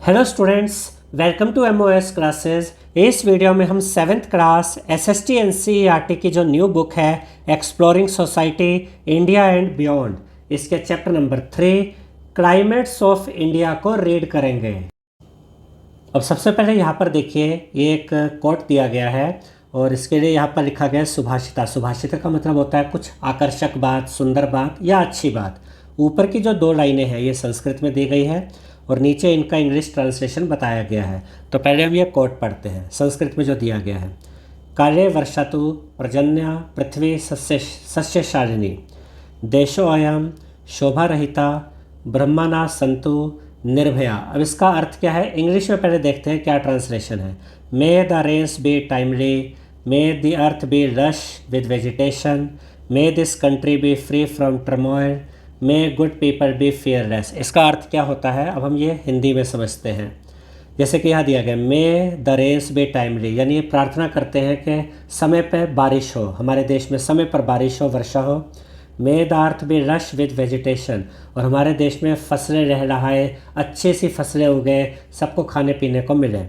Hello students, welcome to MOS classes. इस video में हम 7th क्लास एसएसटी एनसीईआरटी की जो न्यू बुक है exploring society India and beyond, इसके चैप्टर नंबर 3 क्लाइमेट्स ऑफ इंडिया को रीड करेंगे। अब सबसे पहले यहाँ पर देखिए, ये एक कोट दिया गया है और इसके लिए यहाँ पर लिखा गया है सुभाषिता। सुभाषिता का मतलब होता है कुछ आकर्षक बात, सुंदर बात या अच्छी बात। ऊपर की जो 2 लाइनें हैं ये संस्कृत में दी गई है और नीचे इनका इंग्लिश ट्रांसलेशन बताया गया है। तो पहले हम ये कोट पढ़ते हैं संस्कृत में जो दिया गया है। काले वर्षातु पर्जन्या पृथ्वी सस्यशालिनी देशो अयम शोभा रहिता ब्रह्मणा संतु निर्भया। अब इसका अर्थ क्या है, इंग्लिश में पहले देखते हैं क्या ट्रांसलेशन है। May the rains be timely, may the earth be rush with vegetation, may this country be free from turmoil, may good people be fearless. इसका अर्थ क्या होता है, अब हम ये हिंदी में समझते हैं। जैसे कि यहाँ दिया गया may the rains be timely, यानी ये प्रार्थना करते हैं कि समय पर बारिश हो, हमारे देश में समय पर बारिश हो, वर्षा हो। May the earth be rush with vegetation, और हमारे देश में फसलें लहलहाए, अच्छी सी फसलें उगे, सबको खाने पीने को मिले।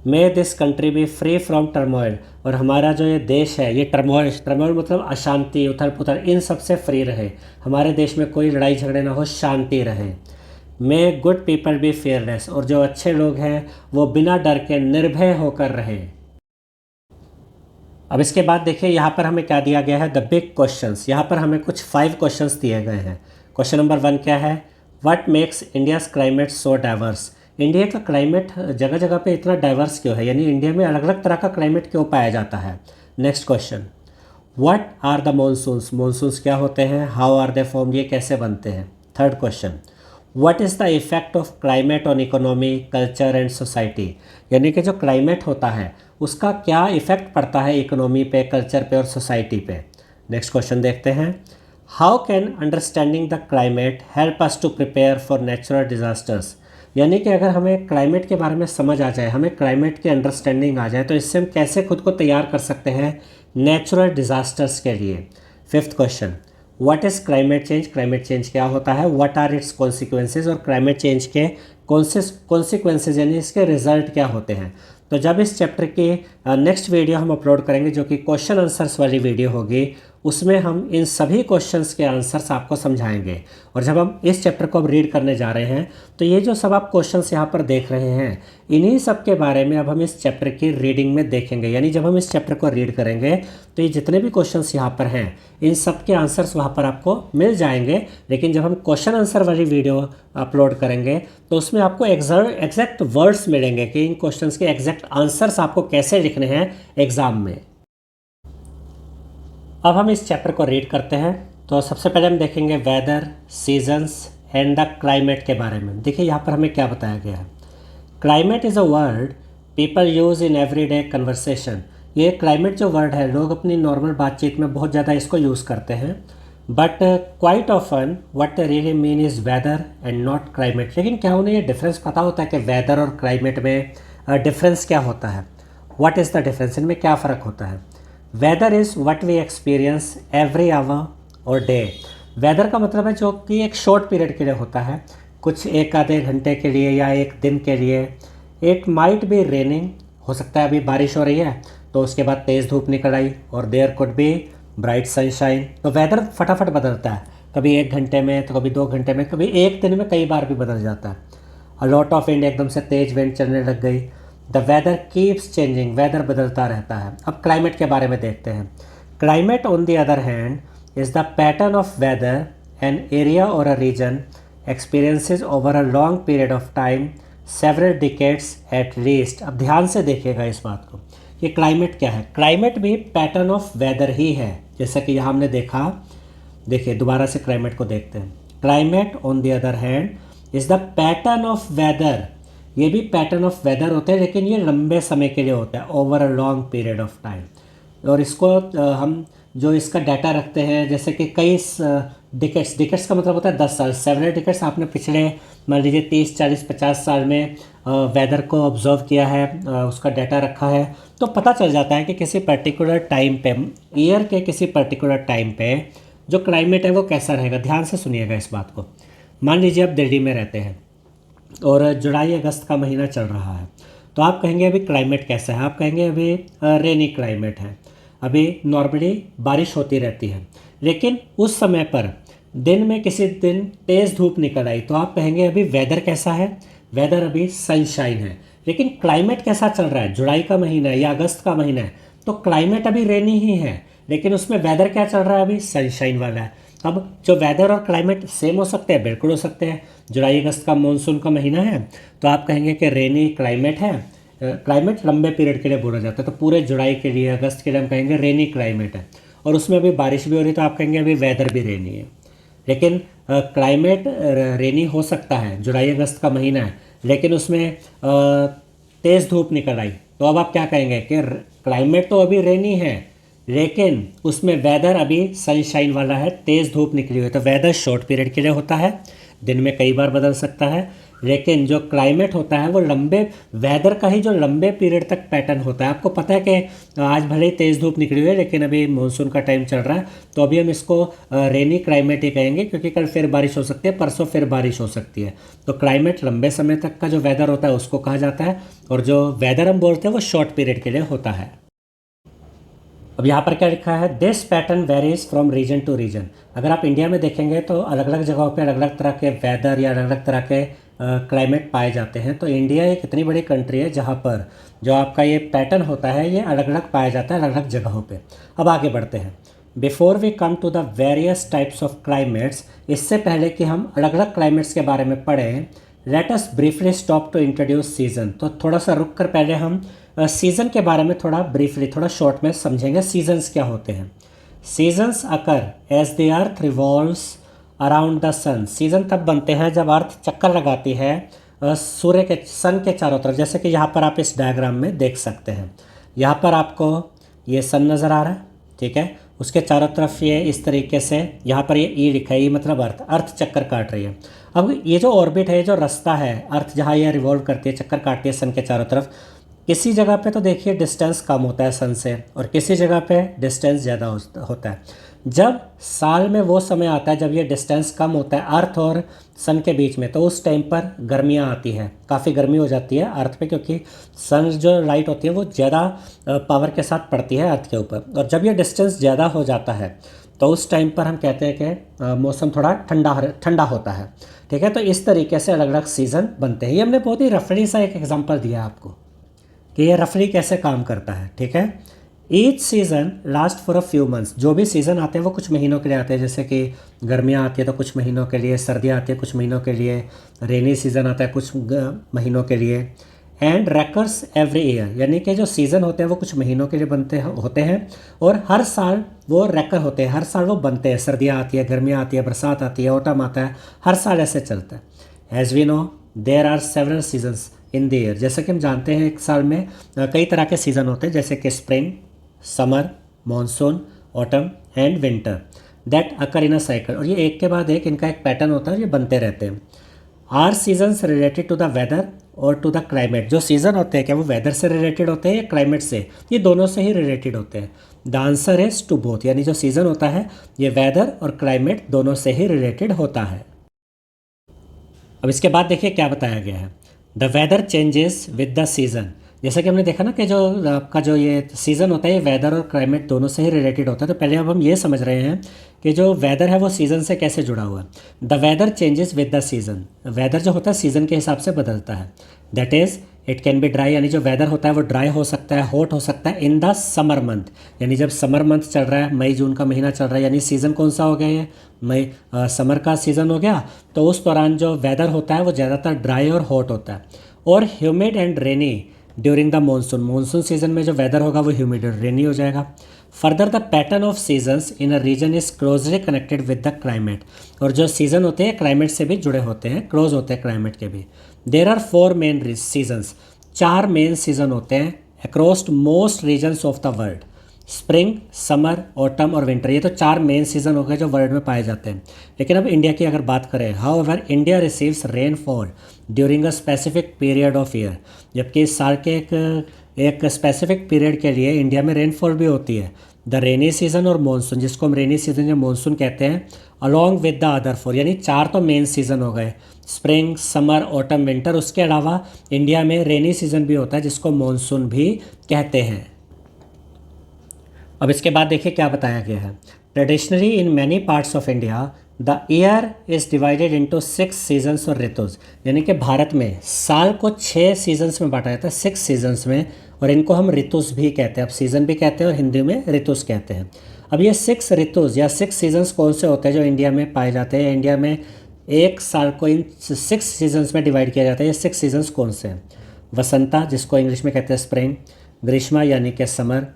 May this country be free from turmoil, और हमारा जो ये देश है ये टर्मोइल मतलब अशांति, उथल पुथल, इन सब से फ्री रहे, हमारे देश में कोई लड़ाई झगड़े ना हो, शांति रहे। मे गुड पीपल बी फियरलेस, और जो अच्छे लोग हैं वो बिना डर के निर्भय होकर रहे। अब इसके बाद देखिए यहाँ पर हमें क्या दिया गया है, द बिग क्वेश्चंस। यहाँ पर हमें कुछ 5 क्वेश्चंस दिए गए हैं। क्वेश्चन नंबर 1 क्या है, what makes India's climate so diverse. India का क्लाइमेट जगह जगह पे इतना डाइवर्स क्यों है, यानी इंडिया में अलग अलग तरह का क्लाइमेट क्यों पाया जाता है। Next question, what are the monsoons. Monsoons क्या होते हैं, हाउ आर दे फॉर्म, ये कैसे बनते हैं। Third question, what is the effect of climate on economy culture and society. यानी कि जो क्लाइमेट होता है उसका क्या इफेक्ट पड़ता है इकोनॉमी पे, कल्चर पे और सोसाइटी पे। नेक्स्ट क्वेश्चन देखते हैं, how can understanding the climate help us to prepare for natural disasters. यानी कि अगर हमें क्लाइमेट के बारे में समझ आ जाए, हमें क्लाइमेट की अंडरस्टैंडिंग आ जाए, तो इससे हम कैसे खुद को तैयार कर सकते हैं नेचुरल डिज़ास्टर्स के लिए। Fifth question, what is climate change. Climate change क्या होता है, व्हाट आर इट्स कॉन्सिक्वेंसेज, और क्लाइमेट चेंज के कॉन्सिक्वेंसेज यानी इसके रिजल्ट क्या होते हैं। तो जब इस चैप्टर की नेक्स्ट वीडियो हम अपलोड करेंगे जो कि क्वेश्चन आंसर्स वाली वीडियो होगी, उसमें हम इन सभी क्वेश्चंस के आंसर्स आपको समझाएंगे। और जब हम इस चैप्टर को अब रीड करने जा रहे हैं तो ये जो सब आप क्वेश्चंस यहाँ पर देख रहे हैं, इन्हीं सब के बारे में अब हम इस चैप्टर की रीडिंग में देखेंगे। यानी जब हम इस चैप्टर को रीड करेंगे तो ये जितने भी क्वेश्चंस यहाँ पर हैं इन सब के आंसर्स वहाँ पर आपको मिल जाएंगे। लेकिन जब हम क्वेश्चन आंसर वाली वीडियो अपलोड करेंगे तो उसमें आपको एग्जैक्ट वर्ड्स मिलेंगे कि इन क्वेश्चंस के एग्जैक्ट आंसर्स आपको कैसे लिखने हैं एग्ज़ाम में। अब हम इस चैप्टर को रीड करते हैं। तो सबसे पहले हम देखेंगे weather, seasons and the climate के बारे में। देखिए यहाँ पर हमें क्या बताया गया है, climate is a word people use in everyday conversation. ये क्लाइमेट जो वर्ड है लोग अपनी नॉर्मल बातचीत में बहुत ज़्यादा इसको यूज़ करते हैं, but quite often what they really mean is weather and not climate. लेकिन क्या उन्हें ये डिफरेंस पता होता है कि वेदर और क्लाइमेट में डिफरेंस क्या होता है, व्हाट इज़ द डिफरेंस, इनमें क्या फ़र्क होता है। Weather is what we experience every hour और डे। वेदर का मतलब है जो कि एक शॉर्ट पीरियड के लिए होता है, कुछ एक आधे घंटे के लिए या एक दिन के लिए। इट माइट बी रेनिंग, हो सकता है अभी बारिश हो रही है तो उसके बाद तेज़ धूप निकल आई, और there could be bright sunshine. तो वेदर फटाफट बदलता है, कभी 1 घंटे में तो कभी 2 घंटे में, कभी एक दिन में कई बार भी बदल जाता है। अ लॉट ऑफ विंड, एकदम से तेज विंड चलने लग गई। The weather keeps changing, weather बदलता रहता है। अब क्लाइमेट के बारे में देखते हैं। Climate on the other hand is the pattern of weather an area or a region experiences over a long period of time several decades at least. अब ध्यान से देखिएगा इस बात को, ये क्लाइमेट क्या है। क्लाइमेट भी पैटर्न ऑफ वेदर ही है, जैसा कि यहाँ हमने देखा। देखिए दोबारा से क्लाइमेट को देखते हैं। Climate on the other hand is the pattern of weather. ये भी पैटर्न ऑफ वेदर होते हैं लेकिन ये लंबे समय के लिए होता है, over a long period of time. और इसको हम जो इसका डाटा रखते हैं, जैसे कि कई डिकेट्स का मतलब होता है 10 साल। सेवरल डिकेट्स आपने पिछले मान लीजिए 30, 40, 50 साल में वेदर को ऑब्जर्व किया है, उसका डाटा रखा है, तो पता चल जाता है कि किसी पर्टिकुलर टाइम पे, ईयर के किसी पर्टिकुलर टाइम पे जो क्लाइमेट है वो कैसा रहेगा। ध्यान से सुनिएगा इस बात को। मान लीजिए आप दिल्ली में रहते हैं, और जुलाई अगस्त का महीना चल रहा है, तो आप कहेंगे अभी क्लाइमेट कैसा है? आप कहेंगे अभी रेनी क्लाइमेट है, अभी नॉर्मली बारिश होती रहती है। लेकिन उस समय पर दिन में किसी दिन तेज़ धूप निकल आई, तो आप कहेंगे अभी वेदर कैसा है? वेदर अभी सनशाइन है। लेकिन क्लाइमेट कैसा चल रहा है? जुलाई का महीना है या अगस्त का महीना है, तो क्लाइमेट अभी रेनी ही है, लेकिन उसमें वेदर क्या चल रहा है? अभी सनशाइन वाला है। अब जो वेदर और क्लाइमेट सेम हो सकते हैं, बिल्कुल हो सकते हैं। जुलाई अगस्त का मानसून का महीना है, तो आप कहेंगे कि रेनी क्लाइमेट है। क्लाइमेट लंबे पीरियड के लिए बोला जाता है, तो पूरे जुलाई के लिए, अगस्त के लिए हम कहेंगे रेनी क्लाइमेट है। और उसमें अभी बारिश भी हो रही है, तो आप कहेंगे अभी वेदर भी रेनी है। लेकिन क्लाइमेट रेनी हो सकता है, जुलाई अगस्त का महीना है, लेकिन उसमें तेज़ धूप निकल आई, तो अब आप क्या कहेंगे कि क्लाइमेट तो अभी रेनी है, लेकिन उसमें वेदर अभी सनशाइन वाला है, तेज़ धूप निकली हुई है। तो वेदर शॉर्ट पीरियड के लिए होता है, दिन में कई बार बदल सकता है। लेकिन जो क्लाइमेट होता है वो लंबे, वेदर का ही जो लंबे पीरियड तक पैटर्न होता है। आपको पता है कि आज भले ही तेज़ धूप निकली हुई है, लेकिन अभी मानसून का टाइम चल रहा है, तो अभी हम इसको रेनी क्लाइमेट ही कहेंगे, क्योंकि कल फिर बारिश हो सकती है, परसों फिर बारिश हो सकती है। तो क्लाइमेट लंबे समय तक का जो वेदर होता है उसको कहा जाता है, और जो वेदर हम बोलते हैं वो शॉर्ट पीरियड के लिए होता है। अब यहाँ पर क्या लिखा है? This pattern varies from region to region. अगर आप इंडिया में देखेंगे तो अलग अलग जगहों पे अलग अलग तरह के वेदर या अलग अलग तरह के क्लाइमेट पाए जाते हैं। तो इंडिया एक इतनी बड़ी कंट्री है जहाँ पर जो आपका ये पैटर्न होता है ये अलग अलग पाया जाता है अलग अलग जगहों पे। अब आगे बढ़ते हैं। Before we come to the various types of climates, इससे पहले कि हम अलग अलग क्लाइमेट्स के बारे में पढ़ें, let us briefly stop to introduce season. तो थोड़ा सा रुक कर पहले हम सीज़न के बारे में थोड़ा ब्रीफली, थोड़ा शॉर्ट में समझेंगे सीजन्स क्या होते हैं। Seasons occur as the earth revolves around the sun. Season तब बनते हैं जब अर्थ चक्कर लगाती है सूर्य के, सन के चारों तरफ। जैसे कि यहाँ पर आप इस डायग्राम में देख सकते हैं, यहाँ पर आपको ये सन नज़र आ रहा है, ठीक है। उसके चारों तरफ ये इस तरीके से, यहाँ पर ये ई लिखा है, ई मतलब अर्थ, अर्थ चक्कर काट रही है। अब ये जो ऑर्बिट है, जो रास्ता है, अर्थ जहाँ ये रिवॉल्व करती है, चक्कर काटती है सन के चारों तरफ, किसी जगह पे तो देखिए डिस्टेंस कम होता है सन से, और किसी जगह पे डिस्टेंस ज़्यादा होता है। जब साल में वो समय आता है जब ये डिस्टेंस कम होता है अर्थ और सन के बीच में, तो उस टाइम पर गर्मियाँ आती है, काफ़ी गर्मी हो जाती है अर्थ पे, क्योंकि सन जो लाइट होती है वो ज़्यादा पावर के साथ पड़ती है अर्थ के ऊपर। और जब ये डिस्टेंस ज़्यादा हो जाता है तो उस टाइम पर हम कहते हैं कि मौसम थोड़ा ठंडा होता है, ठीक है। तो इस तरीके से अलग अलग सीज़न बनते हैं। ये हमने बहुत ही रफली सा एक एग्जांपल दिया आपको कि ये रफली कैसे काम करता है, ठीक है। Each season last for a few months. जो भी सीज़न आते हैं वो कुछ महीनों के लिए आते हैं, जैसे कि गर्मियाँ आती है तो कुछ महीनों के लिए, सर्दियाँ आती है कुछ महीनों के लिए, रेनी सीज़न आता है कुछ महीनों के लिए। एंड रैकर्स एवरी ईयर, यानी कि जो सीज़न होते हैं वो कुछ महीनों के लिए होते हैं, और हर साल वो रैकर होते हैं, हर साल वो बनते हैं। सर्दियाँ आती है, गर्मियाँ आती है, बरसात आती है, ऑटम आता है, हर साल ऐसे चलता है। As we know there are several seasons in the year. जैसे कि हम जानते हैं एक साल में कई तरह के सीज़न होते हैं, जैसे कि spring, summer, monsoon, autumn and winter, that occur in a cycle. और ये एक के बाद एक इनका एक पैटर्न होता है, ये बनते रहते हैं। Are seasons related to the weather और टू द क्लाइमेट। जो सीज़न होते हैं क्या वो वेदर से रिलेटेड होते हैं या क्लाइमेट से? ये दोनों से ही रिलेटेड होते हैं। The answer is to both, यानी जो सीज़न होता है ये वेदर और क्लाइमेट दोनों से ही रिलेटेड होता है। अब इसके बाद देखिए क्या बताया गया है। The weather changes with the season. जैसा कि हमने देखा ना कि जो आपका जो ये सीज़न होता है ये वेदर और क्लाइमेट दोनों से ही रिलेटेड होता है। तो पहले अब हम ये समझ रहे हैं कि जो वेदर है वो सीज़न से कैसे जुड़ा हुआ है। The weather changes with the season. Weather जो होता है सीज़न के हिसाब से बदलता है। That is it can be dry, यानी जो वेदर होता है वो ड्राई हो सकता है, हॉट हो सकता है इन द समर मंथ, यानी जब समर मंथ चल रहा है, मई जून का महीना चल रहा है, यानी सीज़न कौन सा हो गया ये मई, समर का सीज़न हो गया। तो उस दौरान जो वेदर होता है वो ज़्यादातर ड्राई और हॉट होता है। और humid and rainy during the monsoon. Monsoon season में जो वेदर होगा वो ह्यूमिड और रेनी हो जाएगा। Further the pattern of seasons in a region is closely connected with the climate. और जो सीज़न होते हैं क्लाइमेट से भी जुड़े होते हैं, क्लोज होते हैं क्लाइमेट के भी। There are 4 main seasons. 4 main season होते हैं across most regions of the world. Spring, summer, autumn और विंटर, ये तो 4 मेन सीजन हो गए जो वर्ल्ड में पाए जाते हैं। लेकिन अब इंडिया की अगर बात करें, how ever India receives rainfall during a specific period of year. जबकि इस साल के एक स्पेसिफिक पीरियड के लिए इंडिया में रेनफॉल भी होती है। द रेनी सीजन और मानसून, जिसको हम रेनी सीजन या मानसून कहते हैं, along with the other four, यानी 4 तो मेन सीज़न हो गए, स्प्रिंग, समर, ऑटम, विंटर। उसके अलावा इंडिया में रेनी सीजन भी होता है जिसको मानसून भी कहते हैं। अब इसके बाद देखिए क्या बताया गया है। Traditionally in many parts of India the year is divided into 6 seasons और ऋतुज, यानी कि भारत में साल को 6 सीजन्स में बांटा जाता है, 6 सीजन्स में, और इनको हम ऋतुज भी कहते हैं। अब सीज़न भी कहते हैं और हिंदी में ऋतुज कहते हैं। अब ये 6 ऋतुज या 6 सीजन्स कौन से होते हैं जो इंडिया में पाए जाते हैं? इंडिया में एक साल को इन 6 सीजन्स में डिवाइड किया जाता है। ये 6 सीजन्स कौन से हैं? वसंता, जिसको इंग्लिश में कहते हैं स्प्रिंग, ग्रीष्मा यानी कि समर,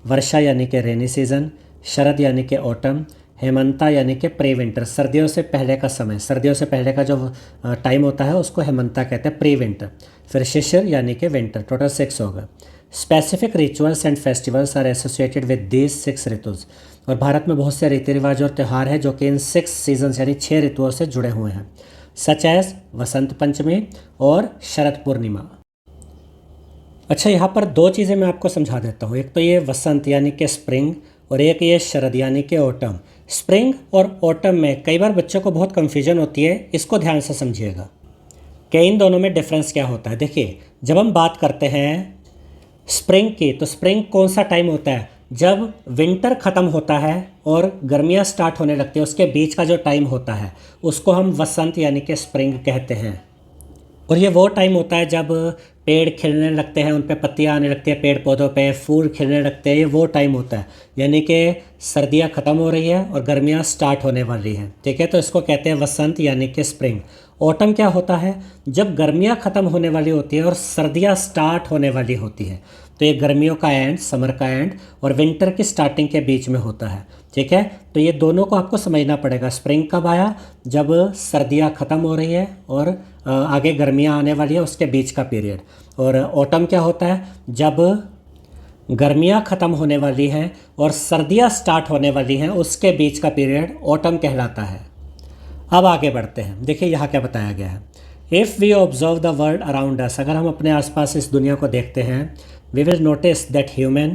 वर्षा यानी कि रेनी सीजन, शरद यानी कि ऑटम, हेमंता यानी कि प्री विंटर, सर्दियों से पहले का समय, सर्दियों से पहले का जो टाइम होता है उसको हेमंता कहते हैं, प्री विंटर। फिर शिशिर यानी कि विंटर। टोटल 6 होगा। Specific rituals and festivals are associated with these 6 ऋतुज, और भारत में बहुत से रीति रिवाज और त्यौहार हैं जो कि इन 6 सीजन्स यानी 6 ऋतुओं से जुड़े हुए हैं, सच एज वसंत पंचमी और शरद पूर्णिमा। अच्छा, यहाँ पर 2 चीज़ें मैं आपको समझा देता हूँ। एक तो ये वसंत यानी कि स्प्रिंग, और एक ये शरद यानी कि ऑटम। स्प्रिंग और ऑटम में कई बार बच्चों को बहुत कन्फ्यूजन होती है, इसको ध्यान से समझिएगा कि इन दोनों में डिफरेंस क्या होता है। देखिए, जब हम बात करते हैं स्प्रिंग की, तो स्प्रिंग कौन सा टाइम होता है? जब विंटर ख़त्म होता है और गर्मियाँ स्टार्ट होने लगती है, उसके बीच का जो टाइम होता है उसको हम वसंत यानी कि स्प्रिंग कहते हैं। और ये वो टाइम होता है जब पेड़ खिलने लगते हैं, उन पे पत्तियाँ आने लगती है, पेड़ पौधों पे फूल खिलने लगते हैं, ये वो टाइम होता है। यानी कि सर्दियाँ ख़त्म हो रही है और गर्मियाँ स्टार्ट होने वाली हैं, ठीक है, तो इसको कहते हैं वसंत यानी कि स्प्रिंग। ऑटम क्या होता है? जब गर्मियाँ ख़त्म होने वाली होती है और सर्दियाँ स्टार्ट होने वाली होती है, तो ये गर्मियों का एंड, समर का एंड, और विंटर की स्टार्टिंग के बीच में होता है, ठीक है। तो ये दोनों को आपको समझना पड़ेगा। स्प्रिंग कब आया? जब सर्दियाँ ख़त्म हो रही है और आगे गर्मियाँ आने वाली है, उसके बीच का पीरियड। और ऑटम क्या होता है? जब गर्मियाँ ख़त्म होने वाली हैं और सर्दियाँ स्टार्ट होने वाली हैं, उसके बीच का पीरियड ऑटम कहलाता है। अब आगे बढ़ते हैं। देखिए यहाँ क्या बताया गया है। If we observe the world around us, अगर हम अपने आसपास इस दुनिया को देखते हैं, we will notice that human,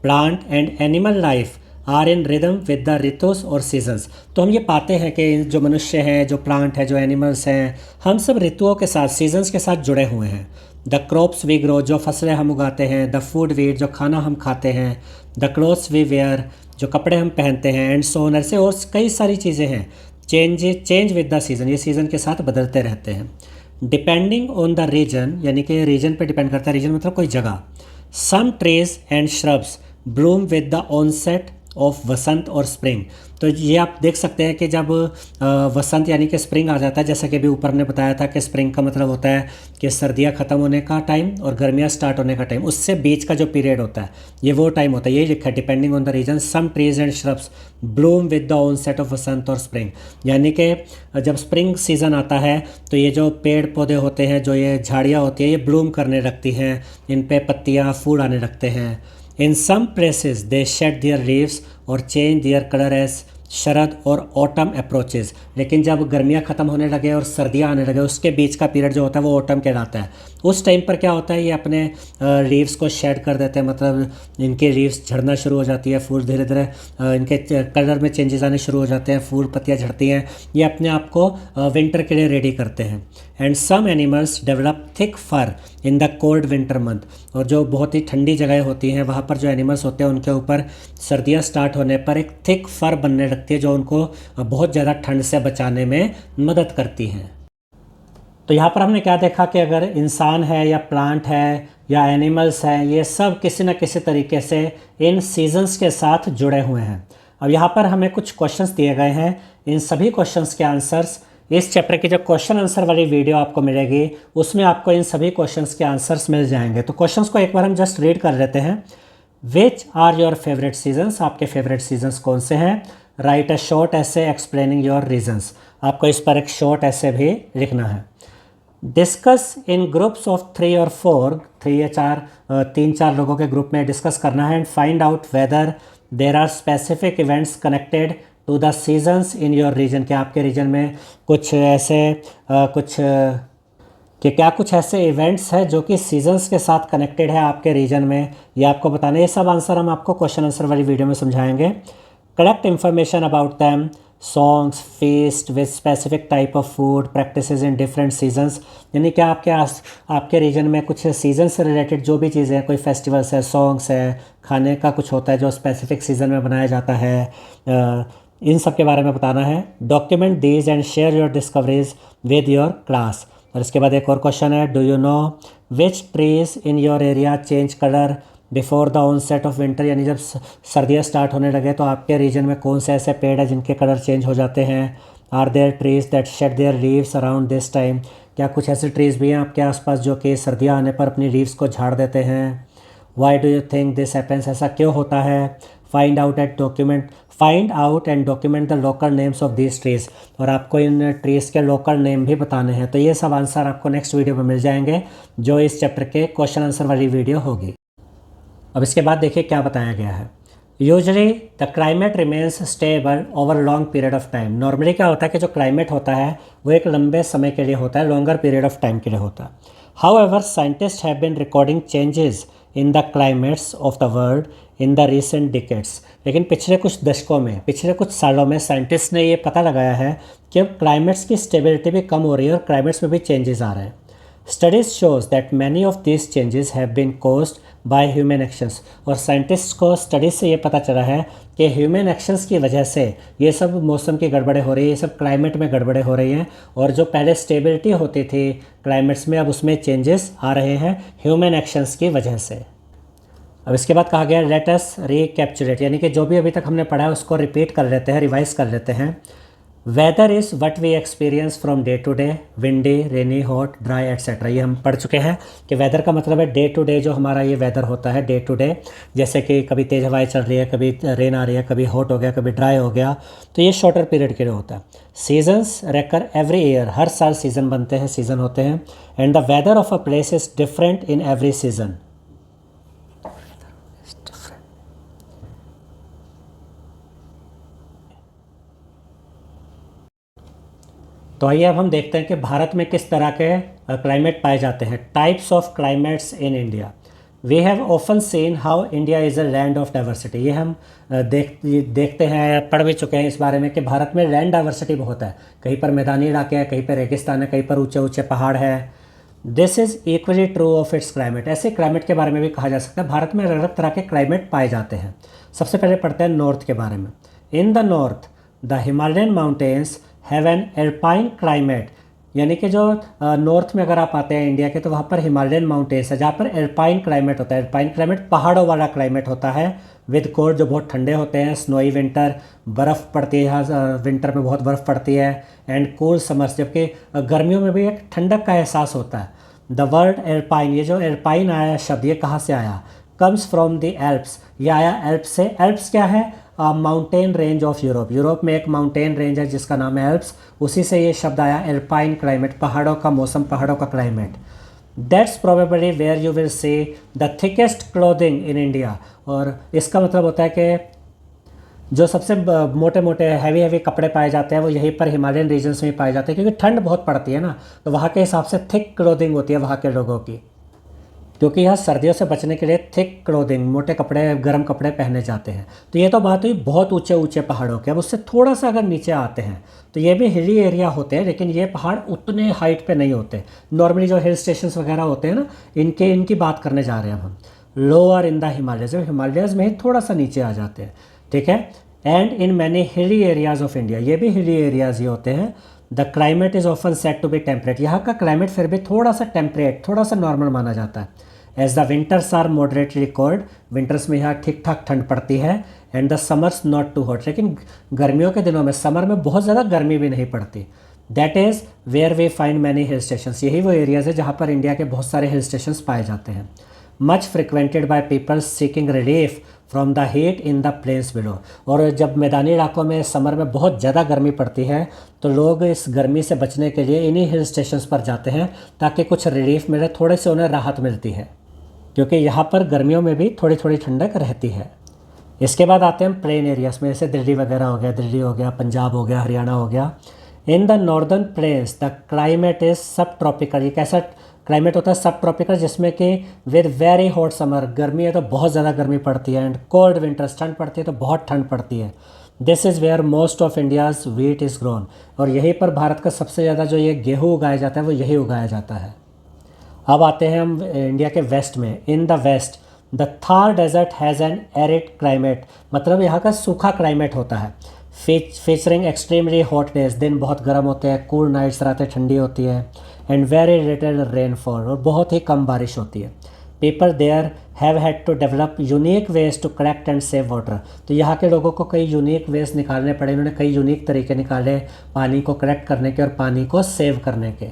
plant and animal life are in rhythm with the ऋतुस और सीजन्स। तो हम ये पाते हैं कि जो मनुष्य हैं, जो प्लांट है, जो एनिमल्स हैं, हम सब ऋतुओं के साथ, सीजन्स के साथ जुड़े हुए हैं। द क्रॉप्स वी ग्रो, जो फसलें हम उगाते हैं, द फूड वी ईट, जो खाना हम खाते हैं, द क्लोथ्स वी वेयर, जो कपड़े हम पहनते हैं, एंड सो ऑन, ऐसे और कई सारी चीज़ें हैं। चेंज विद द सीज़न, ये सीज़न के साथ बदलते रहते हैं। डिपेंडिंग ऑन द रीजन, यानी कि रीजन पे डिपेंड करता है, रीजन मतलब कोई जगह। Some trees and shrubs bloom with the onset of vasant or spring. तो ये आप देख सकते हैं कि जब वसंत यानी कि स्प्रिंग आ जाता है, जैसा कि अभी ऊपर हमने बताया था कि स्प्रिंग का मतलब होता है कि सर्दियाँ ख़त्म होने का टाइम और गर्मियाँ स्टार्ट होने का टाइम, उससे बीच का जो पीरियड होता है, ये वो टाइम होता है। यही लिखा है, depending on the region some trees and shrubs bloom with the onset of vasant or spring. यानी कि जब स्प्रिंग सीज़न आता है तो ये जो पेड़ पौधे होते हैं, जो ये झाड़ियाँ होती हैं, ये ब्लूम करने लगती हैं, इन पे पत्तियाँ, फूल आने लगते हैं। In some places they shed their leaves और change their color as शरद और ऑटम अप्रोचेज। लेकिन जब गर्मियाँ ख़त्म होने लगे और सर्दियाँ आने लगे, उसके बीच का पीरियड जो होता है वो ऑटम कहलाता है। उस टाइम पर क्या होता है, ये अपने लीव्स को शेड कर देते हैं, मतलब इनके लीव्स झड़ना शुरू हो जाती है, फूल धीरे धीरे इनके कलर में चेंजेस आने शुरू हो जाते हैं, फूल पत्तियाँ झड़ती हैं, ये अपने आप को विंटर के लिए रेडी करते हैं। And some animals develop thick fur in the cold winter month, और जो बहुत ही ठंडी जगह होती हैं वहाँ पर जो एनिमल्स होते हैं उनके ऊपर सर्दियाँ स्टार्ट होने पर एक थिक फर बनने लगती है, जो उनको बहुत ज़्यादा ठंड से बचाने में मदद करती हैं। तो यहाँ पर हमने क्या देखा कि अगर इंसान है या प्लांट है या एनिमल्स हैं, ये सब किसी न किसी तरीके से इन सीजन्स के साथ जुड़े हुए हैं। अब यहाँ पर हमें कुछ क्वेश्चंस दिए गए हैं, इन सभी क्वेश्चंस के आंसर्स इस चैप्टर की जो क्वेश्चन आंसर वाली वीडियो आपको मिलेगी उसमें आपको इन सभी क्वेश्चंस के आंसर्स मिल जाएंगे। तो क्वेश्चंस को एक बार हम जस्ट रीड कर लेते हैं। Which are your favourite seasons, आपके फेवरेट सीजन्स कौन से हैं? Write a short essay explaining your reasons, आपको इस पर एक शॉर्ट ऐसे भी लिखना है। डिस्कस इन ग्रुप्स ऑफ 3 और 4, 3 या 4, 3-4 लोगों के ग्रुप में डिस्कस करना है। And find out whether there are specific events connected to the seasons in your region, कि आपके रीजन में कुछ ऐसे कुछ कि क्या कुछ ऐसे इवेंट्स हैं जो कि सीजन्स के साथ कनेक्टेड है आपके रीजन में, ये आपको बताना है। ये सब आंसर हम आपको क्वेश्चन आंसर वाली वीडियो में समझाएंगे। Collect information about them, songs, feast with specific type of food practices in different seasons, यानी क्या आपके रीजन में कुछ सीजन से रिलेटेड जो भी चीज़ें हैं, कोई फेस्टिवल्स है, सॉन्ग्स है, खाने का कुछ होता है जो स्पेसिफिक सीज़न में बनाया जाता है, इन सब के बारे में बताना है। Document these and share your discoveries with your class. और इसके बाद एक और क्वेश्चन है, do you know which trees in your area change colour before the onset of winter, यानी जब सर्दियाँ स्टार्ट होने लगे तो आपके रीजन में कौन से ऐसे पेड़ हैं जिनके कलर चेंज हो जाते हैं। Are there trees that shed their leaves around this time, क्या कुछ ऐसे ट्रीज़ भी हैं आपके आसपास जो कि सर्दियाँ आने पर अपनी लीव्स को झाड़ देते हैं। Y do you think this happens, ऐसा क्यों होता है। Find out and document the local names of these trees, और आपको इन ट्रीज़ के लोकल नेम भी बताने हैं। तो ये सब आंसर आपको नेक्स्ट वीडियो में मिल जाएंगे जो इस चैप्टर के क्वेश्चन आंसर वाली वीडियो होगी। अब इसके बाद देखिए क्या बताया गया है। Usually the climate remains stable over long period of time, normally क्या होता है कि जो क्लाइमेट होता है वो एक लंबे समय के लिए होता है, लॉन्गर पीरियड ऑफ टाइम के लिए होता है। However scientist have been recording changes in the climates of the world in the recent decades, लेकिन पिछले कुछ दशकों में, पिछले कुछ सालों में साइंटिस्ट ने ये पता लगाया है कि अब क्लाइमेट्स की स्टेबिलिटी भी कम हो रही है और क्लाइमेट्स में भी चेंजेस आ रहे हैं। Studies shows that many of this changes have been caused by human actions, और साइंटिस्ट को स्टडीज से ये पता चला है कि ह्यूमन एक्शंस की वजह से ये सब मौसम की गड़बड़े हो रही है, ये सब क्लाइमेट में गड़बड़े हो रही हैं, और जो पहले स्टेबिलिटी होती थी क्लाइमेट्स में अब उसमें चेंजेस आ रहे हैं ह्यूमन एक्शंस की वजह से। अब इसके बाद कहा गया लेट अस रिकैप्चुलेट, यानी कि जो भी अभी तक हमने पढ़ा है उसको रिपीट कर लेते हैं, रिवाइज कर लेते हैं। Weather is what we experience from day to day, windy, rainy, hot, dry etcetera, ये हम पढ़ चुके हैं कि वेदर का मतलब है डे टू डे जो हमारा ये वेदर होता है डे टू डे, जैसे कि कभी तेज़ हवाएं चल रही है, कभी रेन आ रही है, कभी हॉट हो गया, कभी ड्राई हो गया, तो ये शॉर्टर पीरियड के लिए होता है। सीजन्स रेकर एवरी ईयर, हर साल सीज़न बनते हैं, सीज़न होते हैं। And the weather of a place is different in every season. तो आइए अब हम देखते हैं कि भारत में किस तरह के क्लाइमेट पाए जाते हैं। Types of climates in India. We have often seen how India is a land of diversity, ये हम देखते हैं, पढ़ भी चुके हैं इस बारे में कि भारत में लैंड डाइवर्सिटी बहुत है, कहीं पर मैदानी इलाके हैं, कहीं पर रेगिस्तान है, कहीं पर ऊंचे ऊंचे पहाड़ है। This is equally true of its climate, ऐसे क्लाइमेट के बारे में भी कहा जा सकता है भारत में अलग अलग तरह के क्लाइमेट पाए जाते हैं। सबसे पहले पढ़ते हैं नॉर्थ के बारे में। In the north the Himalayan mountains have an alpine climate, यानी कि जो नॉर्थ में अगर आप आते हैं इंडिया के तो वहाँ पर हिमालयन माउंटेन्स है जहाँ पर एल्पाइन क्लाइमेट होता है। एल्पाइन क्लाइमेट पहाड़ों वाला क्लाइमेट होता है विद कोल्ड, जो बहुत ठंडे होते हैं, स्नोई विंटर, बर्फ़ पड़ती है यहाँ, विंटर में बहुत बर्फ़ पड़ती है, एंड कूल समर्स, जबकि गर्मियों में भी एक ठंडक का एहसास होता है। द वर्ड एल्पाइन, ये जो एल्पाइन आया शब्द ये कहाँ से आया, कम्स फ्रॉम द एल्प्स, ये आया एल्प्स से। एल्प्स क्या है, mountain range of Europe, Europe में एक माउंटेन रेंज है जिसका नाम है एल्प्स, उसी से ये शब्द आया एल्पाइन क्लाइमेट, पहाड़ों का मौसम, पहाड़ों का climate. That's probably where you will see the thickest clothing in India, और इसका मतलब होता है कि जो सबसे मोटे मोटे हैवी कपड़े पाए जाते हैं वो यहीं पर हिमालयन रीजन्स में पाए जाते हैं, क्योंकि ठंड बहुत पड़ती है ना, तो वहाँ के हिसाब से थिक क्लोथिंग होती है वहाँ के लोगों की, क्योंकि यहाँ सर्दियों से बचने के लिए थिक क्लोथिंग, मोटे कपड़े, गर्म कपड़े पहने जाते हैं। तो ये तो बात हुई बहुत ऊंचे ऊंचे पहाड़ों की। अब उससे थोड़ा सा अगर नीचे आते हैं तो ये भी हिली एरिया होते हैं, लेकिन ये पहाड़ उतने हाइट पे नहीं होते। नॉर्मली जो हिल स्टेशंस वगैरह होते हैं ना, इनकी बात करने जा रहे हैं हम। Lower in the Himalayas, Himalayas में ही थोड़ा सा नीचे आ जाते हैं, ठीक है। And in many hilly areas of India, ये भी हिली एरियाज ही होते हैं। The climate is often said to be temperate, यहाँ का क्लाइमेट फिर भी थोड़ा सा टेम्परेट, थोड़ा सा नॉर्मल माना जाता है। As the winters are moderately cold, winters में यहाँ ठीक ठाक ठंड पड़ती है। And the summers not too hot, लेकिन गर्मियों के दिनों में, समर में बहुत ज़्यादा गर्मी भी नहीं पड़ती। That is where we find many hill stations, यही वो एरियाज़ है जहाँ पर इंडिया के बहुत सारे हिल स्टेशंस पाए जाते हैं। Much frequented by people seeking relief from the heat in the plains below, और जब मैदानी इलाकों में समर में बहुत ज़्यादा गर्मी पड़ती है तो लोग इस गर्मी से बचने के लिए इन्हीं हिल स्टेशंस पर जाते हैं ताकि कुछ रिलीफ मिले, थोड़े से उन्हें राहत मिलती है, क्योंकि यहाँ पर गर्मियों में भी थोड़ी थोड़ी ठंडक रहती है। इसके बाद आते हैं प्लेन एरियाज में, जैसे दिल्ली वगैरह हो गया, दिल्ली हो गया, पंजाब हो गया, हरियाणा हो गया। In the northern plains the climate is सब ट्रॉपिकल। ये कैसा क्लाइमेट होता है? सब ट्रॉपिकल, जिसमें कि विद वेरी हॉट समर, गर्मी है तो बहुत ज़्यादा गर्मी पड़ती है, एंड कोल्ड विंटर्स, ठंड पड़ती है तो बहुत ठंड पड़ती है। This is where most of India's wheat is grown. और यहीं पर भारत का सबसे ज़्यादा जो ये गेहूँ उगाया जाता है वो यही उगाया जाता है। अब आते हैं हम इंडिया के वेस्ट में। In the west the Thar desert has an arid climate, मतलब यहाँ का सूखा क्लाइमेट होता है। फीचरिंग एक्सट्रीमली हॉट डेज, दिन बहुत गर्म होते हैं, कूल नाइट्स, रातें ठंडी होती है, एंड वेरी लिटिल रेनफॉल, और बहुत ही कम बारिश होती है। People there have had to develop unique ways to collect and save water. तो यहाँ के लोगों को कई यूनिक वेज निकालने पड़े, उन्होंने कई यूनिक तरीके निकाले पानी को कलेक्ट करने के और पानी को सेव करने के।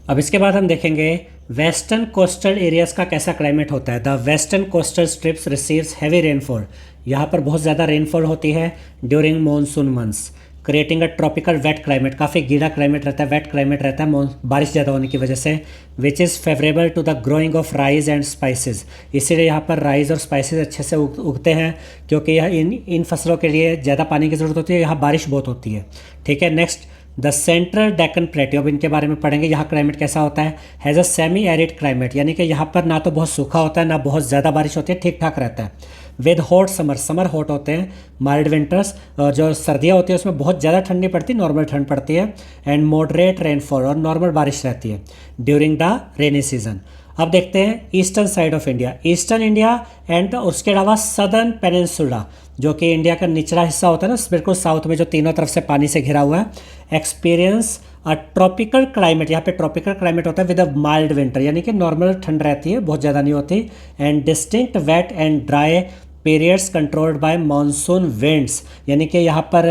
अब इसके बाद हम देखेंगे वेस्टर्न कोस्टल एरियाज़ का कैसा क्लाइमेट होता है। The western coastal strips receives heavy rainfall, यहाँ पर बहुत ज़्यादा रेनफॉल होती है during monsoon months, creating a tropical wet climate, काफ़ी गीला क्लाइमेट रहता है, वेट क्लाइमेट रहता है बारिश ज़्यादा होने की वजह से, which is favourable to the growing of rice and spices. इसीलिए यहाँ पर राइस और स्पाइसेस अच्छे से उगते हैं, क्योंकि यह इन फसलों के लिए ज़्यादा पानी की ज़रूरत होती है, यहाँ बारिश बहुत होती है। ठीक है, next the central Deccan plateau, अब इनके बारे में पढ़ेंगे। यहाँ क्लाइमेट कैसा होता है? Has a semi arid climate, यानी कि यहाँ पर ना तो बहुत सूखा होता है ना बहुत ज़्यादा बारिश होती है, ठीक ठाक रहता है। With hot summer, summer hot होते हैं, माइल्ड विंटर्स, जो सर्दियाँ होती है उसमें बहुत ज़्यादा ठंडी पड़ती है, नॉर्मल ठंड पड़ती है, एंड मॉडरेट रेनफॉल, और नॉर्मल बारिश रहती है ड्यूरिंग द रेनी सीजन। अब देखते हैं eastern side of India, eastern India and उसके अलावा सदर्न पेनिनसुला, जो कि इंडिया का निचला हिस्सा होता है ना, बिल्कुल साउथ में, जो तीनों तरफ से पानी से घिरा हुआ है, एक्सपीरियंस अ ट्रॉपिकल क्लाइमेट, यहाँ पे ट्रॉपिकल क्लाइमेट होता है विद अ माइल्ड विंटर, यानी कि नॉर्मल ठंड रहती है, बहुत ज़्यादा नहीं होती, and distinct wet and dry periods controlled by monsoon winds, यानी कि यहाँ पर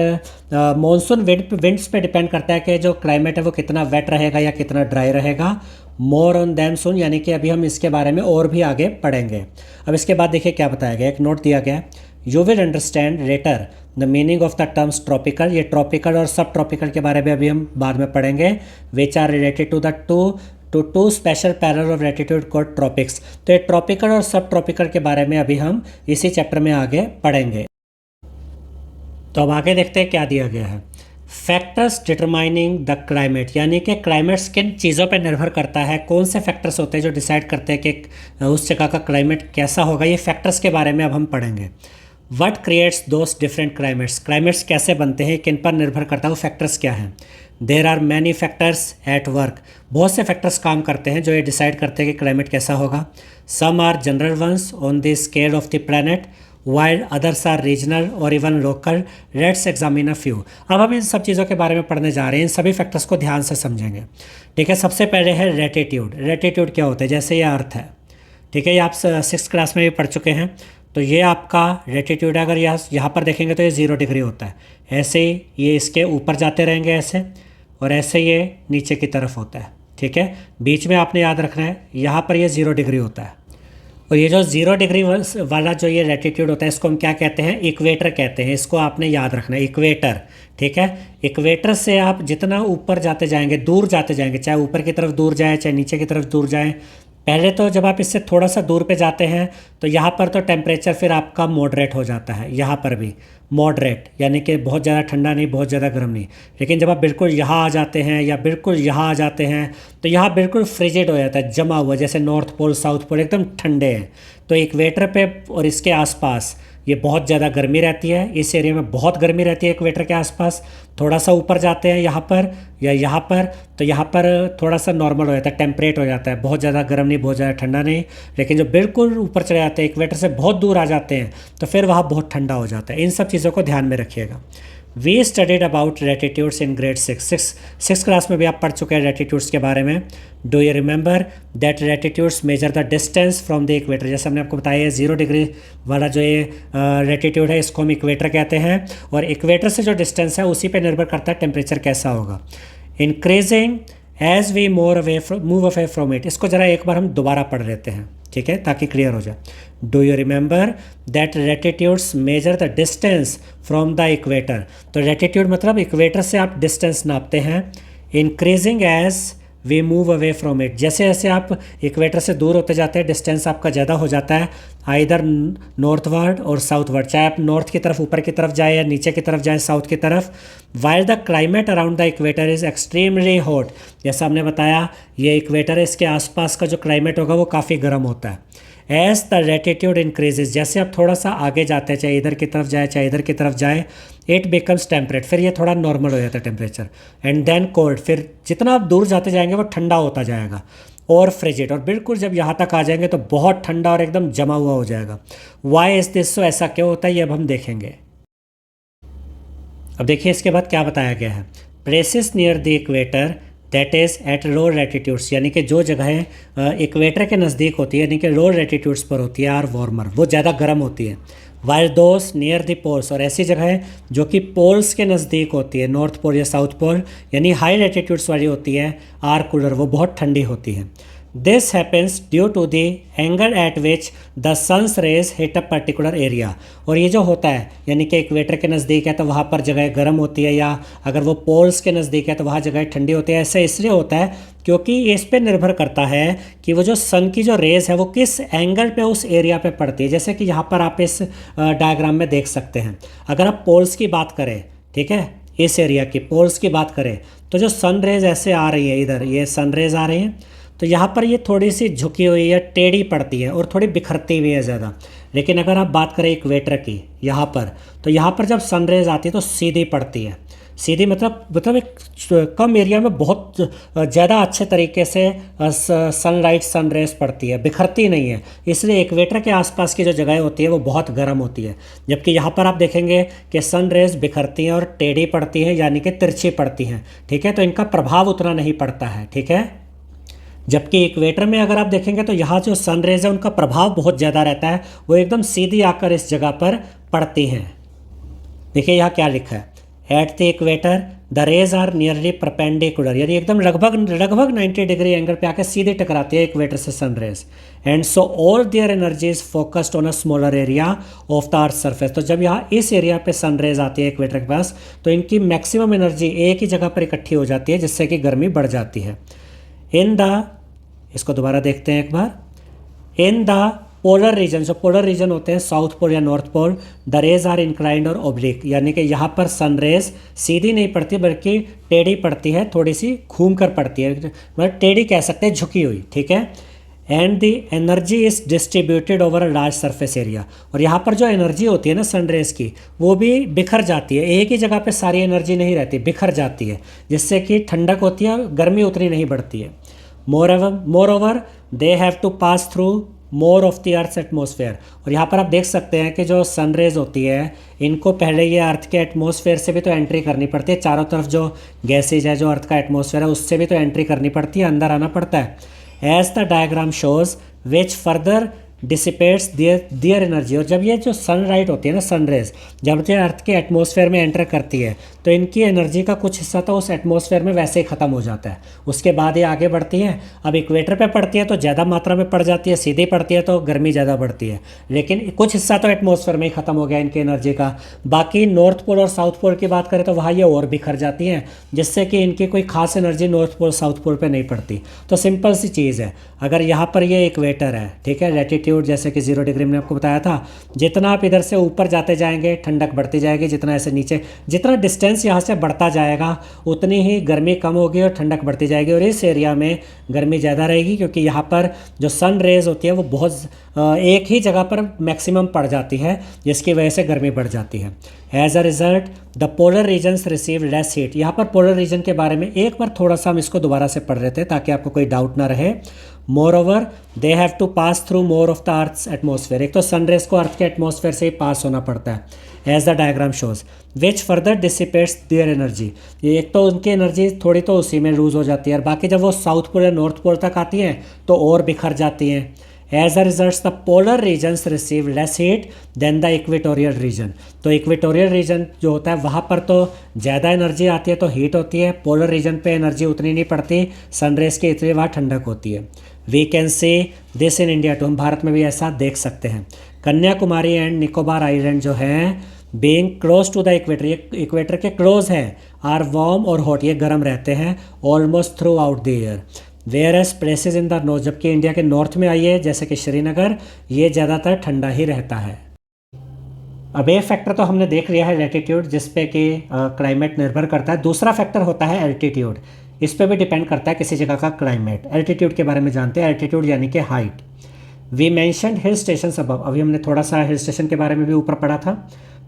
मानसून विंड्स पे डिपेंड करता है कि जो क्लाइमेट है वो कितना वेट रहेगा या कितना ड्राई रहेगा। मोर ऑन दैम सुन, यानी कि अभी हम इसके बारे में और भी आगे पढ़ेंगे। अब इसके बाद देखिए क्या बताया गया, एक नोट दिया गया, you will understand later the meaning of the terms tropical. ये ट्रॉपिकल और सब ट्रॉपिकल के बारे में अभी हम बाद में पढ़ेंगे, which are related to the two special parallel of latitude called tropics. तो ये ट्रॉपिकल और सब ट्रॉपिकल के बारे में अभी हम इसी चैप्टर में आगे पढ़ेंगे। तो अब आगे देखते हैं क्या दिया गया है। फैक्टर्स डिटरमाइनिंग द क्लाइमेट, यानी कि क्लाइमेट्स किन चीज़ों पर निर्भर करता है, कौन से फैक्टर्स होते हैं जो डिसाइड करते हैं कि उस जगह का क्लाइमेट कैसा होगा, ये फैक्टर्स के बारे में अब हम पढ़ेंगे। What creates those different climates, climates कैसे बनते हैं, किन पर निर्भर करता है, वो फैक्टर्स क्या हैं। There are many factors at work, बहुत से फैक्टर्स काम करते हैं जो ये डिसाइड करते हैं कि क्लाइमेट कैसा होगा। Some are general ones on the scale of the planet, while others are regional or even local. Let's examine a few. अब हम इन सब चीज़ों के बारे में पढ़ने जा रहे हैं, इन सभी फैक्टर्स को ध्यान से समझेंगे। ठीक है, सबसे पहले है लैटिट्यूड। लैटिट्यूड क्या होता है? जैसे ये अर्थ है, ठीक है, ये आप 6th क्लास में भी पढ़ चुके हैं। तो ये आपका लैटिट्यूड है, अगर यहाँ पर देखेंगे तो ये 0 डिग्री होता है। ऐसे ही ये इसके ऊपर जाते रहेंगे ऐसे, और ऐसे ये नीचे की तरफ होता है। ठीक है, बीच में आपने याद रखना है, यहाँ पर ये 0 डिग्री होता है। और ये जो 0 डिग्री वाला जो ये लैटिट्यूड होता है, इसको हम क्या कहते हैं? इक्वेटर कहते हैं। इसको आपने याद रखना है, इक्वेटर। ठीक है, इक्वेटर से आप जितना ऊपर जाते जाएंगे, दूर जाते जाएंगे, चाहे ऊपर की तरफ दूर जाए चाहे नीचे की तरफ दूर जाए, पहले तो जब आप इससे थोड़ा सा दूर पे जाते हैं तो यहाँ पर तो टेम्परेचर फिर आपका मॉडरेट हो जाता है, यहाँ पर भी मॉडरेट, यानी कि बहुत ज़्यादा ठंडा नहीं, बहुत ज़्यादा गर्म नहीं। लेकिन जब आप बिल्कुल यहाँ आ जाते हैं या बिल्कुल यहाँ आ जाते हैं तो यहाँ बिल्कुल फ्रिजिड हो जाता है, जमा हुआ, जैसे नॉर्थ पोल साउथ पोल एकदम ठंडे हैं। तो इक्वेटर पे और इसके आसपास ये बहुत ज़्यादा गर्मी रहती है, इस एरिया में बहुत गर्मी रहती है इक्वेटर के आसपास। थोड़ा सा ऊपर जाते हैं यहाँ पर या यहाँ पर, तो यहाँ पर थोड़ा सा नॉर्मल हो जाता है, टेम्परेट हो जाता है, बहुत ज़्यादा गर्म नहीं, बहुत ज़्यादा ठंडा नहीं। लेकिन जो बिल्कुल ऊपर चले जाते हैं, इक्वेटर से बहुत दूर आ जाते हैं, तो फिर वहाँ बहुत ठंडा हो जाता है। इन सब चीज़ों को ध्यान में रखिएगा। We studied about latitudes in grade 6 class में भी आप पढ़ चुके हैं लैटिट्यूड्स के बारे में। Do you remember that latitudes measure the distance from the equator. जैसे हमने आपको बताया 0 डिग्री वाला जो ये लैटिट्यूड है, इसको हम इक्वेटर कहते हैं, और इक्वेटर से जो डिस्टेंस है उसी पे निर्भर करता है टेम्परेचर कैसा होगा। Increasing as we move away from it. इसको ज़रा एक बार हम दोबारा पढ़ लेते हैं, ठीक है, ताकि क्लियर हो जाए। Do you remember that latitudes measure the distance from the equator. तो लैटिट्यूड मतलब इक्वेटर से आप डिस्टेंस नापते हैं। Increasing as we move away from it. जैसे जैसे आप इक्वेटर से दूर होते जाते हैं डिस्टेंस आपका ज़्यादा हो जाता है, आइदर नॉर्थवर्ड और साउथवर्ड, चाहे आप नॉर्थ की तरफ ऊपर की तरफ जाए या नीचे की तरफ जाए साउथ की तरफ। While the climate around the equator is extremely hot, जैसा हमने बताया ये इक्वेटर है, इसके आसपास का जो क्लाइमेट होगा वो काफ़ी गर्म होता है। एज द लैटिट्यूड इंक्रीजेज, जैसे आप थोड़ा सा आगे जाते हैं, चाहे इधर की तरफ जाए चाहे इधर की तरफ जाए, इट बिकम्स टेम्परेट, फिर ये थोड़ा नॉर्मल हो जाता है टेम्परेचर, एंड देन कोल्ड, फिर जितना आप दूर जाते जाएंगे वो ठंडा होता जाएगा, और फ्रिजिड, और बिल्कुल जब यहाँ तक आ जाएंगे तो बहुत ठंडा और एकदम जमा हुआ हो जाएगा। वाई इज दिस सो, ऐसा क्यों होता है ये अब हम देखेंगे। अब देखिए इसके बाद क्या बताया गया है। Places near the equator that is at low latitudes, यानी कि जो जगहें इक्वेटर के नज़दीक होती है यानी कि लो लैटिट्यूड्स पर होती है, आर वार्मर, वो ज़्यादा गर्म होती है। While those near the poles, और ऐसी जगह जो कि पोल्स के नज़दीक होती है, नॉर्थ पोल या साउथ पोल यानी हाई लैटिट्यूड्स वाली होती है, आर कूलर, वो बहुत ठंडी होती है। This happens due to the angle at which the sun's rays hit a particular area, और ये जो होता है यानी कि इक्वेटर के नज़दीक है तो वहाँ पर जगह गर्म होती है, या अगर वो पोल्स के नज़दीक है तो वहाँ जगह ठंडी होती है। ऐसा इसलिए होता है क्योंकि इस पे निर्भर करता है कि वो जो सन की जो रेज़ है वो किस एंगल पे उस एरिया पे पड़ती है। जैसे कि यहाँ पर आप इस डायग्राम में देख सकते हैं, अगर आप पोल्स की बात करें, ठीक है, इस एरिया की पोल्स की बात करें, तो जो सन रेज़ ऐसे आ रही है, इधर ये सन रेज़ आ रही हैं, तो यहाँ पर ये थोड़ी सी झुकी हुई है, टेढ़ी पड़ती है और थोड़ी बिखरती हुई है ज़्यादा। लेकिन अगर आप बात करें इक्वेटर की यहाँ पर, तो यहाँ पर जब सनरेज आती है तो सीधी पड़ती है। सीधी मतलब एक कम एरिया में बहुत ज़्यादा अच्छे तरीके से सनलाइट सनरेज पड़ती है, बिखरती नहीं है। इसलिए इक्वेटर के आसपास की जो जगह होती है वो बहुत गर्म होती है, जबकि यहाँ पर आप देखेंगे कि सनरेज बिखरती हैं और टेढ़ी पड़ती हैं यानी कि तिरछी पड़ती हैं, ठीक है, तो इनका प्रभाव उतना नहीं पड़ता है, ठीक है। जबकि इक्वेटर में अगर आप देखेंगे तो यहाँ जो सन रेज है उनका प्रभाव बहुत ज़्यादा रहता है, वो एकदम सीधी आकर इस जगह पर पड़ती हैं। देखिए यहाँ क्या लिखा है, at the equator the rays are nearly perpendicular, यानी एकदम लगभग 90 डिग्री एंगल पे आकर सीधे टकराती है इक्वेटर से sun rays, and so all their energy is focused on a smaller area of the earth surface. तो जब यहाँ इस एरिया पे सन रेज आती है इक्वेटर के पास तो इनकी मैक्सिमम एनर्जी एक ही जगह पर इकट्ठी हो जाती है, जिससे कि गर्मी बढ़ जाती है। इन द, इसको दोबारा देखते हैं एक बार, इन द पोलर रीजन, जो पोलर रीजन होते हैं साउथ पोल या north pole, the rays are inclined और ओब्लिक, यानी कि यहाँ पर सन रेज सीधी नहीं पड़ती बल्कि टेढ़ी पड़ती है, थोड़ी सी घूम कर पड़ती है, मतलब टेढ़ी कह सकते हैं, झुकी हुई, ठीक है। And the energy is distributed over a large surface area, और यहाँ पर जो एनर्जी होती है ना सन रेज की वो भी बिखर जाती है, एक ही जगह पे सारी एनर्जी नहीं रहती, बिखर जाती है, जिससे कि ठंडक होती है, गर्मी उतनी नहीं बढ़ती है। Moreover they have to pass through more of the earth's atmosphere, और यहाँ पर आप देख सकते हैं कि जो सन रेज होती है इनको पहले ये अर्थ के एटमोसफेयर से भी तो एंट्री करनी पड़ती है, चारों तरफ जो गैसेज है, जो अर्थ का एटमोसफेयर है उससे भी तो एंट्री करनी पड़ती है, अंदर आना पड़ता है। As the diagram shows which further dissipates their energy, और जब ये जो सनलाइट होती है ना सन रेज जब ये अर्थ के एटमॉस्फेयर में एंटर करती है तो इनकी एनर्जी का कुछ हिस्सा तो उस एटमॉस्फेयर में वैसे ही ख़त्म हो जाता है, उसके बाद ये आगे बढ़ती है। अब इक्वेटर पे पड़ती है तो ज़्यादा मात्रा में पड़ जाती है, सीधी पड़ती है तो गर्मी ज़्यादा बढ़ती है, लेकिन कुछ हिस्सा तो एटमॉस्फेयर में ही ख़त्म हो गया इनकी एनर्जी का। बाकी नॉर्थ पोल और साउथ पोल की बात करें तो वहाँ ये और बिखर जाती हैं, जिससे कि इनकी कोई खास energy north pole south pole पर नहीं पड़ती। तो सिंपल सी चीज़ है, अगर यहाँ पर ये इक्वेटर है, ठीक है, लैटिट्यूड जैसे कि 0 डिग्री में आपको बताया था, जितना आप इधर से ऊपर जाते जाएंगे ठंडक बढ़ती जाएगी, जितना ऐसे नीचे जितना डिस्टेंस यहाँ से बढ़ता जाएगा उतनी ही गर्मी कम होगी और ठंडक बढ़ती जाएगी, और इस एरिया में गर्मी ज़्यादा रहेगी क्योंकि यहाँ पर जो सन रेज होती है वो बहुत एक ही जगह पर मैक्सिमम पड़ जाती है, जिसकी वजह से गर्मी बढ़ जाती है। As a result the polar regions receive less heat. यहाँ पर पोलर रीजन के बारे में एक बार थोड़ा सा हम इसको दोबारा से पढ़ रहे थे ताकि आपको कोई डाउट ना रहे। Moreover they have to pass through more of the earth's atmosphere, एक तो सनरेज को अर्थ के एटमोसफेयर से ही पास होना पड़ता है, as the diagram shows, which further dissipates their energy. ये एक तो उनकी एनर्जी थोड़ी तो उसी में लूज हो जाती है, और बाकी जब वो साउथ पोल या नॉर्थ पोल तक आती हैं तो और बिखर जाती हैं। As a result the polar regions receive less heat than the equatorial region. तो इक्वेटोरियल रीजन जो होता है वहाँ पर तो ज़्यादा एनर्जी आती है तो हीट होती है, पोलर रीजन पे एनर्जी उतनी नहीं पड़ती, सनरेज की इतनी वहाँ ठंडक होती है। We can see this in India too, हम भारत में भी ऐसा देख सकते हैं। कन्याकुमारी एंड निकोबार आइलैंड जो हैं being close to the equator, ये इक्वेटर के क्लोज है। आर वार्म और हॉट, ये गर्म रहते हैं almost throughout the year. Whereas places in the north, जबकि इंडिया के नॉर्थ में आइए जैसे कि श्रीनगर, ये ज़्यादातर ठंडा ही रहता है। अब एक फैक्टर तो हमने देख लिया है लैटिट्यूड, जिस पे कि क्लाइमेट निर्भर करता है। दूसरा फैक्टर होता है एल्टीट्यूड, इस पे भी डिपेंड करता है किसी जगह का क्लाइमेट। एल्टीट्यूड के बारे में जानते हैं, एल्टीट्यूड यानी कि height. We mentioned hill station above, अभी हमने थोड़ा सा हिल स्टेशन के बारे में भी ऊपर पढ़ा था।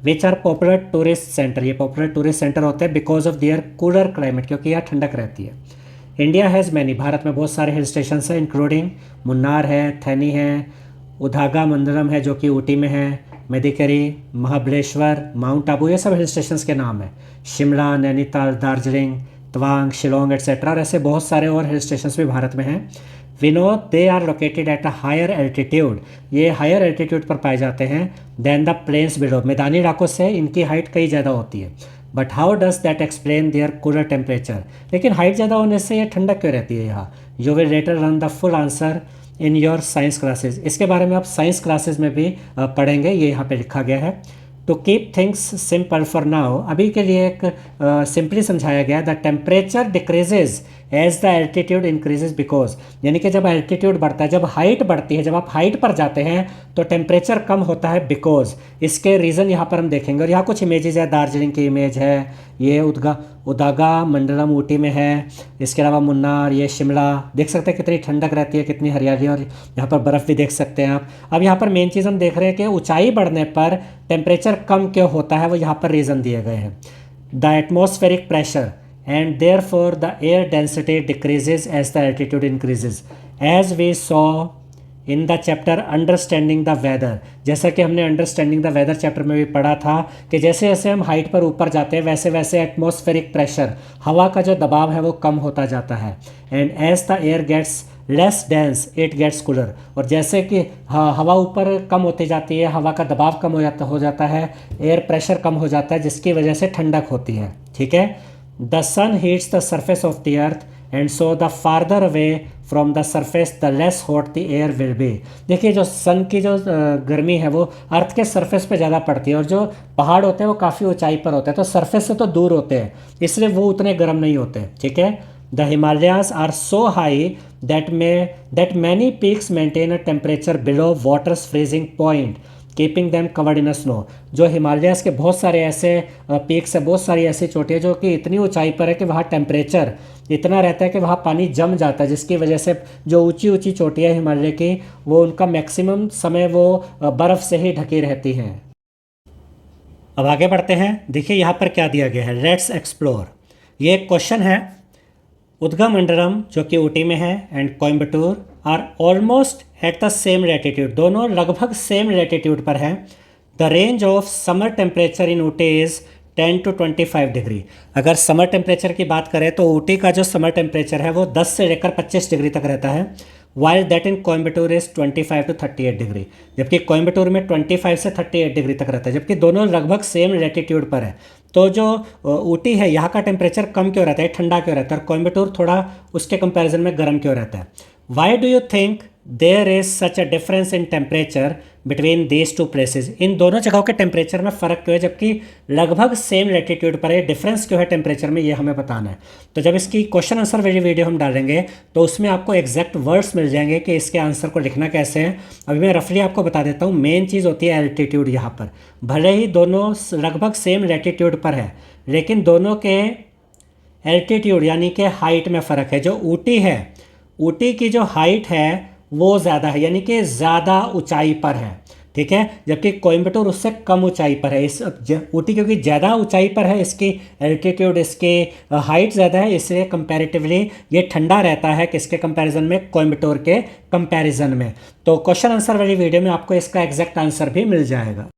Which are popular tourist center, ये पॉपुलर टूरिस्ट सेंटर होते हैं because of their cooler climate, क्योंकि यहाँ ठंडक रहती है। इंडिया हैज़ मैनी, भारत में बहुत सारे हिल स्टेशन हैं, इंक्लूडिंग मुन्नार है, थैनी है, उधागा मंदरम है जो कि ऊटी में है, मेदिकेरी, महाबलेश्वर, माउंट आबू, ये सब हिल स्टेशन के नाम है। शिमला, नैनीताल, दार्जिलिंग, तवांग, शिलोंग एट्सेट्रा, और ऐसे बहुत सारे और हिल स्टेशन भी भारत में हैं। We know they are located at a higher altitude, ये हायर एल्टीट्यूड पर पाए जाते हैं दैन द प्लेन्स बिलो, मैदानी इलाकों से इनकी हाइट कई ज़्यादा होती है। But how does that explain their cooler temperature, लेकिन हाइट ज़्यादा होने से ये ठंडक क्यों रहती है यहाँ? You will later learn the full answer in your science classes, इसके बारे में आप साइंस क्लासेज में भी पढ़ेंगे, ये यहाँ पे लिखा गया है। To keep things simple for now, अभी के लिए एक सिंपली समझाया गया, the temperature decreases as the altitude increases because, यानी कि जब एल्टीट्यूड बढ़ता है, जब हाइट बढ़ती है, जब आप हाइट पर जाते हैं तो टेम्परेचर कम होता है बिकॉज। इसके रीज़न यहाँ पर हम देखेंगे, और यहाँ कुछ इमेजेस है, दार्जिलिंग की इमेज है, ये उदागा मंडलम ऊटी में है, इसके अलावा मुन्नार, ये शिमला, देख सकते हैं कितनी ठंडक रहती है, कितनी हरियाली, और यहाँ पर बर्फ़ भी देख सकते हैं आप। अब यहाँ पर मेन चीज़ हम देख रहे हैं कि ऊंचाई बढ़ने पर टेम्परेचर कम क्यों होता है, वो यहाँ पर रीज़न दिए गए हैं। The atmospheric pressure and therefore the air density decreases as the altitude increases, as we saw in the chapter understanding the weather, जैसा कि हमने अंडरस्टैंडिंग द वेदर चैप्टर में भी पढ़ा था कि जैसे जैसे हम हाइट पर ऊपर जाते हैं वैसे वैसे एटमॉस्फेरिक प्रेशर, हवा का जो दबाव है वो कम होता जाता है। And as the air gets less dense it gets cooler, और जैसे कि हवा ऊपर कम होती जाती है, हवा का दबाव कम हो जाता है, एयर प्रेशर कम हो जाता है, जिसकी वजह से ठंडक होती है। ठीक है। The sun heats the surface of the earth and so the farther away from the surface the less hot the air will be। देखिए जो सन की जो गर्मी है वो अर्थ के सरफेस पे ज़्यादा पड़ती है, और जो पहाड़ होते हैं वो काफ़ी ऊंचाई पर होते हैं, तो सरफेस से तो दूर होते हैं, इसलिए वो उतने गर्म नहीं होते। ठीक है। The Himalayas are so high that many peaks maintain a temperature below water's freezing point keeping them covered in snow. जो हिमालयास के बहुत सारे ऐसे पीक्स है, बहुत सारी ऐसी चोटियाँ जो कि इतनी ऊंचाई पर है कि वहाँ टेम्परेचर इतना रहता है कि वहाँ पानी जम जाता है, जिसकी वजह से जो ऊंची ऊंची चोटियाँ हैं हिमालय की, वो उनका मैक्सिमम समय वो बर्फ़ से ही ढकी रहती हैं। अब आगे बढ़ते हैं। देखिए यहाँ पर क्या दिया गया है, लेट्स एक्सप्लोर। ये एक क्वेश्चन है। उदगमंडलम जो कि ऊटी में है and Coimbatore are almost at the same latitude, दोनों लगभग सेम लैटिट्यूड पर हैं। The range of summer temperature in Ooty is 10 to 25 degree. अगर समर टेम्परेचर की बात करें तो ऊटी का जो समर टेम्परेचर है वो 10 से लेकर 25 डिग्री तक रहता है, while that in Coimbatore is 25 to 38 degree, जबकि कोयम्बटूर में 25 से 38 डिग्री तक रहता है, जबकि दोनों लगभग सेम लैटिट्यूड पर है। तो जो ऊटी है यहाँ का टेम्परेचर कम क्यों रहता है, ठंडा क्यों रहता है, और कोयम्बटूर थोड़ा उसके कंपैरिजन में गर्म क्यों रहता है? Why do you think there is such a difference in temperature between these two places? इन दोनों जगहों के टेम्परेचर में फ़र्क क्यों है, जबकि लगभग सेम लैटिट्यूड पर है? डिफरेंस क्यों है टेम्परेचर में, ये हमें बताना है। तो जब इसकी क्वेश्चन आंसर वाली वीडियो हम डालेंगे तो उसमें आपको एग्जैक्ट वर्ड्स मिल जाएंगे कि इसके आंसर को लिखना कैसे है। अभी मैं रफली आपको बता देता हूँ। मेन चीज़ होती है एल्टीट्यूड। यहाँ पर भले ही दोनों लगभग सेम लैटिट्यूड पर है, लेकिन दोनों के एल्टीट्यूड यानी कि हाइट में फ़र्क है। जो ऊटी है, ऊटी की जो हाइट है वो ज़्यादा है, यानी कि ज़्यादा ऊंचाई पर है। ठीक है। जबकि कोयम्बटूर उससे कम ऊंचाई पर है। इस ऊटी क्योंकि ज़्यादा ऊंचाई पर है, इसकी एल्टीट्यूड, इसकी हाइट ज़्यादा है, इसलिए कंपैरेटिवली ये ठंडा रहता है किसके कंपैरिजन में, कोयम्बटूर के कंपैरिजन में। तो क्वेश्चन आंसर वाली वीडियो में आपको इसका एग्जैक्ट आंसर भी मिल जाएगा।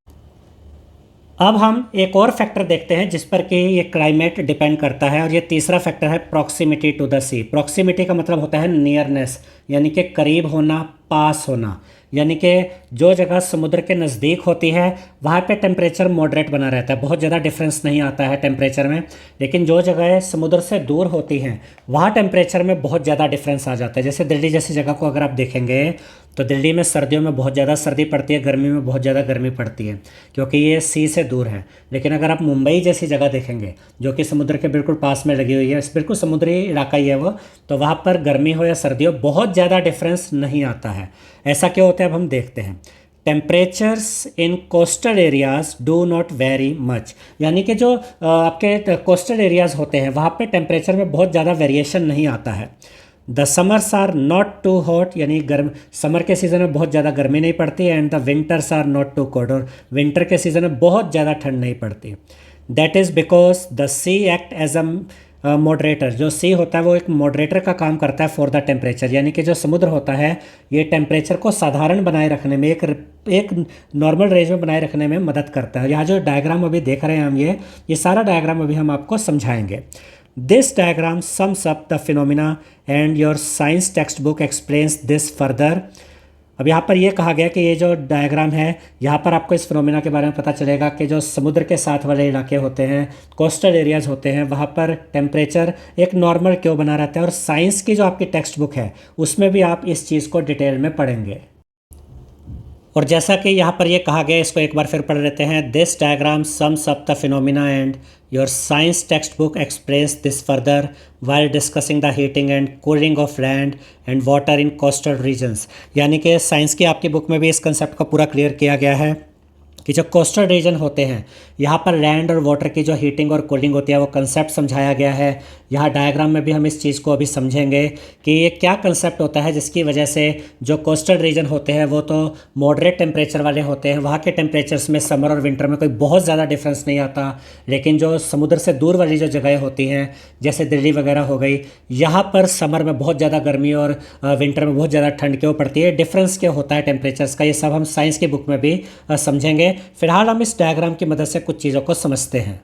अब हम एक और फैक्टर देखते हैं जिस पर कि ये क्लाइमेट डिपेंड करता है, और ये तीसरा फैक्टर है proximity to the sea. Proximity का मतलब होता है नियरनेस, यानी कि करीब होना, पास होना, यानी कि जो जगह समुद्र के नज़दीक होती है वहाँ पे टेम्परेचर मॉडरेट बना रहता है, बहुत ज़्यादा डिफरेंस नहीं आता है टेम्परेचर में। लेकिन जो जगह समुद्र से दूर होती हैं वहाँ टेम्परेचर में बहुत ज़्यादा डिफरेंस आ जाता है। जैसे दिल्ली जैसी जगह को अगर आप देखेंगे तो दिल्ली में सर्दियों में बहुत ज़्यादा सर्दी पड़ती है, गर्मी में बहुत ज़्यादा गर्मी पड़ती है, क्योंकि ये सी से दूर है। लेकिन अगर आप मुंबई जैसी जगह देखेंगे जो कि समुद्र के बिल्कुल पास में लगी हुई है, बिल्कुल समुद्री इलाका ही है वो, तो वहाँ पर गर्मी हो या सर्दी हो बहुत ज़्यादा डिफरेंस नहीं आता है। ऐसा क्यों होता है अब हम देखते हैं। Temperatures in coastal areas do not very much, यानी कि जो आपके कोस्टल एरियाज़ होते हैं वहाँ पे टेम्परेचर में बहुत ज़्यादा वेरिएशन नहीं आता है। The summers are not too hot, यानी गर्म समर के सीज़न में बहुत ज़्यादा गर्मी नहीं पड़ती है, and the winters are not too cold, और विंटर के सीज़न में बहुत ज़्यादा ठंड नहीं पड़ती। That is because the sea act as a moderator, जो सी होता है वो एक मॉडरेटर का काम करता है फॉर द टेम्परेचर, यानी कि जो समुद्र होता है ये टेम्परेचर को साधारण बनाए रखने में, एक नॉर्मल रेंज में बनाए रखने में मदद करता है। यहाँ जो डायग्राम अभी देख रहे हैं हम, ये सारा डायग्राम अभी हम आपको समझाएंगे। This diagram sums up the phenomena and your science text book explains this further. अब यहाँ पर ये कहा गया कि ये जो डायग्राम है यहाँ पर आपको इस फिनोमिना के बारे में पता चलेगा कि जो समुद्र के साथ वाले इलाके होते हैं, कोस्टल एरियाज़ होते हैं, वहाँ पर टेम्परेचर एक नॉर्मल क्यों बना रहता है, और साइंस की जो आपकी टेक्स्ट बुक है उसमें भी आप इस चीज़ को डिटेल में पढ़ेंगे। और जैसा कि यहाँ पर ये कहा गया, इसको एक बार फिर पढ़ लेते हैं। This diagram sums up the phenomena and your science text book explains this further while discussing the heating and cooling of land and water in coastal regions। यानी कि साइंस की आपकी बुक में भी इस कंसेप्ट को पूरा क्लियर किया गया है कि जो कोस्टल रीजन होते हैं यहाँ पर लैंड और वाटर की जो हीटिंग और कूलिंग होती है वो कंसेप्ट समझाया गया है। यहाँ डायग्राम में भी हम इस चीज़ को अभी समझेंगे कि ये क्या कंसेप्ट होता है जिसकी वजह से जो कोस्टल रीजन होते हैं वो तो मॉडरेट टेम्परेचर वाले होते हैं, वहाँ के टेम्परेचर्स में समर और विंटर में कोई बहुत ज़्यादा डिफरेंस नहीं आता। लेकिन जो समुद्र से दूर वाली जो जगह होती हैं जैसे दिल्ली वगैरह हो गई, यहाँ पर समर में बहुत ज़्यादा गर्मी और विंटर में बहुत ज़्यादा ठंड क्यों पड़ती है, डिफरेंस क्या होता है टेम्परेचर्स का, ये सब हम साइंस की बुक में भी समझेंगे। फिलहाल हम इस डायग्राम की मदद से कुछ चीज़ों को समझते हैं।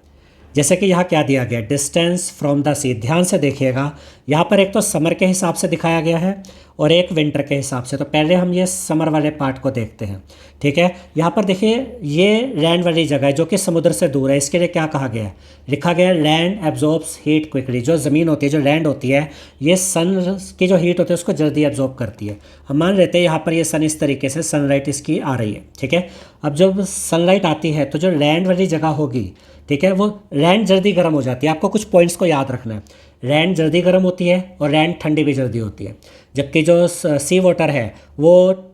जैसे कि यहाँ क्या दिया गया, डिस्टेंस फ्रॉम द सी। ध्यान से देखिएगा, यहाँ पर एक तो समर के हिसाब से दिखाया गया है और एक विंटर के हिसाब से। तो पहले हम ये समर वाले पार्ट को देखते हैं, ठीक है। यहाँ पर देखिए ये लैंड वाली जगह है जो कि समुद्र से दूर है, इसके लिए क्या कहा गया है, लिखा गया है लैंड एब्जॉर्ब्स हीट क्विकली। जो ज़मीन होती है, जो लैंड होती है, ये सन की जो हीट होती है उसको जल्दी एब्जॉर्ब करती है। हम मान लेते हैं यहाँ पर ये सन इस तरीके से सनलाइट इसकी आ रही है, ठीक है। अब जब सनलाइट आती है तो जो लैंड वाली जगह होगी, ठीक है, वो लैंड जल्दी गर्म हो जाती है। आपको कुछ पॉइंट्स को याद रखना है, लैंड जल्दी गर्म होती है और लैंड ठंडी भी जल्दी होती है, जबकि जो सी वाटर है वो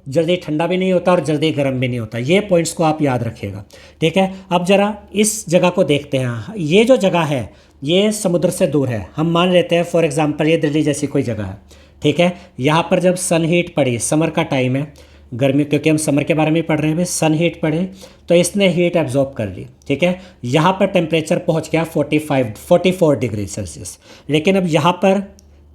जल्दी ठंडा भी नहीं होता और जल्दी गर्म भी नहीं होता। ये पॉइंट्स को आप याद रखिएगा, ठीक है। अब ज़रा इस जगह को देखते हैं। ये जो जगह है ये समुद्र से दूर है। हम मान लेते हैं फॉर एग्जांपल ये दिल्ली जैसी कोई जगह है, ठीक है। यहाँ पर जब सन हीट पड़ी, समर का टाइम है, गर्मी, क्योंकि हम समर के बारे में पढ़ रहे हैं, सन हीट पड़े तो इसने हीट एब्जॉर्ब कर ली, ठीक है। यहाँ पर टेम्परेचर पहुँच गया 44 डिग्री सेल्सियस। लेकिन अब यहाँ पर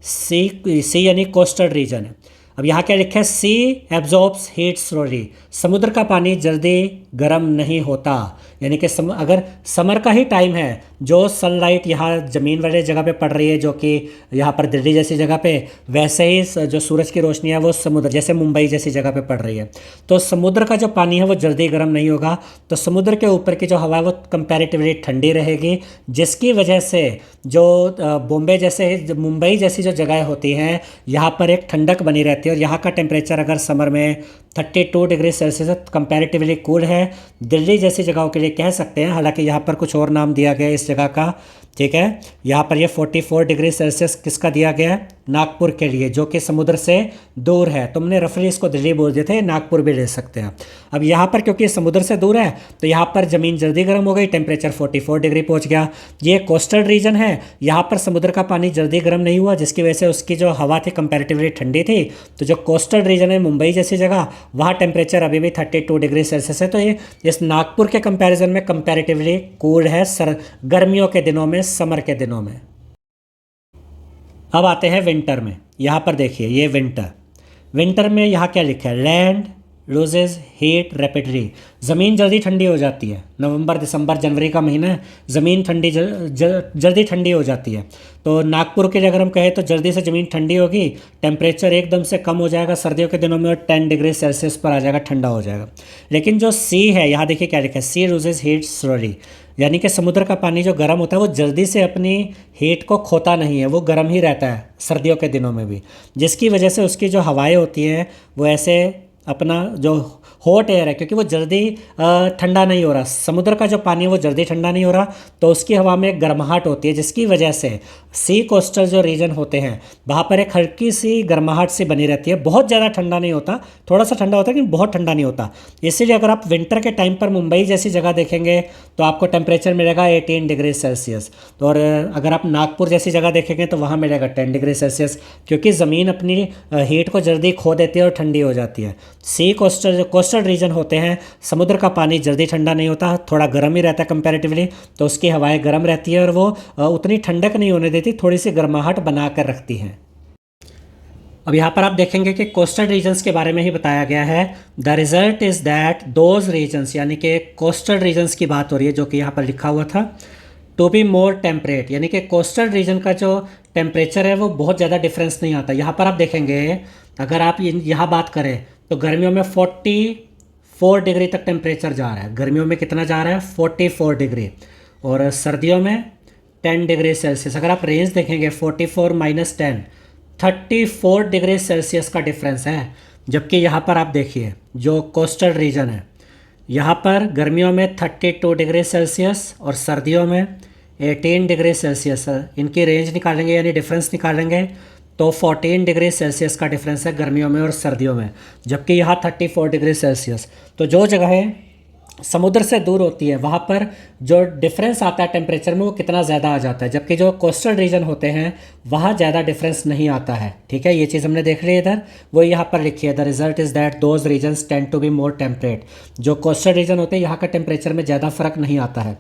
सी यानी कोस्टल रीजन है। अब यहाँ क्या लिखा है, सी एब्जॉर्ब्स हीट स्लोली। समुद्र का पानी जल्दी गर्म नहीं होता, यानी कि अगर समर का ही टाइम है, जो सनलाइट यहाँ ज़मीन वाले जगह पे पड़ रही है, जो कि यहाँ पर दिल्ली जैसी जगह पे, वैसे ही जो सूरज की रोशनी है वो समुद्र जैसे मुंबई जैसी जगह पे पड़ रही है, तो समुद्र का जो पानी है वो जल्दी गर्म नहीं होगा। तो समुद्र के ऊपर की जो हवा है वो कंपैरेटिवली ठंडी रहेगी, जिसकी वजह से जो बॉम्बे जैसे, मुंबई जैसी जो जगह होती हैं यहाँ पर एक ठंडक बनी रहती है। और यहाँ का टेम्परेचर अगर समर में 32 डिग्री सेल्सियस कंपैरेटिवली कूल है, दिल्ली जैसी जगहों के लिए कह सकते हैं, हालांकि यहाँ पर कुछ और नाम दिया गया है इस जगह का, ठीक है। यहाँ पर ये 44 डिग्री सेल्सियस किसका दिया गया है, नागपुर के लिए, जो कि समुद्र से दूर है। तुमने रफली इसको दिल्ली बोल दिए थे, नागपुर भी ले सकते हैं। अब यहाँ पर क्योंकि समुद्र से दूर है तो यहाँ पर ज़मीन जल्दी गर्म हो गई, टेम्परेचर 44 डिग्री पहुँच गया। ये कोस्टल रीजन है, यहाँ पर समुद्र का पानी जल्दी गर्म नहीं हुआ, जिसकी वजह से उसकी जो हवा थी कंपैरेटिवली ठंडी थी। तो जो कोस्टल रीजन है मुंबई जैसी जगह, वहाँ टेम्परेचर अभी भी 32 डिग्री सेल्सियस है। तो ये इस नागपुर के कंपैरिजन में कंपैरेटिवली कूल है गर्मियों के दिनों में, समर के दिनों में। अब आते हैं विंटर में। यहाँ पर देखिए ये विंटर में यहाँ क्या लिखा है, लैंड लूजेज हीट रैपिडली। ज़मीन जल्दी ठंडी हो जाती है, नवंबर दिसंबर जनवरी का महीना है, ज़मीन ठंडी जल्दी ठंडी हो जाती है। तो नागपुर के अगर हम कहें तो जल्दी से ज़मीन ठंडी होगी, टेम्परेचर एकदम से कम हो जाएगा सर्दियों के दिनों में और 10 डिग्री सेल्सियस पर आ जाएगा, ठंडा हो जाएगा। लेकिन जो सी है, यहाँ देखिए क्या लिखा है, सी लूजेज हीट स्लोली, यानी कि समुद्र का पानी जो गर्म होता है वो जल्दी से अपनी हीट को खोता नहीं है, वो गर्म ही रहता है सर्दियों के दिनों में भी, जिसकी वजह से उसकी जो हवाएं होती हैं वो ऐसे अपना जो हॉट एयर है, क्योंकि वो जल्दी ठंडा नहीं हो रहा, समुद्र का जो पानी है वो जल्दी ठंडा नहीं हो रहा, तो उसकी हवा में एक गर्माहट होती है, जिसकी वजह से सी कोस्टल जो रीजन होते हैं वहाँ पर एक हल्की सी गर्माहट सी बनी रहती है। बहुत ज़्यादा ठंडा नहीं होता, थोड़ा सा ठंडा होता है लेकिन बहुत ठंडा नहीं होता। इसीलिए अगर आप विंटर के टाइम पर मुंबई जैसी जगह देखेंगे तो आपको टेम्परेचर मिलेगा 18 डिग्री सेल्सियस, और अगर आप नागपुर जैसी जगह देखेंगे तो वहाँ मिलेगा 10 डिग्री सेल्सियस, क्योंकि ज़मीन अपनी हीट को जल्दी खो देती है और ठंडी हो जाती है। सी कोस्टल रीजन होते हैं, समुद्र का पानी जल्दी ठंडा नहीं होता, थोड़ा गर्म ही रहता है कंपैरेटिवली, तो उसकी हवाएं गर्म रहती है और वो उतनी ठंडक नहीं होने देती, थोड़ी सी गर्माहट बना कर रखती हैं। अब यहाँ पर आप देखेंगे कि कोस्टल रीजन्स के बारे में ही बताया गया है। The result is that those regions, यानी कि कोस्टल रीजन्स की बात हो रही है जो कि यहाँ पर लिखा हुआ था, टू बी मोर टेम्परेट, यानी कि कोस्टल रीजन का जो टेम्परेचर है वो बहुत ज़्यादा डिफरेंस नहीं आता। यहाँ पर आप देखेंगे, अगर आप यहाँ बात करें तो गर्मियों में 44 डिग्री तक टेम्परेचर जा रहा है, गर्मियों में कितना जा रहा है 44 डिग्री, और सर्दियों में 10 डिग्री सेल्सियस। अगर आप रेंज देखेंगे 44 माइनस 10, 34 डिग्री सेल्सियस का डिफरेंस है। जबकि यहाँ पर आप देखिए जो कोस्टल रीजन है, यहाँ पर गर्मियों में 32 डिग्री सेल्सियस और सर्दियों में 18 डिग्री सेल्सियस। इनकी रेंज निकालेंगे यानी डिफरेंस निकालेंगे तो 14 डिग्री सेल्सियस का डिफरेंस है गर्मियों में और सर्दियों में, जबकि यहाँ 34 डिग्री सेल्सियस। तो जो जगहें समुद्र से दूर होती है वहाँ पर जो डिफरेंस आता है टेम्परेचर में वो कितना ज़्यादा आ जाता है, जबकि जो कोस्टल रीजन होते हैं वहाँ ज़्यादा डिफरेंस नहीं आता है। ठीक है, ये चीज़ हमने देख ली इधर, वो यहाँ पर लिखी है, the result is that those regions tend to be more temperate. जो कोस्टल रीजन होते हैं यहाँ का टेम्परेचर में ज़्यादा फर्क नहीं आता है।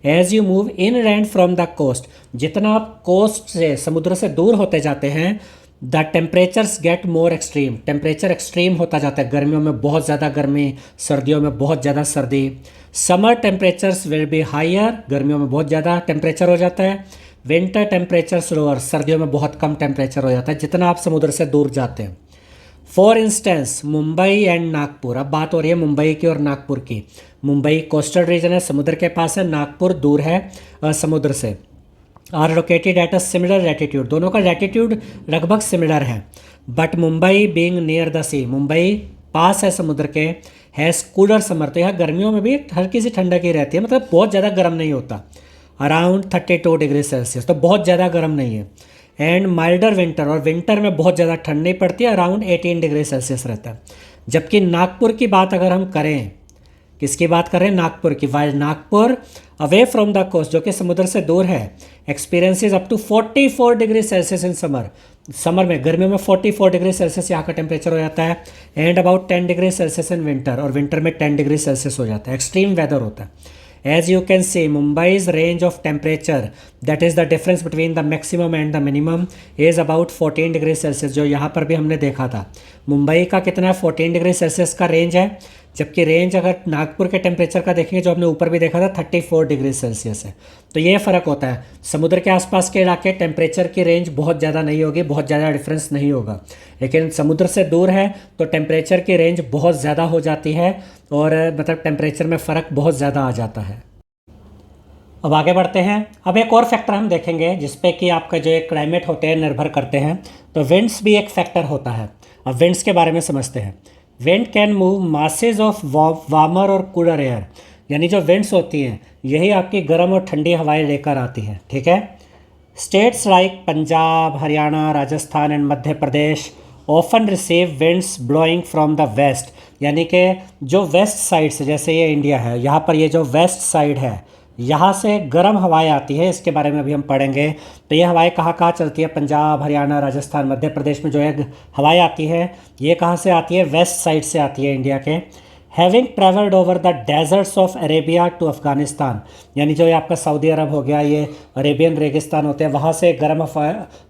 As you move inland from the coast, जितना आप कोस्ट से समुद्र से दूर होते जाते हैं, the temperatures get more extreme, temperature extreme होता जाता है, गर्मियों में बहुत ज़्यादा गर्मी, सर्दियों में बहुत ज़्यादा सर्दी। Summer temperatures will be higher, गर्मियों में बहुत ज़्यादा टेम्परेचर हो जाता है। विंटर टेम्परेचर्स लोअर, सर्दियों में बहुत कम टेम्परेचर हो जाता है जितना आप समुद्र से दूर जाते हैं। For instance Mumbai and Nagpur, अब बात हो रही है मुंबई की और नागपुर की। मुंबई कोस्टल रीजन है, समुद्र के पास है, नागपुर दूर है समुद्र से। Are located at a similar latitude, दोनों का लैटिट्यूड लगभग सिमिलर है। But Mumbai being near the sea, Mumbai पास है समुद्र के, हैज़ कूलर समर, तो यहाँ गर्मियों में भी हल्की सी ठंडक ही रहती है, मतलब बहुत ज़्यादा गर्म नहीं होता, अराउंड 32 डिग्री सेल्सियस, तो बहुत ज़्यादा गर्म नहीं है। एंड माइल्डर विंटर, और विंटर में बहुत ज़्यादा ठंड नहीं पड़ती है, अराउंड 18 डिग्री सेल्सियस रहता है। जबकि नागपुर की बात अगर हम करें, किसकी बात कर रहे हैं, नागपुर की, while Nagpur away from the coast, जो कि समुद्र से दूर है, experiences up to 44 degree Celsius in summer, summer में गर्मियों में 44 डिग्री सेल्सियस यहाँ का टेम्परेचर हो जाता है। And about 10 degree Celsius in winter, और विंटर में 10 डिग्री सेल्सियस हो जाता है, एक्सट्रीम वेदर होता है। As you can see, Mumbai's range of temperature, that is the difference between the maximum and the minimum, is about 14 degree Celsius, जो यहाँ पर भी हमने देखा था। मुंबई का कितना है, 14 डिग्री सेल्सियस का रेंज है, जबकि रेंज अगर नागपुर के टेम्परेचर का देखेंगे जो हमने ऊपर भी देखा था 34 डिग्री सेल्सियस है। तो ये फ़र्क होता है, समुद्र के आसपास के इलाके टेम्परेचर की रेंज बहुत ज़्यादा नहीं होगी, बहुत ज़्यादा डिफरेंस नहीं होगा, लेकिन समुद्र से दूर है तो टेम्परेचर की रेंज बहुत ज़्यादा हो जाती है, और मतलब टेम्परेचर में फ़र्क बहुत ज़्यादा आ जाता है। अब आगे बढ़ते हैं। अब एक और फैक्टर हम देखेंगे जिसपे कि आपका जो एक क्लाइमेट होते हैं निर्भर करते हैं, तो विंड्स भी एक फैक्टर होता है। अब विंड्स के बारे में समझते हैं। Wind can move masses of warmer और कूलर एयर, यानी जो विंड्स होती हैं यही आपकी गर्म और ठंडी हवाएं लेकर आती हैं। ठीक है, states like Punjab, Haryana, Rajasthan and Madhya Pradesh often receive winds blowing from the west, यानी कि जो वेस्ट साइड से, जैसे ये इंडिया है, यहाँ पर ये जो वेस्ट साइड है यहाँ से गर्म हवाएं आती है, इसके बारे में अभी हम पढ़ेंगे। तो ये हवाएं कहाँ कहाँ चलती है, पंजाब, हरियाणा, राजस्थान, मध्य प्रदेश में जो है हवाएं आती है, ये कहाँ से आती है, वेस्ट साइड से आती है इंडिया के। Having travelled over the deserts of Arabia to Afghanistan, यानी जो ये आपका सऊदी अरब हो गया, ये अरेबियन रेगिस्तान होते हैं, वहाँ से गर्म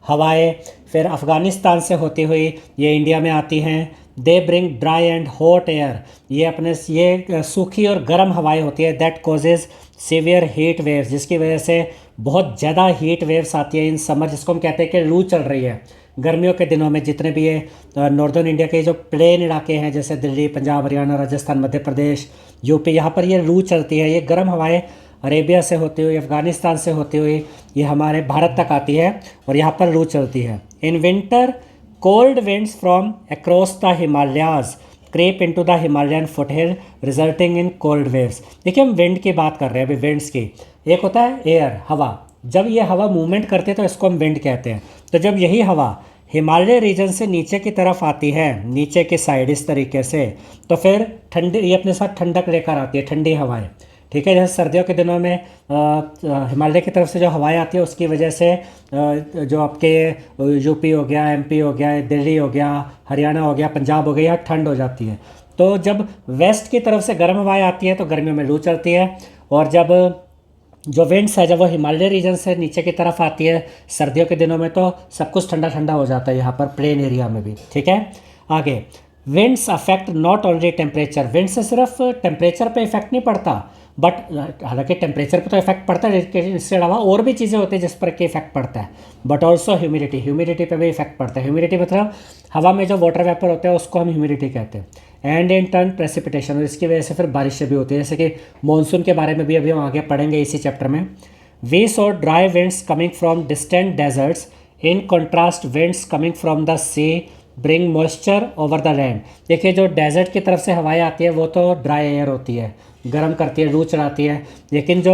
हवाएं फिर अफ़गानिस्तान से होती हुई ये इंडिया में आती हैं। They bring dry and hot air, ये अपने ये सूखी और गर्म हवाएं होती है। That causes severe heat waves, जिसकी वजह से बहुत ज़्यादा हीट वेव्स आती है इन समर, जिसको हम कहते हैं कि लू चल रही है गर्मियों के दिनों में। जितने भी ये नॉर्दर्न इंडिया के जो प्लेन इलाके हैं जैसे दिल्ली, पंजाब, हरियाणा, राजस्थान, मध्य प्रदेश, यूपी, यहाँ पर ये लू चलती है। ये गर्म हवाएं अरेबिया से होती हुई, अफ़गानिस्तान से होती हुई ये हमारे भारत तक आती है और यहाँ पर लू चलती है। In winter cold winds from across the Himalayas crepe into the Himalayan foothill resulting in cold waves. देखिए हम विंड की बात कर रहे हैं अभी, विंड्स की। एक होता है एयर, हवा, जब ये हवा मूवमेंट करती है तो इसको हम विंड कहते हैं। तो जब यही हवा हिमालय रीजन से नीचे की तरफ आती है, नीचे की साइड इस तरीके से, तो फिर ठंडी, ये अपने साथ ठंडक लेकर आती है, ठंडी हवाएं। ठीक है, जैसे सर्दियों के दिनों में हिमालय की तरफ से जो हवाएं आती है उसकी वजह से जो आपके यूपी हो गया, एमपी हो गया, दिल्ली हो गया, हरियाणा हो गया, पंजाब हो गया, यहाँ ठंड हो जाती है। तो जब वेस्ट की तरफ से गर्म हवाएं आती है तो गर्मियों में लू चलती है, और जब जो विंड्स है जब वो हिमालय रीजन से नीचे की तरफ आती है सर्दियों के दिनों में तो सब कुछ ठंडा ठंडा हो जाता है यहाँ पर प्लेन एरिया में भी। ठीक है, आगे winds affect not only temperature, wind से सिर्फ टेम्परेचर पे इफेक्ट नहीं पड़ता, बट हालांकि टेम्परेचर पे तो इफेक्ट पड़ता है, लेकिन इसके अलावा और भी चीज़ें होती हैं जिस पर कि इफेक्ट पड़ता है। बट ऑल्सो ह्यूमिडिटी, ह्यूमिडिटी पे भी इफेक्ट पड़ता है। ह्यूमिडिटी मतलब हवा में जो वाटर वेपर होता है उसको हम ह्यूमिडिटी कहते हैं। एंड इन टर्न प्रेसिपिटेशन, और इसकी वजह से फिर बारिशें भी होती है, जैसे कि मानसून के बारे में भी अभी हम आगे पढ़ेंगे इसी चैप्टर में। We saw dry winds coming from distant deserts, in contrast winds coming from the sea bring moisture over the land. देखिए जो डेजर्ट की तरफ से हवाएं आती है वो तो ड्राई एयर होती है, गर्म करती है, लू चढ़ाती है, लेकिन जो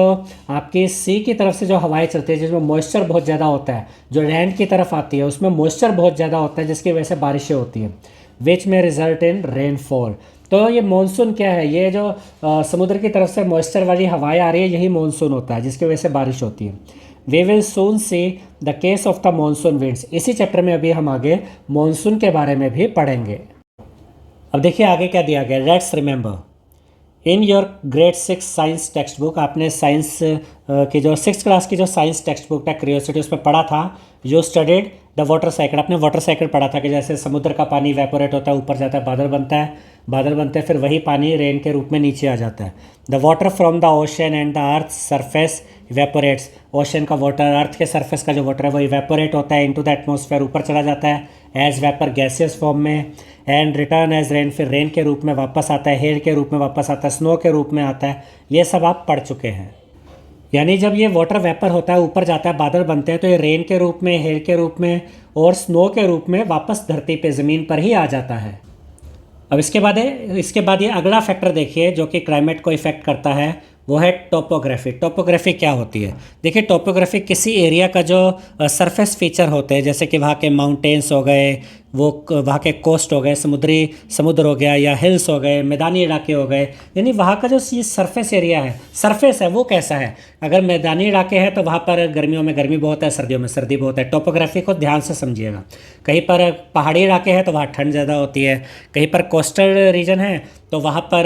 आपकी सी की तरफ से जो हवाएं चलती है जिसमें मॉइस्चर बहुत ज़्यादा होता है, जो लैंड की तरफ आती है उसमें मॉइस्चर बहुत ज़्यादा होता है, जिसकी वजह से बारिशें होती हैं, विच में रिजल्ट इन रेनफॉल। तो ये मानसून क्या है, ये जो समुद्र की तरफ से मॉइस्चर वाली हवाएं आ रही है यही मानसून होता है, जिसकी वजह से बारिश होती है। We will soon see the case of the monsoon winds, इसी चैप्टर में अभी हम आगे मानसून के बारे में भी पढ़ेंगे। अब देखिए आगे क्या दिया गया, let's remember in your grade 6 science text book, आपने साइंस की जो 6th क्लास की जो साइंस टेक्स्ट बुक है क्यूरियोसिटी, उसमें पढ़ा था you studied the water cycle. आपने वाटर साइकिल पढ़ा था कि जैसे समुद्र का पानी इवेपोरेट होता है, ऊपर जाता है, बादल बनता है, बादल बनते हैं, फिर वही पानी रेन के रूप में नीचे आ जाता है। The water from the ocean and the earth surface evaporates, ocean का वाटर, अर्थ के सरफेस का जो वाटर है वो इवेपोरेट होता है इनटू द एटमॉस्फेयर, ऊपर चला जाता है एज वेपर गैसियस फॉर्म में, एंड रिटर्न एज रेन, फिर रेन के रूप में वापस आता है, हेल के रूप में वापस आता है, स्नो के रूप में आता है। ये सब आप पढ़ चुके हैं। यानी जब ये वाटर वेपर होता है, ऊपर जाता है, बादल बनते हैं, तो ये रेन के रूप में, हेल के रूप में और स्नो के रूप में वापस धरती पे ज़मीन पर ही आ जाता है। अब इसके बाद ये अगला फैक्टर देखिए जो कि क्लाइमेट को इफ़ेक्ट करता है, वो है टोपोग्राफी। टोपोग्राफी क्या होती है? देखिए टोपोग्राफी किसी एरिया का जो सरफेस फीचर होते हैं, जैसे कि वहाँ के माउंटेन्स हो गए, वो वहाँ के कोस्ट हो गए, समुद्र हो गया, या हिल्स हो गए, मैदानी इलाके हो गए, यानी वहाँ का जो सरफेस एरिया है, सरफेस है, वो कैसा है। अगर मैदानी इलाके हैं तो वहाँ पर गर्मियों में गर्मी बहुत है, सर्दियों में सर्दी बहुत है। टोपोग्राफी को ध्यान से समझिएगा। कहीं पर पहाड़ी इलाके हैं तो वहाँ ठंड ज़्यादा होती है, कहीं पर कोस्टल रीजन है तो वहाँ पर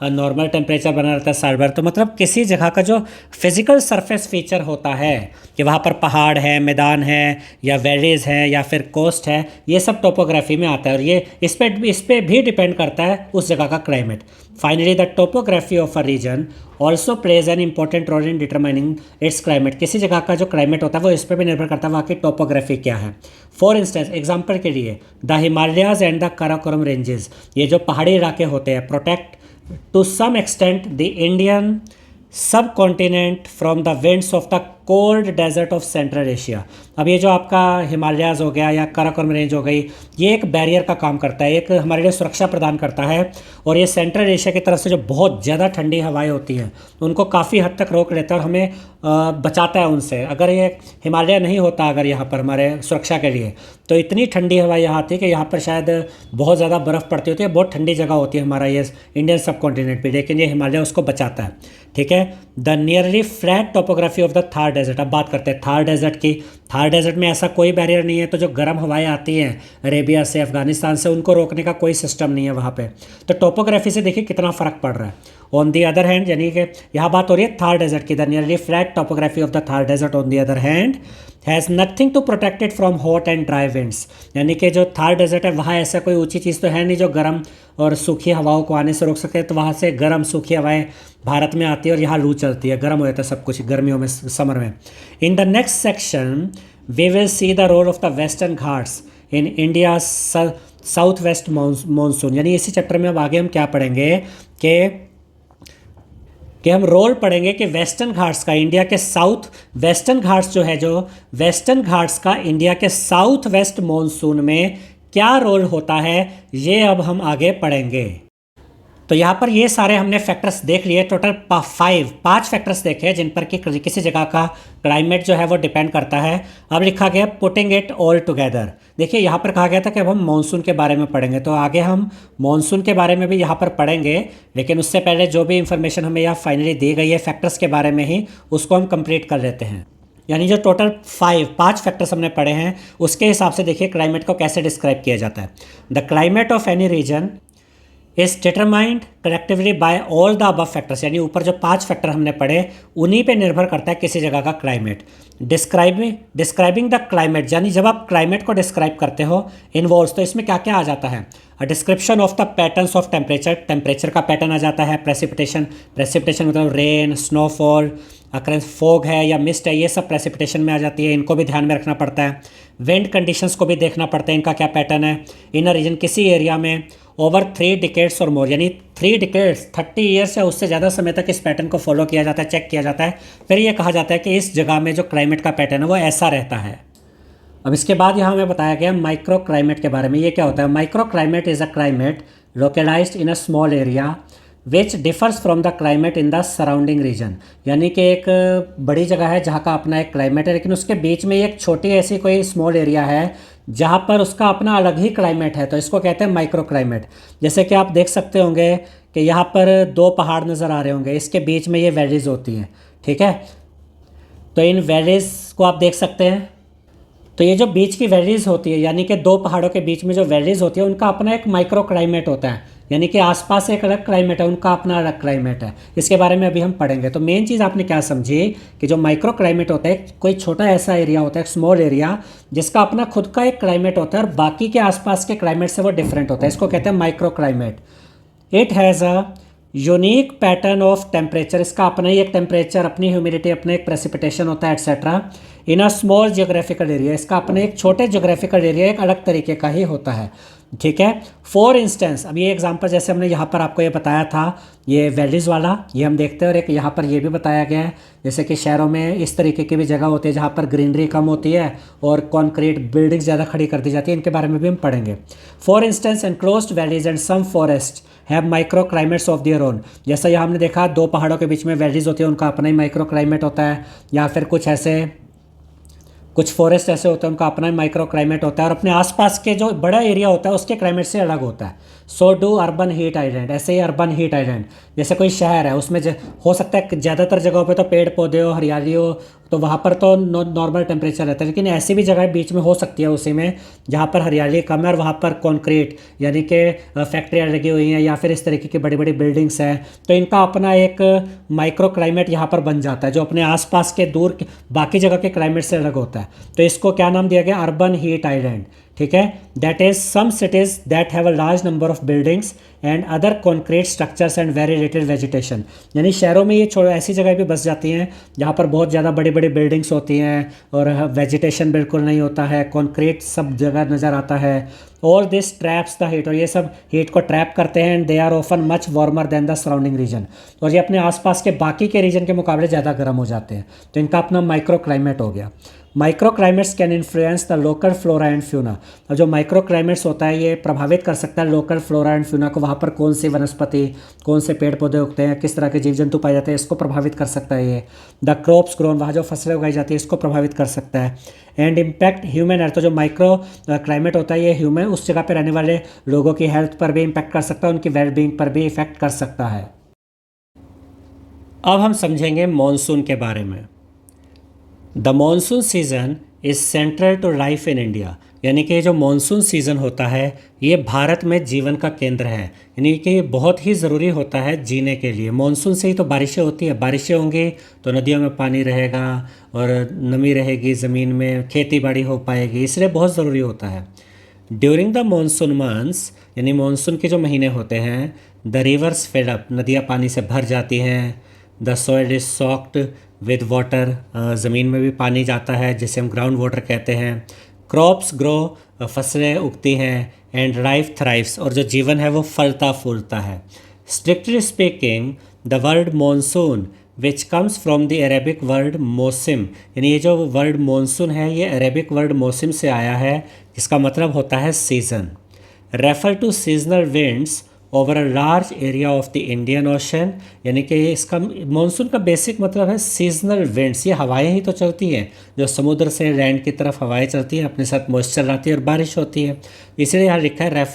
नॉर्मल टेम्परेचर बना रहता है साल भर। तो मतलब किसी जगह का जो फिज़िकल सरफेस फीचर होता है कि वहाँ पर पहाड़ है, मैदान है, या वैलीज़ हैं, या फिर कोस्ट है, ये सब टोपोग्राफी में आता है, और ये इस पे भी डिपेंड करता है उस जगह का climate. Finally the topography of a region also plays an important role in determining its climate. किसी जगह का जो क्लाइमेट होता है वो इस पर भी निर्भर करता है वहाँ की टोपोग्राफी क्या है। फॉर इंस्टेंस, एग्जाम्पल के लिए the Himalayas and the Karakoram ranges, ये जो पहाड़ी इलाके होते हैं, protect to some extent the Indian subcontinent from the winds of the cold desert of central Asia. अब ये जो आपका हिमालयाज हो गया या काराकोरम रेंज हो गई, ये एक बैरियर का काम करता है, एक हमारे लिए सुरक्षा प्रदान करता है, और ये सेंट्रल एशिया की तरफ से जो बहुत ज़्यादा ठंडी हवाएं होती हैं उनको काफ़ी हद तक रोक लेता है और हमें बचाता है उनसे। अगर ये हिमालय नहीं होता अगर यहाँ पर हमारे सुरक्षा के लिए, तो इतनी ठंडी हवा यहाँ आती है कि यहाँ पर शायद बहुत ज़्यादा बर्फ़ पड़ती होती है, बहुत ठंडी जगह होती है हमारा ये इंडियन सब कॉन्टिनेंट भी, लेकिन ये हिमालय उसको बचाता है। ठीक है, the nearly flat topography of the Thar desert. अब बात करते हैं थार डेजर्ट की। थार डेजर्ट में ऐसा कोई बैरियर नहीं है, तो जो गर्म हवाएं आती हैं अरेबिया से, अफगानिस्तान से, उनको रोकने का कोई सिस्टम नहीं है वहाँ पे। तो टोपोग्राफी से देखिए कितना फ़र्क पड़ रहा है। ऑन दी अदर हैंड, यानी कि यहाँ बात हो रही है थार डेजर्ट की, the nearly flat topography of the Thar desert on the other hand has nothing to protect it from hot and dry winds. यानी कि जो थार डेजर्ट है वहाँ ऐसा कोई ऊंची चीज़ तो है नहीं जो गर्म और सूखी हवाओं को आने से रोक सके, तो वहाँ से गर्म सूखी हवाएं भारत में आती है और यहाँ लू चलती है, गर्म हो जाता है सब कुछ गर्मियों में, समर में। In the next section we will see the role of the western Ghats in India south west monsoon. यानी इसी चैप्टर में अब आगे हम क्या पढ़ेंगे कि हम रोल पढ़ेंगे कि वेस्टर्न घाट्स का इंडिया के साउथ वेस्टर्न घाट्स जो है, जो वेस्टर्न घाट्स का इंडिया के साउथ वेस्ट मानसून में क्या रोल होता है, ये अब हम आगे पढ़ेंगे। तो यहाँ पर ये सारे हमने फैक्टर्स देख लिए, टोटल 5 फैक्टर्स देखे जिन पर कि किसी जगह का क्लाइमेट जो है वो डिपेंड करता है। अब लिखा गया पुटिंग इट ऑल टुगेदर। देखिए यहाँ पर कहा गया था कि अब हम मानसून के बारे में पढ़ेंगे, तो आगे हम मानसून के बारे में भी यहाँ पर पढ़ेंगे, लेकिन उससे पहले जो भी इंफॉर्मेशन हमें यहाँ फाइनली दी गई है फैक्टर्स के बारे में ही, उसको हम कंप्लीट कर लेते हैं। यानी जो टोटल 5 फैक्टर्स हमने पढ़े हैं उसके हिसाब से देखिए क्लाइमेट को कैसे डिस्क्राइब किया जाता है। The climate of any region is determined collectively by all the above factors. यानी ऊपर जो 5 फैक्टर हमने पढ़े उन्हीं पे निर्भर करता है किसी जगह का क्लाइमेट। डिस्क्राइबिंग द क्लाइमेट, यानी जब आप क्लाइमेट को डिस्क्राइब करते हो इन्वॉल्व्स, तो इसमें क्या क्या आ जाता है, a description of the patterns of temperature, temperature का पैटर्न आ जाता है, प्रेसिपिटेशन मतलब रेन, स्नोफॉल, अकरेंस फॉग है या मिस्ट है, ये सब प्रेसिपिटेशन में आ जाती है, इनको भी ध्यान में रखना पड़ता है। विंड कंडीशंस को भी देखना पड़ता है, इनका क्या पैटर्न है। इन अ रीजन, किसी एरिया में ओवर 3 डिकेड्स और मोर, यानी 3 डिकेड्स 30 ईयर्स या उससे ज़्यादा समय तक इस पैटर्न को फॉलो किया जाता है, चेक किया जाता है, फिर ये कहा जाता है कि इस जगह में जो क्लाइमेट का पैटर्न है वो ऐसा रहता है। अब इसके बाद यहाँ हमें बताया गया माइक्रो क्लाइमेट के बारे में। ये क्या होता है? Microclimate is a climate localized in a small area which differs from the climate in the surrounding region. यानी कि एक बड़ी जगह है जहाँ का अपना एक क्लाइमेट है, लेकिन उसके बीच में एक छोटी ऐसी कोई स्मॉल एरिया है जहाँ पर उसका अपना अलग ही क्लाइमेट है, तो इसको कहते हैं माइक्रो क्लाइमेट। जैसे कि आप देख सकते होंगे कि यहाँ पर 2 पहाड़ नज़र आ रहे होंगे, इसके बीच में ये वैलीज़ होती हैं, ठीक है। तो इन वैलीज़ को आप देख सकते हैं। तो ये जो बीच की वैलीज़ होती है, यानी कि 2 पहाड़ों के बीच में जो वैलीज़ होती है, उनका अपना एक माइक्रो क्लाइमेट होता है, यानी कि आसपास एक अलग क्लाइमेट है, उनका अपना अलग क्लाइमेट है। इसके बारे में अभी हम पढ़ेंगे। तो मेन चीज़ आपने क्या समझी कि जो माइक्रो क्लाइमेट होता है कोई छोटा ऐसा एरिया होता है, स्मॉल एरिया, जिसका अपना खुद का एक क्लाइमेट होता है और बाकी के आसपास के क्लाइमेट से वो डिफरेंट होता है, इसको कहते हैं micro climate. It has a unique pattern of temperature, इसका अपना ही एक टेम्परेचर, अपनी ह्यूमिडिटी, अपना एक प्रेसिपिटेशन होता है, etcetera. In a small geographical area, इसका अपने एक छोटे जियोग्राफिकल एरिया एक अलग तरीके का ही होता है, ठीक है। फॉर इंस्टेंस, अब ये एग्जांपल जैसे हमने यहाँ पर आपको ये बताया था, ये वैलीज़ वाला ये हम देखते हैं, और एक यहाँ पर ये भी बताया गया है जैसे कि शहरों में इस तरीके की भी जगह होती है जहाँ पर ग्रीनरी कम होती है और कॉन्क्रीट बिल्डिंग्स ज़्यादा खड़ी कर दी जाती है, इनके बारे में भी हम पढ़ेंगे। For instance enclosed valleys and some forest have micro climates of their own. जैसा यहाँ हमने देखा 2 पहाड़ों के बीच में वैलीज होती है, उनका अपना ही माइक्रो क्लाइमेट होता है, या फिर कुछ फॉरेस्ट ऐसे होते हैं उनका अपना ही माइक्रो क्लाइमेट होता है, और अपने आसपास के जो बड़ा एरिया होता है उसके क्लाइमेट से अलग होता है। So do urban heat island, ऐसे ही अर्बन हीट आइलैंड, जैसे कोई शहर है उसमें हो सकता है ज़्यादातर जगहों पे तो पेड़ पौधे हो, हरियाली हो, तो वहाँ पर तो नॉर्मल टेम्परेचर रहता है, लेकिन ऐसी भी जगह बीच में हो सकती है उसी में जहाँ पर हरियाली कम है और वहाँ पर कॉन्क्रीट यानी कि फैक्ट्रियाँ लगी हुई हैं या फिर इस तरीके की बड़ी बड़ी बिल्डिंग्स हैं, तो इनका अपना एक माइक्रो क्लाइमेट यहाँ पर बन जाता है जो अपने आसपास के दूर बाकी जगह के क्लाइमेट से अलग होता है। तो इसको क्या नाम दिया गया? अर्बन हीट आइलैंड, ठीक है। That is some cities that have a large number of buildings and other concrete structures and very little vegetation. यानी शहरों में ये ऐसी जगह भी बस जाती हैं जहाँ पर बहुत ज़्यादा बड़ी बड़ी बिल्डिंग्स होती हैं और वेजिटेशन बिल्कुल नहीं होता है, कॉन्क्रीट सब जगह नज़र आता है। All this traps the heat, और ये सब हीट को ट्रैप करते हैं, and they are often much warmer than the surrounding region, और ये अपने आसपास के बाकी के रीजन के मुकाबले ज़्यादा गर्म हो जाते हैं, तो इनका अपना माइक्रो क्लाइमेट हो गया। Micro climates can influence the local flora and fauna, और जो माइक्रो क्लाइमेट्स होता है ये प्रभावित कर सकता है लोकल फ्लोरा एंड फ्यूना को, वहाँ पर कौन सी वनस्पति, कौन से पेड़ पौधे उगते हैं, किस तरह के जीव जंतु पाए जाते हैं, इसको प्रभावित कर सकता है ये। द क्रॉप्स ग्रोन, वहाँ जो फसलें उगाई जाती है इसको प्रभावित कर सकता है। एंड इम्पैक्ट ह्यूमन हेल्थ, तो जो माइक्रो क्लाइमेट होता है ये ह्यूमन उस जगह पर रहने वाले लोगों की हेल्थ पर भी इम्पैक्ट कर सकता है, उनकी वेलबींग पर भी इफेक्ट कर सकता है। अब हम समझेंगे मॉनसून के बारे में। The monsoon season is central to life in India, यानी कि जो मॉनसून सीज़न होता है ये भारत में जीवन का केंद्र है, यानी कि ये बहुत ही ज़रूरी होता है जीने के लिए। मॉनसून से ही तो बारिशें होती है, बारिशें होंगी तो नदियों में पानी रहेगा और नमी रहेगी ज़मीन में, खेती बाड़ी हो पाएगी, इसलिए बहुत ज़रूरी होता है। ड्यूरिंग द मानसून मंथ्स, यानी मानसून के जो महीने होते हैं, द रिवर्स फिल अप, नदियाँ पानी से भर जाती हैं। The soil is socked with water, ज़मीन में भी पानी जाता है जिसे हम ग्राउंड वाटर कहते हैं। क्रॉप्स ग्रो, फसलें उगती हैं। एंड लाइफ थ्राइव्स, और जो जीवन है वो फलता फूलता है। Strictly speaking the word monsoon which comes from the Arabic word मौसम, यानी ये जो वर्ड मानसून है ये अरेबिक वर्ड मौसम से आया है, जिसका मतलब होता है season. Refer to seasonal winds over a large area of the Indian Ocean, यानी कि इसका मानसून का बेसिक मतलब है सीजनल विंड्स। ये हवाएं ही तो चलती हैं जो समुद्र से लैंड की तरफ हवाएं चलती हैं, अपने साथ मॉइस्चर लाती है और बारिश होती है। इसलिए यहाँ लिखा है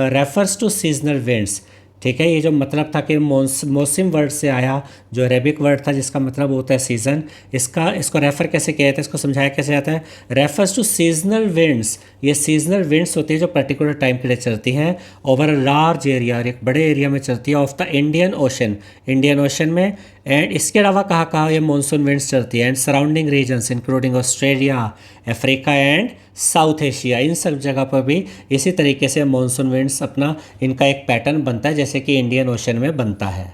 रेफर्स टू सीजनल विंड्स। ठीक है, ये जो मतलब था कि मौसम वर्ड से आया, जो अरेबिक वर्ड था जिसका मतलब होता है सीज़न, इसको रेफ़र कैसे किया जाता है, इसको समझाया कैसे जाता है। रेफर्स टू सीजनल विंड्स, ये सीजनल विंड्स होती है जो पर्टिकुलर टाइम के लिए चलती हैं ओवर अ लार्ज एरिया, एक बड़े एरिया में चलती है, of the Indian ocean, Indian ocean में। एंड इसके अलावा कहाँ कहाँ ये मानसून विंड्स चलती है, and surrounding regions including Australia, Africa and South Asia, इन सब जगह पर भी इसी तरीके से मानसून विंड्स अपना इनका एक पैटर्न बनता है जैसे कि इंडियन ओशन में बनता है।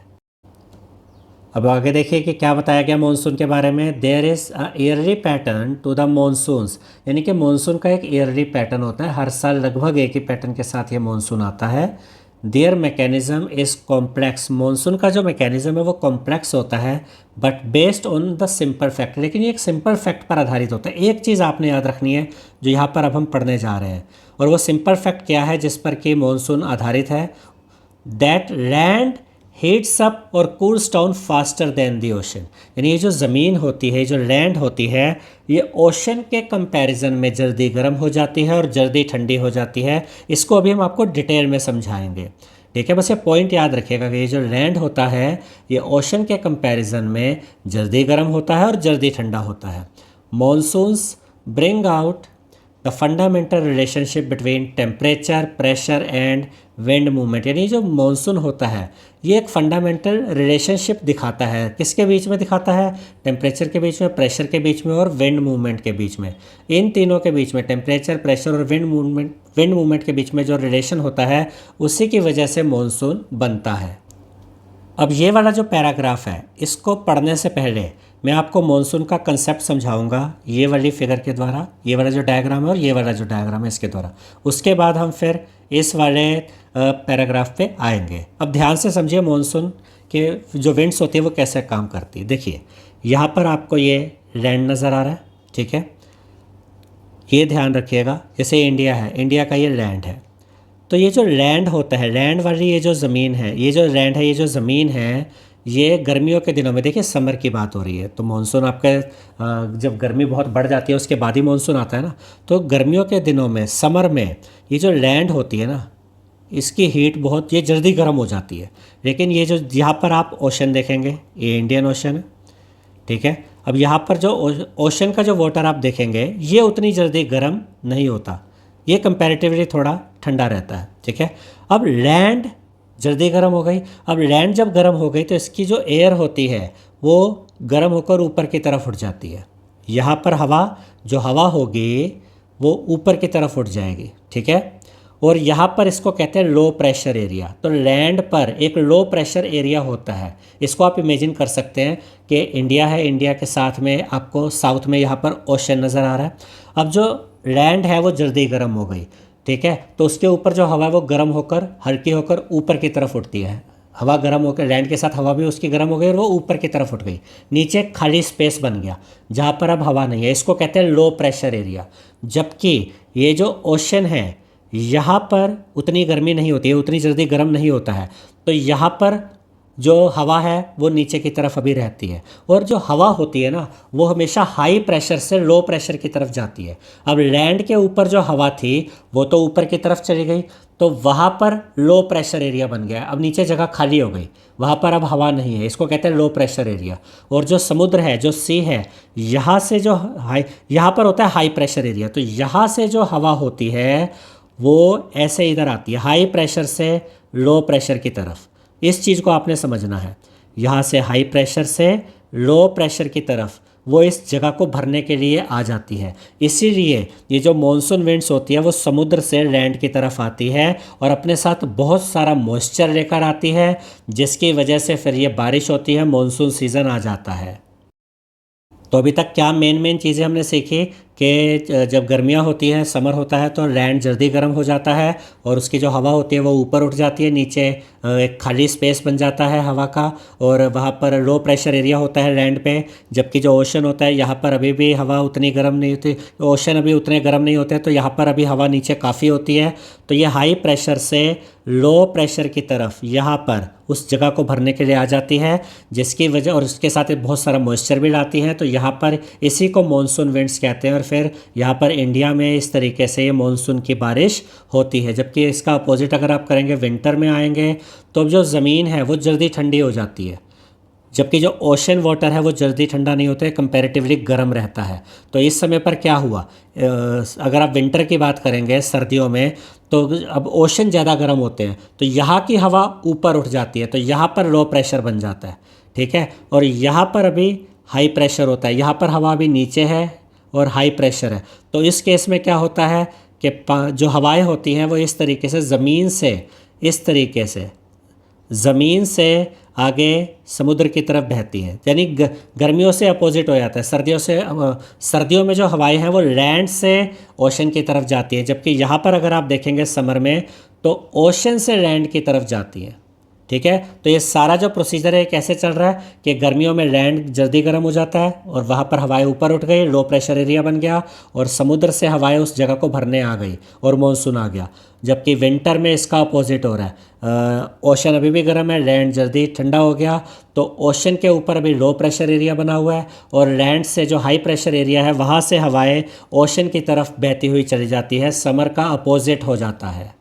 अब आगे देखिए कि क्या बताया गया मानसून के बारे में। There is a yearly pattern to the monsoons, यानी कि मानसून का एक ईयरली पैटर्न होता है, हर साल लगभग एक ही पैटर्न के साथ ये मानसून आता है। There mechanism is complex, monsoon का जो मैकेनिज्म है वो कॉम्प्लेक्स होता है, but based on the simple fact, लेकिन ये एक सिंपल फैक्ट पर आधारित होता है। एक चीज़ आपने याद रखनी है जो यहाँ पर अब हम पढ़ने जा रहे हैं, और वो सिंपल फैक्ट क्या है जिस पर कि मानसून आधारित है। दैट लैंड हीट्स अप और cools down faster than the ocean, यानी ये जो ज़मीन होती है, जो लैंड होती है, ये ओशन के कंपैरिजन में जल्दी गर्म हो जाती है और जल्दी ठंडी हो जाती है। इसको अभी हम आपको डिटेल में समझाएंगे। ठीक है, बस ये पॉइंट याद रखिएगा कि ये जो लैंड होता है ये ओशन के कंपैरिजन में जल्दी गर्म होता है और जल्दी ठंडा होता है। Monsoons bring out the fundamental relationship between temperature, pressure and wind movement, यानी जो मानसून होता है ये एक फंडामेंटल रिलेशनशिप दिखाता है। किसके बीच में दिखाता है? टेम्परेचर के बीच में, प्रेशर के बीच में और विंड मूवमेंट के बीच में। इन तीनों के बीच में, टेम्परेचर, प्रेशर और विंड मूवमेंट के बीच में जो रिलेशन होता है उसी की वजह से मानसून बनता है। अब ये वाला जो पैराग्राफ है इसको पढ़ने से पहले मैं आपको मानसून का कंसेप्ट समझाऊंगा ये वाली फिगर के द्वारा, ये वाला जो डायग्राम है और ये वाला जो डायग्राम है इसके द्वारा। उसके बाद हम फिर इस वाले पैराग्राफ पे आएंगे। अब ध्यान से समझिए मानसून के जो विंड्स होती है वो कैसे काम करती है। देखिए यहाँ पर आपको ये लैंड नज़र आ रहा है, ठीक है, ये ध्यान रखिएगा। जैसे इंडिया है, इंडिया का ये लैंड है, तो ये जो लैंड होता है, लैंड वाली ये जो ज़मीन है, ये जो लैंड है, ये जो ज़मीन है, ये गर्मियों के दिनों में, देखिए समर की बात हो रही है तो मानसून आपके जब गर्मी बहुत बढ़ जाती है उसके बाद ही मानसून आता है ना, तो गर्मियों के दिनों में, समर में, ये जो लैंड होती है ना इसकी हीट बहुत, ये जल्दी गर्म हो जाती है। लेकिन ये जो यहाँ पर आप ओशन देखेंगे, ये इंडियन ओशन है, ठीक है। अब यहाँ पर जो ओशन का जो वाटर आप देखेंगे ये उतनी जल्दी गर्म नहीं होता, ये कंपैरेटिवली थोड़ा ठंडा रहता है, ठीक है। अब लैंड जल्दी गर्म हो गई। अब लैंड जब गर्म हो गई तो इसकी जो एयर होती है वो गर्म होकर ऊपर की तरफ उठ जाती है। यहाँ पर जो हवा होगी वो ऊपर की तरफ उठ जाएगी, ठीक है। और यहाँ पर इसको कहते हैं लो प्रेशर एरिया। तो लैंड पर एक लो प्रेशर एरिया होता है, इसको आप इमेजिन कर सकते हैं कि इंडिया है, इंडिया के साथ में आपको साउथ में यहाँ पर ओशन नज़र आ रहा है। अब जो लैंड है वो जल्दी गर्म हो गई, ठीक है, तो उसके ऊपर जो हवा है वो गर्म होकर, हल्की होकर ऊपर की तरफ उठती है। हवा गर्म होकर, लैंड के साथ हवा भी उसकी गर्म हो गई और वो ऊपर की तरफ उठ गई। नीचे खाली स्पेस बन गया जहाँ पर अब हवा नहीं है, इसको कहते हैं लो प्रेशर एरिया। जबकि ये जो ओशन है यहाँ पर उतनी गर्मी नहीं होती है, उतनी जल्दी गर्म नहीं होता है, तो यहाँ पर जो हवा है वो नीचे की तरफ अभी रहती है। और जो हवा होती है ना वो हमेशा हाई प्रेशर से लो प्रेशर की तरफ जाती है। अब लैंड के ऊपर जो हवा थी वो तो ऊपर की तरफ चली गई, तो वहाँ पर लो प्रेशर एरिया बन गया, अब नीचे जगह खाली हो गई, वहाँ पर अब हवा नहीं है, इसको कहते हैं लो प्रेशर एरिया। और जो समुद्र है, जो सी है, यहाँ से जो हाई, यहाँ पर होता है हाई प्रेशर एरिया, तो यहाँ से जो हवा होती है वो ऐसे इधर आती है हाई प्रेशर से लो प्रेशर की तरफ। इस चीज़ को आपने समझना है, यहाँ से हाई प्रेशर से लो प्रेशर की तरफ वो इस जगह को भरने के लिए आ जाती है। इसीलिए ये जो मॉनसून विंड्स होती है वो समुद्र से लैंड की तरफ आती है और अपने साथ बहुत सारा मॉइस्चर लेकर आती है, जिसकी वजह से फिर ये बारिश होती है, मॉनसून सीज़न आ जाता है। तो अभी तक क्या मेन चीज़ें हमने सीखी कि जब गर्मियाँ होती हैं, समर होता है, तो लैंड जल्दी गर्म हो जाता है और उसकी जो हवा होती है वो ऊपर उठ जाती है, नीचे एक खाली स्पेस बन जाता है हवा का, और वहाँ पर लो प्रेशर एरिया होता है लैंड पे। जबकि जो ओशन होता है, यहाँ पर अभी भी हवा उतनी गर्म नहीं होती, ओशन अभी उतने गर्म नहीं होते, तो यहाँ पर अभी हवा नीचे काफ़ी होती है। तो ये हाई प्रेशर से लो प्रेशर की तरफ यहाँ पर उस जगह को भरने के लिए आ जाती है, जिसकी वजह, और उसके साथ बहुत सारा मॉइस्चर भी लाती है। तो यहाँ पर इसी को मॉनसून विंड्स कहते हैं और फिर यहाँ पर इंडिया में इस तरीके से ये मॉनसून की बारिश होती है। जबकि इसका अपोजिट अगर आप करेंगे, विंटर में आएंगे तो जो ज़मीन है वो जल्दी ठंडी हो जाती है, जबकि जो ओशन वाटर है वो जल्दी ठंडा नहीं होता है, कंपैरेटिवली गर्म रहता है। तो इस समय पर क्या हुआ, अगर आप विंटर की बात करेंगे, सर्दियों में, तो अब ओशन ज़्यादा गर्म होते हैं तो यहाँ की हवा ऊपर उठ जाती है, तो यहाँ पर लो प्रेशर बन जाता है, ठीक है। और यहाँ पर अभी हाई प्रेशर होता है, यहाँ पर हवा अभी नीचे है और हाई प्रेशर है। तो इस केस में क्या होता है कि जो हवाएं होती हैं वो इस तरीके से ज़मीन से, इस तरीके से ज़मीन से आगे समुद्र की तरफ बहती है, यानी गर्मियों से अपोजिट हो जाता है। सर्दियों में जो हवाएं हैं वो लैंड से ओशन की तरफ जाती है, जबकि यहाँ पर अगर आप देखेंगे समर में तो ओशन से लैंड की तरफ जाती है, ठीक है। तो ये सारा जो प्रोसीजर है कैसे चल रहा है कि गर्मियों में लैंड जल्दी गर्म हो जाता है और वहाँ पर हवाएं ऊपर उठ गई, लो प्रेशर एरिया बन गया और समुद्र से हवाएं उस जगह को भरने आ गई और मॉनसून आ गया। जबकि विंटर में इसका अपोजिट हो रहा है, ओशन अभी भी गर्म है, लैंड जल्दी ठंडा हो गया, तो ओशन के ऊपर अभी लो प्रेशर एरिया बना हुआ है और लैंड से जो हाई प्रेशर एरिया है वहाँ से हवाएं ओशन की तरफ बहती हुई चली जाती है, समर का अपोजिट हो जाता है।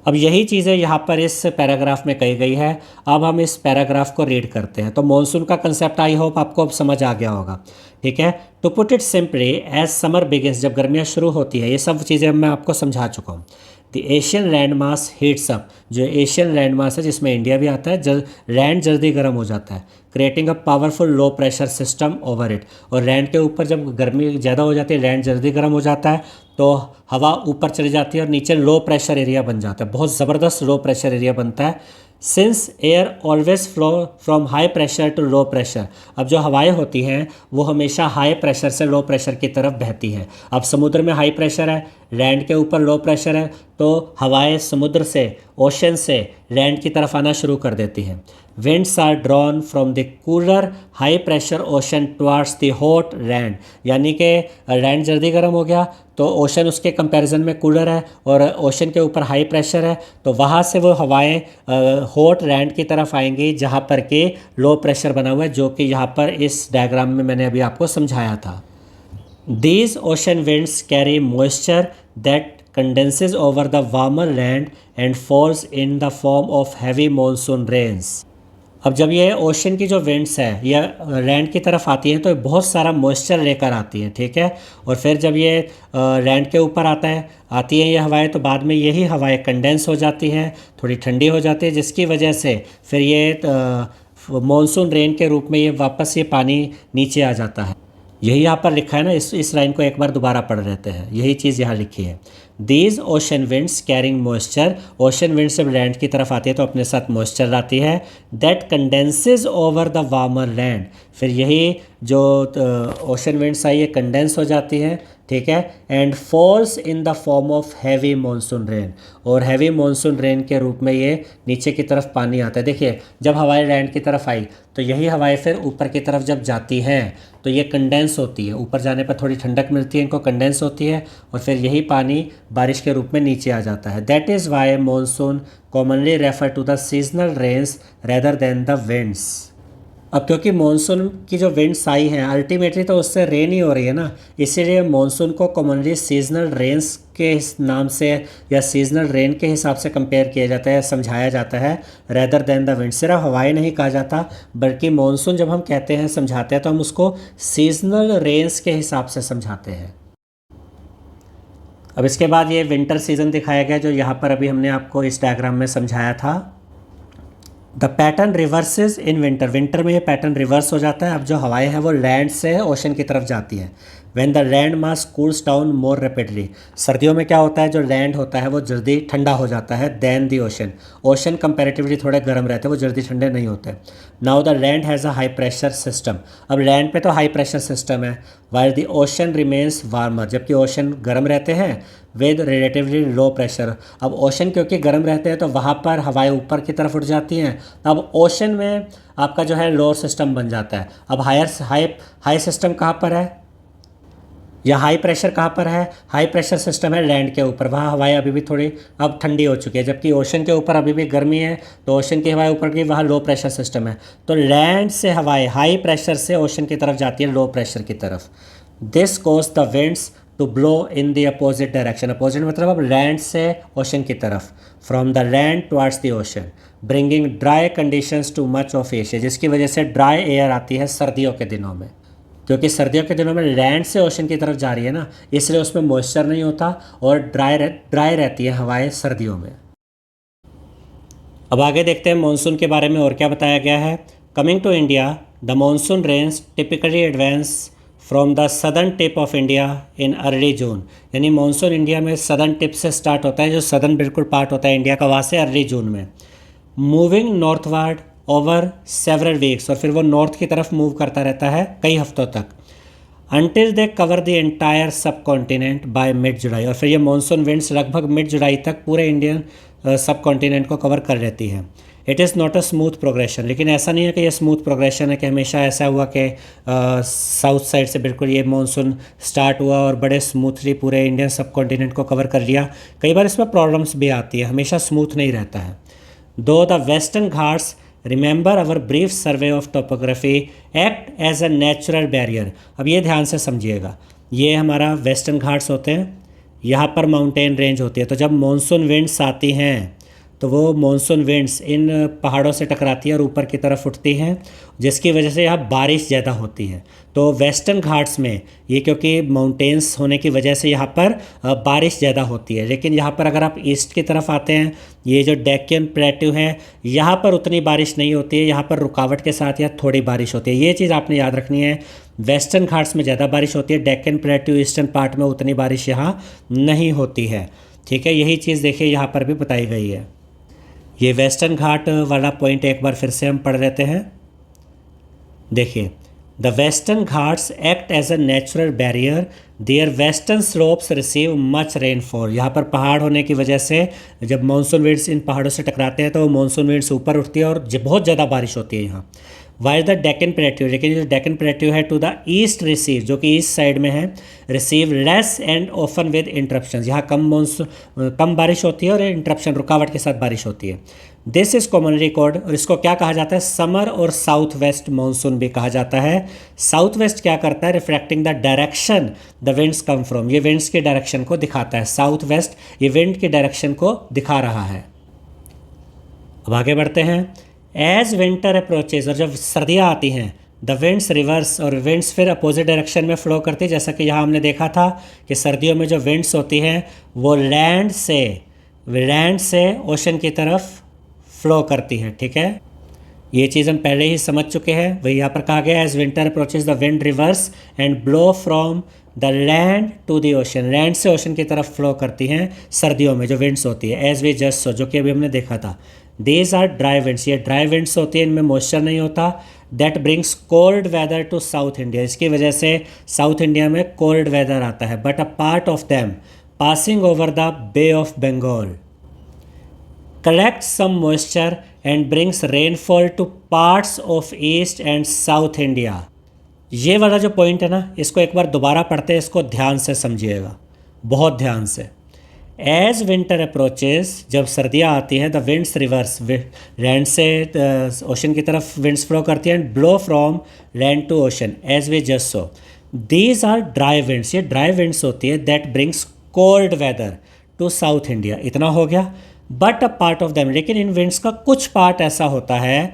अब यही चीज़ें यहाँ पर इस पैराग्राफ में कही गई है। अब हम इस पैराग्राफ को रीड करते हैं। तो मॉनसून का कंसेप्ट आई होप आपको अब समझ आ गया होगा, ठीक है। To put it simply, as summer begins, जब गर्मियाँ शुरू होती है, ये सब चीज़ें मैं आपको समझा चुका हूँ। The Asian land mass heats up, जो एशियन लैंड मास है जिसमें इंडिया भी आता है, लैंड जल्दी गर्म हो जाता है, creating a powerful low pressure system over it. और लैंड के ऊपर जब गर्मी ज़्यादा हो जाती है, लैंड जल्दी गर्म हो जाता है, तो हवा ऊपर चली जाती है और नीचे लो प्रेशर एरिया बन जाता है, बहुत ज़बरदस्त लो प्रेशर एरिया बनता है। Since air always flow from high pressure to low pressure, अब जो हवाएं होती हैं वो हमेशा हाई प्रेशर से लो प्रेशर की तरफ बहती है। अब समुद्र में हाई प्रेशर है, लैंड के ऊपर लो प्रेशर है, तो हवाएं समुद्र से, ओशन से लैंड की तरफ आना शुरू कर देती हैं। Winds are drawn from the cooler high pressure ocean towards the hot land, यानी कि लैंड जल्दी गर्म हो गया तो ओशन उसके कंपैरिजन में कूलर है और ओशन के ऊपर हाई प्रेशर है, तो वहाँ से वो हवाएं हॉट लैंड की तरफ आएंगी जहाँ पर कि लो प्रेशर बना हुआ है, जो कि यहाँ पर इस डायग्राम में मैंने अभी आपको समझाया था। These ocean winds carry moisture that condenses over the warmer land and falls in the form of heavy monsoon rains. अब जब ये ओशन की जो विंड्स है ये लैंड की तरफ आती हैं तो ये बहुत सारा मॉइस्चर लेकर आती हैं, ठीक है। और फिर जब ये लैंड के ऊपर आती हैं ये हवाएं, तो बाद में यही हवाएं कंडेंस हो जाती हैं, थोड़ी ठंडी हो जाती है, जिसकी वजह से फिर ये मॉनसून रेन के रूप में ये वापस ये पानी नीचे आ जाता है। यही यहाँ पर लिखा है ना, इस लाइन को एक बार दोबारा पढ़ लेते हैं, यही चीज़ यहाँ लिखी है। These ocean winds carrying moisture, ocean winds जब लैंड की तरफ आती है तो अपने साथ मॉइस्चर लाती है। That condenses over the warmer land, फिर यही जो ओशन विंड्स आई ये कंडेंस हो जाती हैं, ठीक है। And falls in the form of heavy monsoon rain, और हैवी मॉनसून रेन के रूप में ये नीचे की तरफ पानी आता है। देखिए जब हवाएं लैंड की तरफ आई तो यही हवाएं फिर ऊपर की तरफ जब जाती हैं तो ये कंडेंस होती है, ऊपर जाने पर थोड़ी ठंडक मिलती है, इनको कंडेंस होती है और फिर यही पानी बारिश के रूप में नीचे आ जाता है। That is why monsoon commonly refer to the seasonal rains rather than the winds. अब क्योंकि मॉनसून की जो विंड्स आई हैं अल्टीमेटली तो उससे रेन ही हो रही है ना, इसीलिए मॉनसून को कॉमनली सीजनल रेन्स के इस नाम से या सीजनल रेन के हिसाब से कंपेयर किया जाता है, समझाया जाता है, रेदर देन द विंड। सिर्फ हवाएं नहीं कहा जाता, बल्कि मॉनसून जब हम कहते हैं समझाते हैं तो हम उसको सीजनल रेन्स के हिसाब से समझाते हैं। अब इसके बाद ये विंटर सीज़न दिखाया गया जो यहाँ पर अभी हमने आपको इस डायग्राम में समझाया था। The pattern reverses in winter, winter में ये पैटर्न रिवर्स हो जाता है। अब जो हवाएं हैं वो लैंड से ओशन की तरफ जाती हैं। When the land mass cools down more rapidly, सर्दियों में क्या होता है, जो लैंड होता है वो जल्दी ठंडा हो जाता है than the ocean. Ocean comparatively थोड़े गर्म रहते हैं, वो जल्दी ठंडे नहीं होते। Now the land has a high pressure system, अब लैंड पे तो हाई प्रेशर सिस्टम है, while the ocean remains warmer, जबकि ओशन गर्म रहते हैं विद रिलेटिवली लो प्रेशर। अब ओशन क्योंकि गर्म रहते हैं तो वहाँ पर हवाएं ऊपर की तरफ उठ जाती हैं। अब ओशन में आपका जो है लोअर सिस्टम बन जाता है। अब हाई सिस्टम कहाँ पर है या हाई प्रेशर कहाँ पर है, हाई प्रेशर सिस्टम है लैंड के ऊपर, वहाँ हवाएं अभी भी थोड़ी अब ठंडी हो चुकी है, जबकि ओशन के ऊपर अभी भी गर्मी है, तो ओशन की हवाएं ऊपर की, वहाँ लो प्रेशर सिस्टम है। तो लैंड से हवाएं हाई प्रेशर से ओशन की तरफ जाती है लो प्रेशर की तरफ। This causes the winds to blow in the opposite direction, opposite मतलब अब लैंड से ओशन की तरफ, from the land towards the ocean, bringing dry conditions to much of Asia, जिसकी वजह से ड्राई एयर आती है सर्दियों के दिनों में, क्योंकि सर्दियों के दिनों में लैंड से ओशन की तरफ जा रही है ना, इसलिए उसमें मॉइस्चर नहीं होता और ड्राई रहती है हवाएं सर्दियों में। अब आगे देखते हैं मॉनसून के बारे में और क्या बताया गया है। Coming to India, the monsoon rains typically advance from the southern tip of India in early June, यानी मॉनसून इंडिया में सदर्न टिप से स्टार्ट होता है, जो सदर्न बिल्कुल पार्ट होता है इंडिया का, वहाँ से अर्ली जून में, moving northward over several weeks, और फिर वो नॉर्थ की तरफ मूव करता रहता है कई हफ्तों तक, until they cover the entire सब कॉन्टिनेंट बाय मिड जुलाई, और फिर ये मानसून विंड्स लगभग मिड जुलाई तक पूरे इंडियन सब कॉन्टिनेंट को कवर कर लेती है। It is not a smooth progression, लेकिन ऐसा नहीं है कि ये स्मूथ प्रोग्रेशन है कि हमेशा ऐसा हुआ कि साउथ साइड से बिल्कुल ये मानसून स्टार्ट हुआ और बड़े स्मूथली पूरे इंडियन सब कॉन्टिनेंट को कवर कर लिया। कई बार इसमें प्रॉब्लम्स भी आती है, हमेशा स्मूथ नहीं रहता है। Though the western Ghats, remember our brief survey of topography, act as a natural barrier. अब ये ध्यान से समझिएगा, ये हमारा वेस्टर्न घाट्स होते हैं, यहाँ पर माउंटेन रेंज होती है, तो जब मॉनसून विंड्स आती हैं तो वो मॉनसून विंड्स इन पहाड़ों से टकराती है और ऊपर की तरफ उठती हैं, जिसकी वजह से यहाँ बारिश ज़्यादा होती है। तो वेस्टर्न घाट्स में ये क्योंकि माउंटेन्स होने की वजह से यहाँ पर बारिश ज़्यादा होती है, लेकिन यहाँ पर अगर आप ईस्ट की तरफ आते हैं, ये जो डेक्कन प्लेट्यू है, यहाँ पर उतनी बारिश नहीं होती है, यहाँ पर रुकावट के साथ या थोड़ी बारिश होती है। ये चीज़ आपने याद रखनी है, वेस्टर्न घाट्स में ज़्यादा बारिश होती है, डेक्कन प्लेट्यू ईस्टर्न पार्ट में उतनी बारिश यहाँ नहीं होती है। ठीक है, यही चीज़ देखिए यहाँ पर भी बताई गई है। ये वेस्टर्न घाट वाला पॉइंट एक बार फिर से हम पढ़ लेते हैं। देखिए, the western Ghats act as a natural barrier, their western slopes receive much rainfall. यहाँ पर पहाड़ होने की वजह से जब मानसून विंड्स इन पहाड़ों से टकराते हैं तो मानसून विंड्स ऊपर उठती है और बहुत ज़्यादा बारिश होती है यहाँ। वाइल द डेक्कन प्लेट्यू, लेकिन जो डेक्कन प्लेट्यू है टू द ईस्ट रिसीव, जो कि ईस्ट साइड में है, receive less and often with interruption, यहाँ कम बारिश होती है और इंटरप्शन रुकावट के साथ बारिश होती है। दिस इज़ कॉमनली कॉल्ड, और इसको क्या कहा जाता है, समर और साउथ वेस्ट मानसून भी कहा जाता है। साउथ वेस्ट क्या करता है, reflecting the direction the winds come from, ये विंड्स की डायरेक्शन को दिखाता है। साउथ वेस्ट ये विंड की डायरेक्शन को दिखा रहा है। अब आगे बढ़ते हैं। एज विंटर अप्रोचेज, और जब सर्दियाँ आती हैं, द विंड्स रिवर्स, और विंड्स फिर अपोजिट डायरेक्शन में फ्लो करती है, जैसा कि यहाँ हमने देखा था कि सर्दियों में जो विंड्स होती हैं वो लैंड से ओशन की तरफ फ्लो करती हैं। ठीक है, ये चीज़ हम पहले ही समझ चुके हैं। वही यहाँ पर कहा गया, as winter approaches the wind reverse and blow from the land to the ocean, land से ओशन की तरफ फ्लो करती हैं सर्दियों में जो विंड्स होती है। एज वी जस्ट सो, जो कि अभी हमने देखा था। दीज आर ड्राई विंड्स, ये ड्राई विंड्स होती है, इनमें मॉइस्चर नहीं होता। That brings cold weather to South India, इसकी वजह से साउथ इंडिया में कोल्ड वेदर आता है। But a part of them passing over the Bay of Bengal collects some moisture and brings rainfall to parts of east and south India। ये वाला जो point है ना, इसको एक बार दोबारा पढ़ते हैं, इसको ध्यान से समझिएगा, बहुत ध्यान से। एज विंटर अप्रोचेज, जब सर्दियाँ आती हैं, द विंड्स रिवर्स, लैंड से ओशन की तरफ विंड्स फ्लो करती हैं, and blow from land to ocean as we just saw. These are dry winds, ये ड्राई विंड्स होती है, that brings cold weather to South India. इतना हो गया। But a part of them, लेकिन इन विंड्स का कुछ पार्ट ऐसा होता है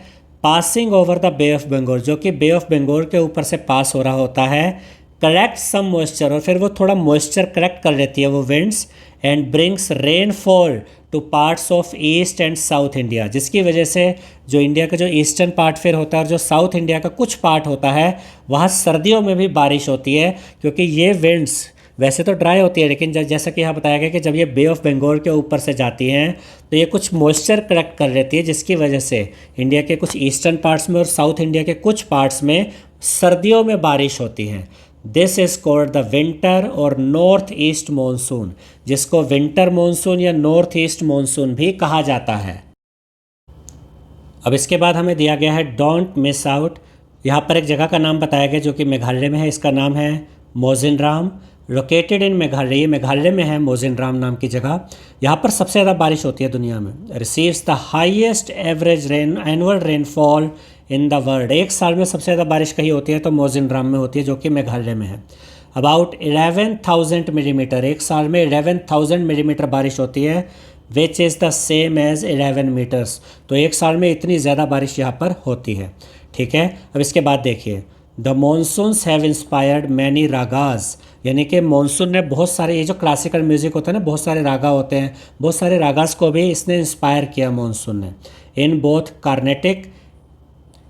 passing over the Bay of Bengal, जो कि बे ऑफ बंगाल के ऊपर से पास हो रहा होता है, कलेक्ट सम मॉइस्चर, और फिर वो थोड़ा मॉइस्चर कलेक्ट कर लेती है वो winds, and brings rainfall two parts of east and south India, जिसकी वजह से जो इंडिया का जो ईस्टर्न पार्ट फिर होता है और जो साउथ इंडिया का कुछ पार्ट होता है वहाँ सर्दियों में भी बारिश होती है, क्योंकि ये विंड्स वैसे तो ड्राई होती है, लेकिन जैसा कि यहाँ बताया गया कि जब ये बे ऑफ बंगाल के ऊपर से जाती हैं तो ये कुछ मॉइस्चर कलेक्ट कर लेती है, जिसकी वजह से इंडिया के कुछ ईस्टर्न पार्ट्स में और साउथ इंडिया के कुछ पार्ट्स में सर्दियों में बारिश होती है। This is called the winter और नॉर्थ ईस्ट मानसून, जिसको विंटर मानसून या नॉर्थ ईस्ट मानसून भी कहा जाता है। अब इसके बाद हमें दिया गया है डोंट मिस आउट। यहाँ पर एक जगह का नाम बताया गया जो कि मेघालय में है, इसका नाम है मोजिनराम, लोकेटेड इन मेघालय। ये मेघालय में है मोजिनराम नाम की जगह। यहाँ पर सबसे ज़्यादा बारिश होती है दुनिया में। Receives the highest average annual rainfall in the world. एक साल में सबसे ज़्यादा बारिश कहीं होती है तो मोजिनराम में होती है, जो कि मेघालय में है। अबाउट 11,000 मिलीमीटर, एक साल में 11,000 मिलीमीटर बारिश होती है, which is the same as 11 metres. तो एक साल में इतनी ज़्यादा बारिश यहाँ पर होती है। ठीक है, अब इसके बाद देखिए, the monsoons have inspired many ragas, यानी कि मानसून ने बहुत सारे, ये जो क्लासिकल म्यूज़िक होता है ना, बहुत सारे रागा होते हैं, बहुत सारे रागास को भी इसने इंस्पायर किया मानसून ने, in both Carnatic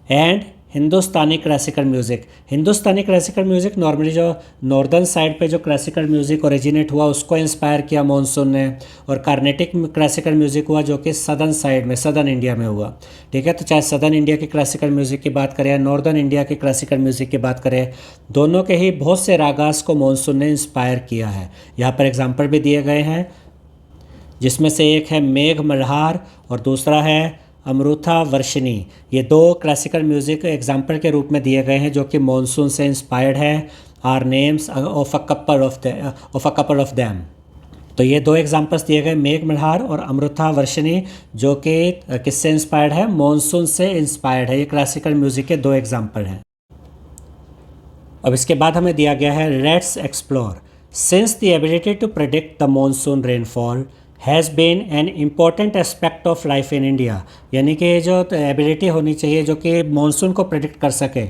and Hindustani classical music. Hindustani classical music normally जो नॉर्दर्न साइड पे जो क्लासिकल म्यूज़िक ओरिजिनेट हुआ उसको इंस्पायर किया मानसून ने, और कार्नेटिक क्लासिकल म्यूज़िक हुआ जो कि सदर्न साइड में, सदर्न इंडिया में हुआ। ठीक है, तो चाहे सदर्न इंडिया की क्लासिकल म्यूज़िक की बात करें या नॉर्दर्न इंडिया की क्लासिकल म्यूज़िक की बात करें, दोनों के ही बहुत से रागास को मानसून ने इंस्पायर किया है। यहाँ पर एग्जाम्पल भी दिए गए हैं, जिसमें से एक है मेघ मल्हार और दूसरा है अमृथा वर्षिनी। ये दो क्लासिकल म्यूज़िक एग्जाम्पल के रूप में दिए गए हैं जो कि मानसून से इंस्पायर्ड है। Are names of a couple of them. तो ये दो एग्जाम्पल्स दिए गए, मेघ मल्हार और अमृथा वर्षिनी, जो कि किससे इंस्पायर्ड है, मानसून से इंस्पायर्ड है। ये क्लासिकल म्यूज़िक के दो एग्जाम्पल हैं। अब इसके बाद हमें दिया गया है let's explore. Since the ability to predict the monsoon rainfall has been an important aspect of life in India, यानी कि जो एबिलिटी होनी चाहिए जो कि मानसून को प्रेडिक्ट कर सके,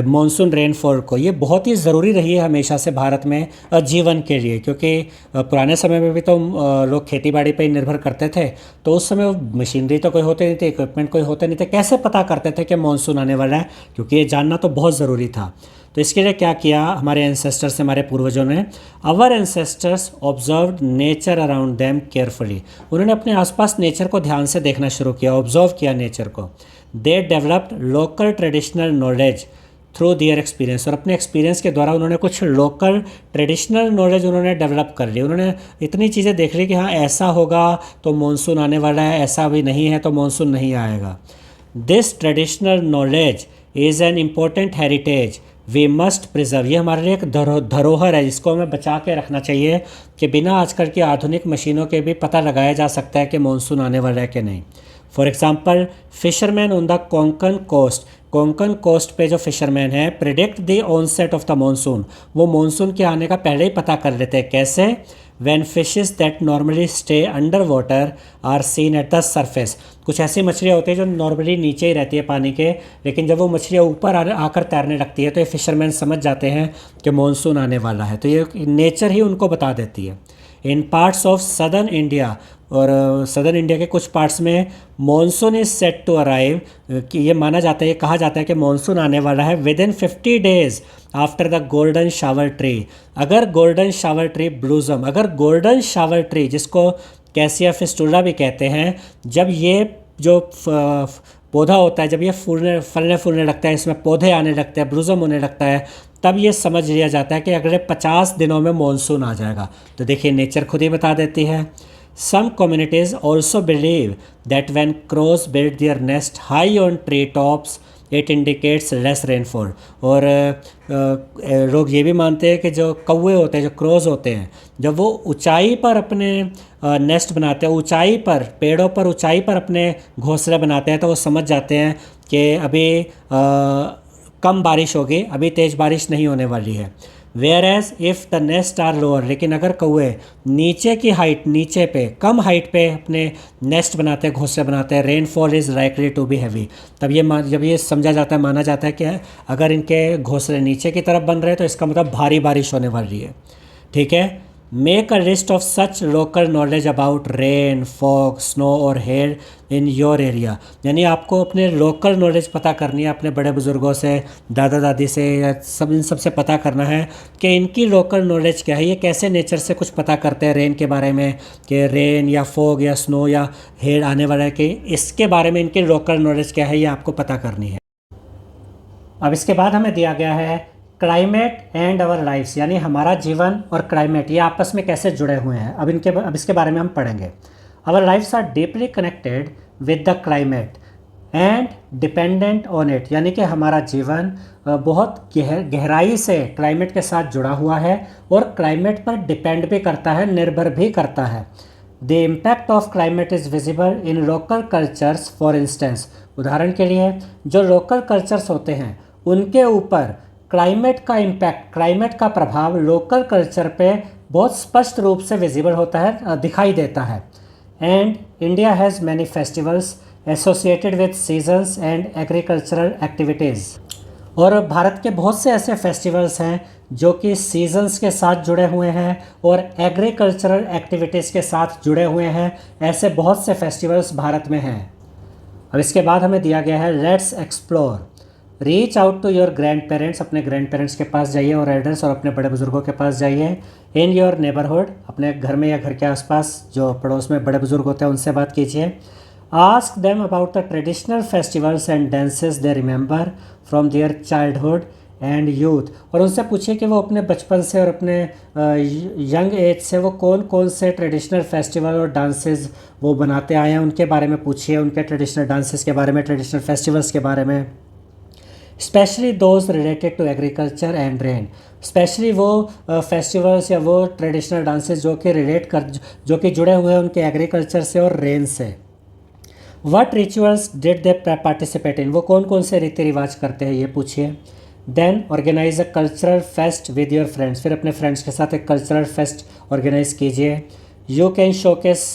मानसून रेनफॉल को, ये बहुत ही ज़रूरी रही है हमेशा से भारत में जीवन के लिए, क्योंकि पुराने समय में भी तो लोग खेती बाड़ी पर ही निर्भर करते थे, तो उस समय मशीनरी तो कोई होते नहीं थे, इक्विपमेंट कोई होते नहीं थे, कैसे पता करते थे कि मानसून आने वाला है, क्योंकि ये जानना तो बहुत ज़रूरी था। तो इसके लिए क्या किया हमारे एंसेस्टर्स, हमारे पूर्वजों ने, our ancestors observed nature around them carefully. उन्होंने अपने आसपास नेचर को ध्यान से देखना शुरू किया, ऑब्जर्व किया नेचर को। They developed local traditional knowledge through their experience, और अपने एक्सपीरियंस के द्वारा उन्होंने कुछ लोकल ट्रेडिशनल नॉलेज उन्होंने डेवलप कर ली। उन्होंने इतनी चीज़ें देख ली कि हाँ ऐसा होगा तो मानसून आने वाला है, ऐसा भी नहीं है तो मानसून नहीं आएगा। This traditional knowledge is an important heritage we must preserve. ये हमारे लिए एक धरोहर है जिसको हमें बचा के रखना चाहिए, कि बिना आजकल की आधुनिक मशीनों के भी पता लगाया जा सकता है कि मानसून आने वाला है कि नहीं। For example, fisherman on the Konkan coast, Konkan coast पे जो फिशरमैन है, predict the onset of the monsoon, वो मानसून के आने का पहले ही पता कर लेते हैं। कैसे? When fishes that normally stay under water are seen at the surface। कुछ ऐसी मछलियाँ होती हैं जो नॉर्मली नीचे ही रहती है पानी के, लेकिन जब वो मछलियाँ ऊपर आकर तैरने लगती है तो ये फिशरमैन समझ जाते हैं कि मानसून आने वाला है। तो ये नेचर ही उनको बता देती है। In parts of southern India, और सदर्न इंडिया के कुछ पार्ट्स में monsoon is set to arrive, कि ये माना जाता है, ये कहा जाता है कि मानसून आने वाला है with in 50 days after the golden shower tree. अगर गोल्डन शावर ट्री ब्लूजम, अगर गोल्डन शावर ट्री जिसको कैसिया फिस्टुला भी कहते हैं, जब ये जो पौधा होता है, जब ये फलने फूलने लगता है, इसमें पौधे आने लगते हैं, ब्लूजम होने लगता है, तब ये समझ लिया जाता है कि अगले 50 दिनों में मानसून आ जाएगा। तो देखिए नेचर खुद ही बता देती है। Some communities also believe that when crows build their nest high on tree tops it indicates less rainfall. और लोग ये भी मानते हैं कि जो कौवे होते हैं, जो क्रोज होते हैं, जब वो ऊंचाई पर अपने नेस्ट बनाते हैं, ऊंचाई पर, पेड़ों पर ऊंचाई पर अपने घोंसले बनाते हैं, तो वो समझ जाते हैं कि अभी कम बारिश होगी, अभी तेज़ बारिश नहीं होने वाली है। Whereas if the nest are lower, लेकिन अगर कौवे नीचे की हाइट, नीचे पे, कम हाइट पे अपने नेस्ट बनाते हैं, घोंसले बनाते हैं, rainfall is likely to be heavy. तब ये जब ये समझा जाता है, माना जाता है कि अगर इनके घोंसले नीचे की तरफ बन रहे हैं तो इसका मतलब भारी बारिश होने वाली है। ठीक है। Make a list of such local knowledge about rain, fog, snow और हेयर इन योर एरिया। यानी आपको अपने लोकल नॉलेज पता करनी है, अपने बड़े बुज़ुर्गों से, दादा दादी से, या सब इन सब से पता करना है कि इनकी लोकल नॉलेज क्या है, ये कैसे नेचर से कुछ पता करते हैं रेन के बारे में, कि रेन या फॉग या स्नो या हेयर आने वाला है, कि इसके बारे में इनकी लोकल नॉलेज क्या है, ये आपको पता करनी है। अब इसके बाद हमें दिया गया है क्लाइमेट एंड आवर लाइफ्स, यानी हमारा जीवन और क्लाइमेट ये आपस में कैसे जुड़े हुए हैं। अब इसके बारे में हम पढ़ेंगे। Our lifes are deeply connected with the climate and dependent on it, यानी कि हमारा जीवन बहुत गहराई से क्लाइमेट के साथ जुड़ा हुआ है और क्लाइमेट पर डिपेंड भी करता है, निर्भर भी करता है। The impact of climate is visible in local cultures. For instance, उदाहरण के लिए जो लोकल कल्चर्स होते हैं उनके ऊपर क्लाइमेट का इम्पैक्ट, क्लाइमेट का प्रभाव लोकल कल्चर पे बहुत स्पष्ट रूप से विजिबल होता है, दिखाई देता है। And India has many festivals associated with seasons and agricultural activities. और भारत के बहुत से ऐसे फेस्टिवल्स हैं जो कि सीजन्स के साथ जुड़े हुए हैं और एग्रीकल्चरल एक्टिविटीज़ के साथ जुड़े हुए हैं। ऐसे बहुत से फेस्टिवल्स भारत में हैं। अब इसके बाद हमें दिया गया है let's explore. Reach out to your grandparents, अपने ग्रैंड पेरेंट्स के पास जाइए और एल्डर्स और अपने बड़े बुजुर्गों के पास जाइए। इन योर नेबरहुड, अपने घर में या घर के आसपास जो पड़ोस में बड़े बुजुर्ग होते हैं उनसे बात कीजिए। Ask them about the traditional festivals and dances they remember from their childhood and youth, और उनसे पूछिए कि वो अपने बचपन से और अपने यंग एज से वो कौन कौन से ट्रेडिशनल फेस्टिवल और डांसेस वो बनाते आए हैं, उनके बारे में पूछिए, उनके ट्रेडिशनल डांसेस के बारे में, ट्रेडिशनल फेस्टिवल्स के बारे में। Specially those related to agriculture and rain, specially वो फेस्टिवल्स या वो ट्रेडिशनल डांसेस जो कि जुड़े हुए हैं उनके एग्रीकल्चर से और रेन से। What rituals did they participate in, वो कौन कौन से रीति रिवाज करते हैं ये पूछिए। Then organise a cultural fest with your friends, फिर अपने फ्रेंड्स के साथ एक कल्चरल फेस्ट ऑर्गेनाइज कीजिए। You can showcase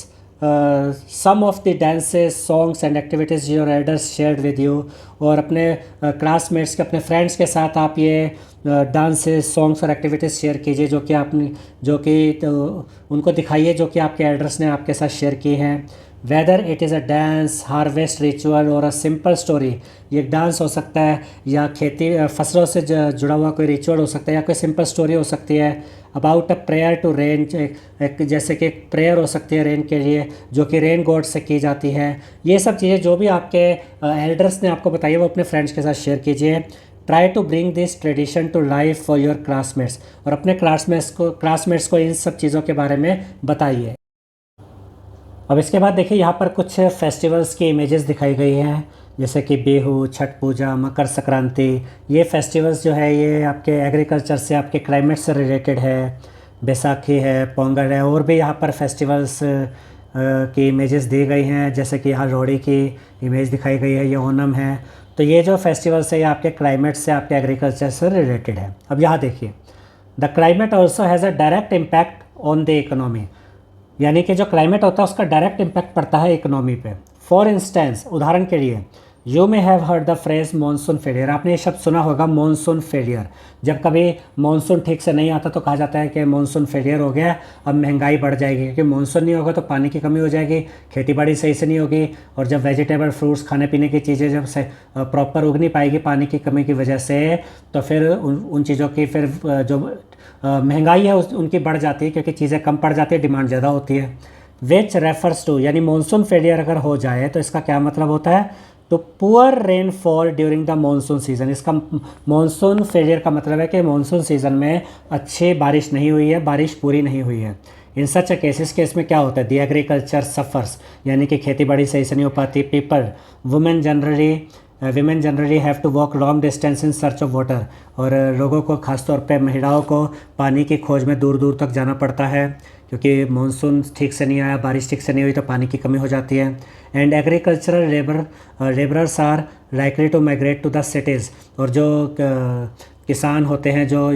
some of the dances, songs and activities your elders shared with you, और अपने क्लासमेट्स के, अपने फ्रेंड्स के साथ आप ये डांसेस, सॉन्ग्स और एक्टिविटीज़ शेयर कीजिए जो कि तो उनको दिखाइए जो कि आपके एल्डर्स ने आपके साथ शेयर की हैं। Whether it is a dance, harvest ritual और अ सिंपल स्टोरी, ये एक डांस हो सकता है या खेती फसलों से जुड़ा हुआ कोई रिचुअल हो सकता है या कोई सिंपल स्टोरी हो सकती है। About a prayer to rain, जैसे कि एक प्रेयर हो सकती है रेन के लिए जो कि रेन गॉड से की जाती है। ये सब चीज़ें जो भी आपके एल्डर्स ने आपको बताई है वो अपने फ्रेंड्स के साथ शेयर कीजिए। Try to bring this tradition to life for your classmates, और अपने क्लासमेट्स को इन सब चीज़ों के बारे में बताइए। अब इसके बाद देखिए यहाँ पर कुछ फेस्टिवल्स की इमेजेस दिखाई गई हैं, जैसे कि बिहू, छठ पूजा, मकर संक्रांति। ये फेस्टिवल्स जो है ये आपके एग्रीकल्चर से, आपके क्लाइमेट से रिलेटेड है। बैसाखी है, पोंगल है, और भी यहाँ पर फेस्टिवल्स की इमेजेस दी गई हैं, जैसे कि यहाँ लोहड़ी की इमेज दिखाई गई है, ये ओनम है। तो ये जो फेस्टिवल्स है ये आपके क्लाइमेट से, आपके एग्रीकल्चर से रिलेटेड है। अब यहाँ देखिए, the climate also has a direct impact on the economy, यानी कि जो क्लाइमेट होता है उसका डायरेक्ट इम्पैक्ट पड़ता है इकोनॉमी पे। फॉर इंस्टेंस, उदाहरण के लिए, you may have heard the phrase monsoon failure, आपने ये शब्द सुना होगा मानसून फेलियर। जब कभी मानसून ठीक से नहीं आता तो कहा जाता है कि मानसून फेलियर हो गया, अब महंगाई बढ़ जाएगी, क्योंकि मानसून नहीं होगा तो पानी की कमी हो जाएगी, खेती बाड़ी सही से नहीं होगी, और जब वेजिटेबल, फ्रूट्स, खाने पीने की चीज़ें जब से प्रॉपर उग नहीं पाएगी पानी की कमी की वजह से, तो फिर उन चीज़ों की फिर जो महंगाई है उनकी बढ़ जाती है, क्योंकि चीज़ें कम पड़ जाती है, डिमांड ज़्यादा होती है। विच रेफर्स टू, यानी मानसून फेलियर अगर हो जाए तो इसका क्या मतलब होता है, तो poor rainfall during the monsoon season. इसका मानसून फेलियर का मतलब है कि मानसून सीज़न में अच्छी बारिश नहीं हुई है, बारिश पूरी नहीं हुई है। इन सच केसेस के इसमें क्या होता है, दी एग्रीकल्चर सफ़र्स, यानी कि खेती बाड़ी सही से नहीं हो पाती। People, women generally women generally have to walk long distance in search of water, और लोगों को खासतौर पे महिलाओं को पानी की खोज में दूर दूर तक जाना पड़ता है, क्योंकि मानसून ठीक से नहीं आया, बारिश ठीक से नहीं हुई तो पानी की कमी हो जाती है। And agricultural labourers are likely to migrate to the cities, और जो किसान होते हैं जो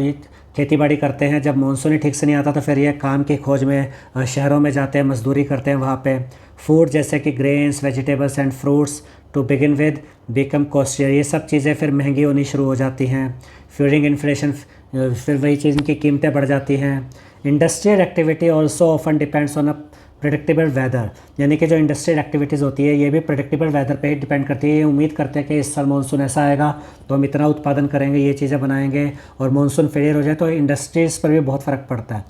खेती बाड़ी करते हैं, जब मानसून ही ठीक से नहीं आता तो फिर ये काम की खोज में शहरों में जाते हैं, मजदूरी करते हैं वहाँ पे। फूड जैसे कि grains, vegetables and fruits to begin with become costlier, ये सब चीज़ें फिर महंगी होनी शुरू हो जाती हैं। फ्यूरिंग इन्फ्लेशन, फिर वही चीज़ की कीमतें बढ़ जाती हैं। Industrial activity also often depends on a predictable weather, यानी कि जो इंडस्ट्रियल एक्टिविटीज़ होती है ये भी प्रेडिक्टेबल वेदर पे ही डिपेंड करती है। ये उम्मीद करते हैं कि इस साल मानसून ऐसा आएगा तो हम इतना उत्पादन करेंगे, ये चीज़ें बनाएंगे, और मानसून फेलियर हो जाए तो इंडस्ट्रीज़ पर भी बहुत फ़र्क पड़ता है,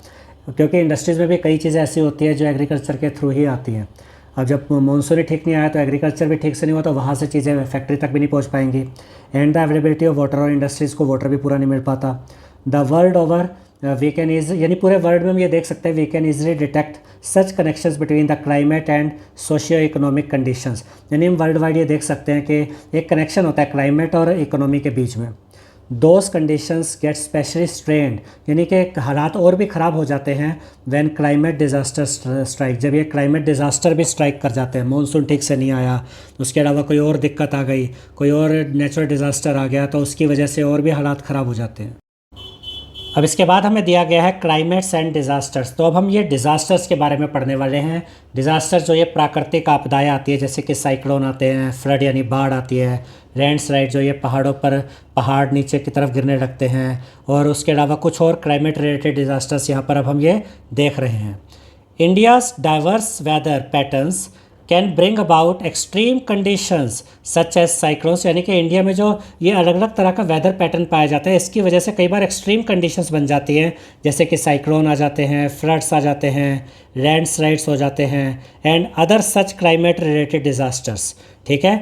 क्योंकि इंडस्ट्रीज़ में भी कई चीज़ें ऐसी होती है जो एग्रीकल्चर के थ्रू ही आती हैं। अब जब मानसून ही ठीक नहीं आया तो एग्रीकल्चर भी ठीक से नहीं हुआ तो वहाँ से चीज़ें फैक्ट्री तक भी नहीं पहुँच पाएंगी। And the availability of water, और इंडस्ट्रीज़ को वाटर भी पूरा नहीं मिल पाता। The world over we can is, यानी पूरे वर्ल्ड में हम ये देख सकते हैं, we can easily detect such connections between the climate and socio economic conditions, यानी हम वर्ल्ड वाइड ये देख सकते हैं कि एक कनेक्शन होता है क्लाइमेट और इकोनॉमी के बीच में। Those conditions get specially strained, यानी कि हालात और भी ख़राब हो जाते हैं व्हेन क्लाइमेट डिज़ास्टर स्ट्राइक, जब ये क्लाइमेट डिज़ास्टर भी स्ट्राइक कर जाते हैं, मानसून ठीक से नहीं आया, उसके अलावा कोई और दिक्कत आ गई, कोई और नेचुरल डिज़ास्टर आ गया, तो उसकी वजह से और भी हालात ख़राब हो जाते हैं। अब इसके बाद हमें दिया गया है क्लाइमेट्स एंड डिज़ास्टर्स, तो अब हम ये डिज़ास्टर्स के बारे में पढ़ने वाले हैं। डिज़ास्टर जो ये प्राकृतिक आपदाएं आती है, जैसे कि साइक्लोन आते हैं, फ्लड यानी बाढ़ आती है, लैंडस्लाइड जो ये पहाड़ों पर पहाड़ नीचे की तरफ गिरने लगते हैं, और उसके अलावा कुछ और क्लाइमेट रिलेटेड डिज़ास्टर्स यहाँ पर अब हम ये देख रहे हैं। India's diverse weather patterns can bring about extreme conditions such as cyclones, यानी कि इंडिया में जो ये अलग अलग तरह का वेदर पैटर्न पाया जाता है, इसकी वजह से कई बार एक्सट्रीम कंडीशंस बन जाती हैं, जैसे कि साइक्लोन आ जाते हैं, फ्लड्स आ जाते हैं, लैंडस्लाइड्स हो जाते हैं, and other such climate related disasters. ठीक है,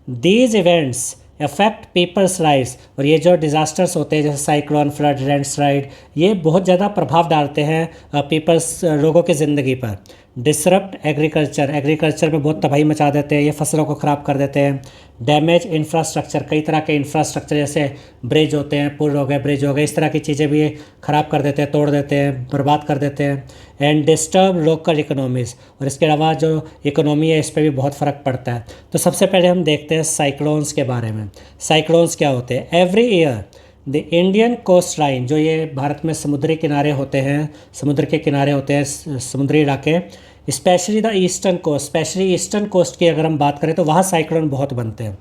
these events affect people's lifes, और ये जो डिज़ास्टर्स होते हैं जैसे साइक्लोन, फ्लड, लैंडस्लाइड, ये बहुत ज़्यादा प्रभाव डालते हैं पीपल्स, लोगों की ज़िंदगी पर। डिसरप्ट एग्रीकल्चर, एग्रीकल्चर में बहुत तबाही मचा देते हैं, ये फसलों को ख़राब कर देते हैं। डैमेज इंफ्रास्ट्रक्चर, कई तरह के इंफ्रास्ट्रक्चर जैसे ब्रिज होते हैं, पुल हो गए, ब्रिज हो गए, इस तरह की चीज़ें भी ख़राब कर देते हैं, तोड़ देते हैं, बर्बाद कर देते हैं। एंड डिस्टर्ब लोकल इकोनॉमीज़, और इसके अलावा जो इकोनॉमी है इस पर भी बहुत फ़र्क पड़ता है। तो सबसे पहले हम देखते हैं साइक्लोन्स के बारे में। साइक्लोन्स क्या होते हैं? Every year the Indian coastline, जो ये भारत में समुद्री किनारे होते हैं, समुद्र के किनारे होते हैं, समुद्री इलाके, specially the eastern coast, specially eastern coast की अगर हम बात करें तो वहाँ साइक्लोन बहुत बनते हैं।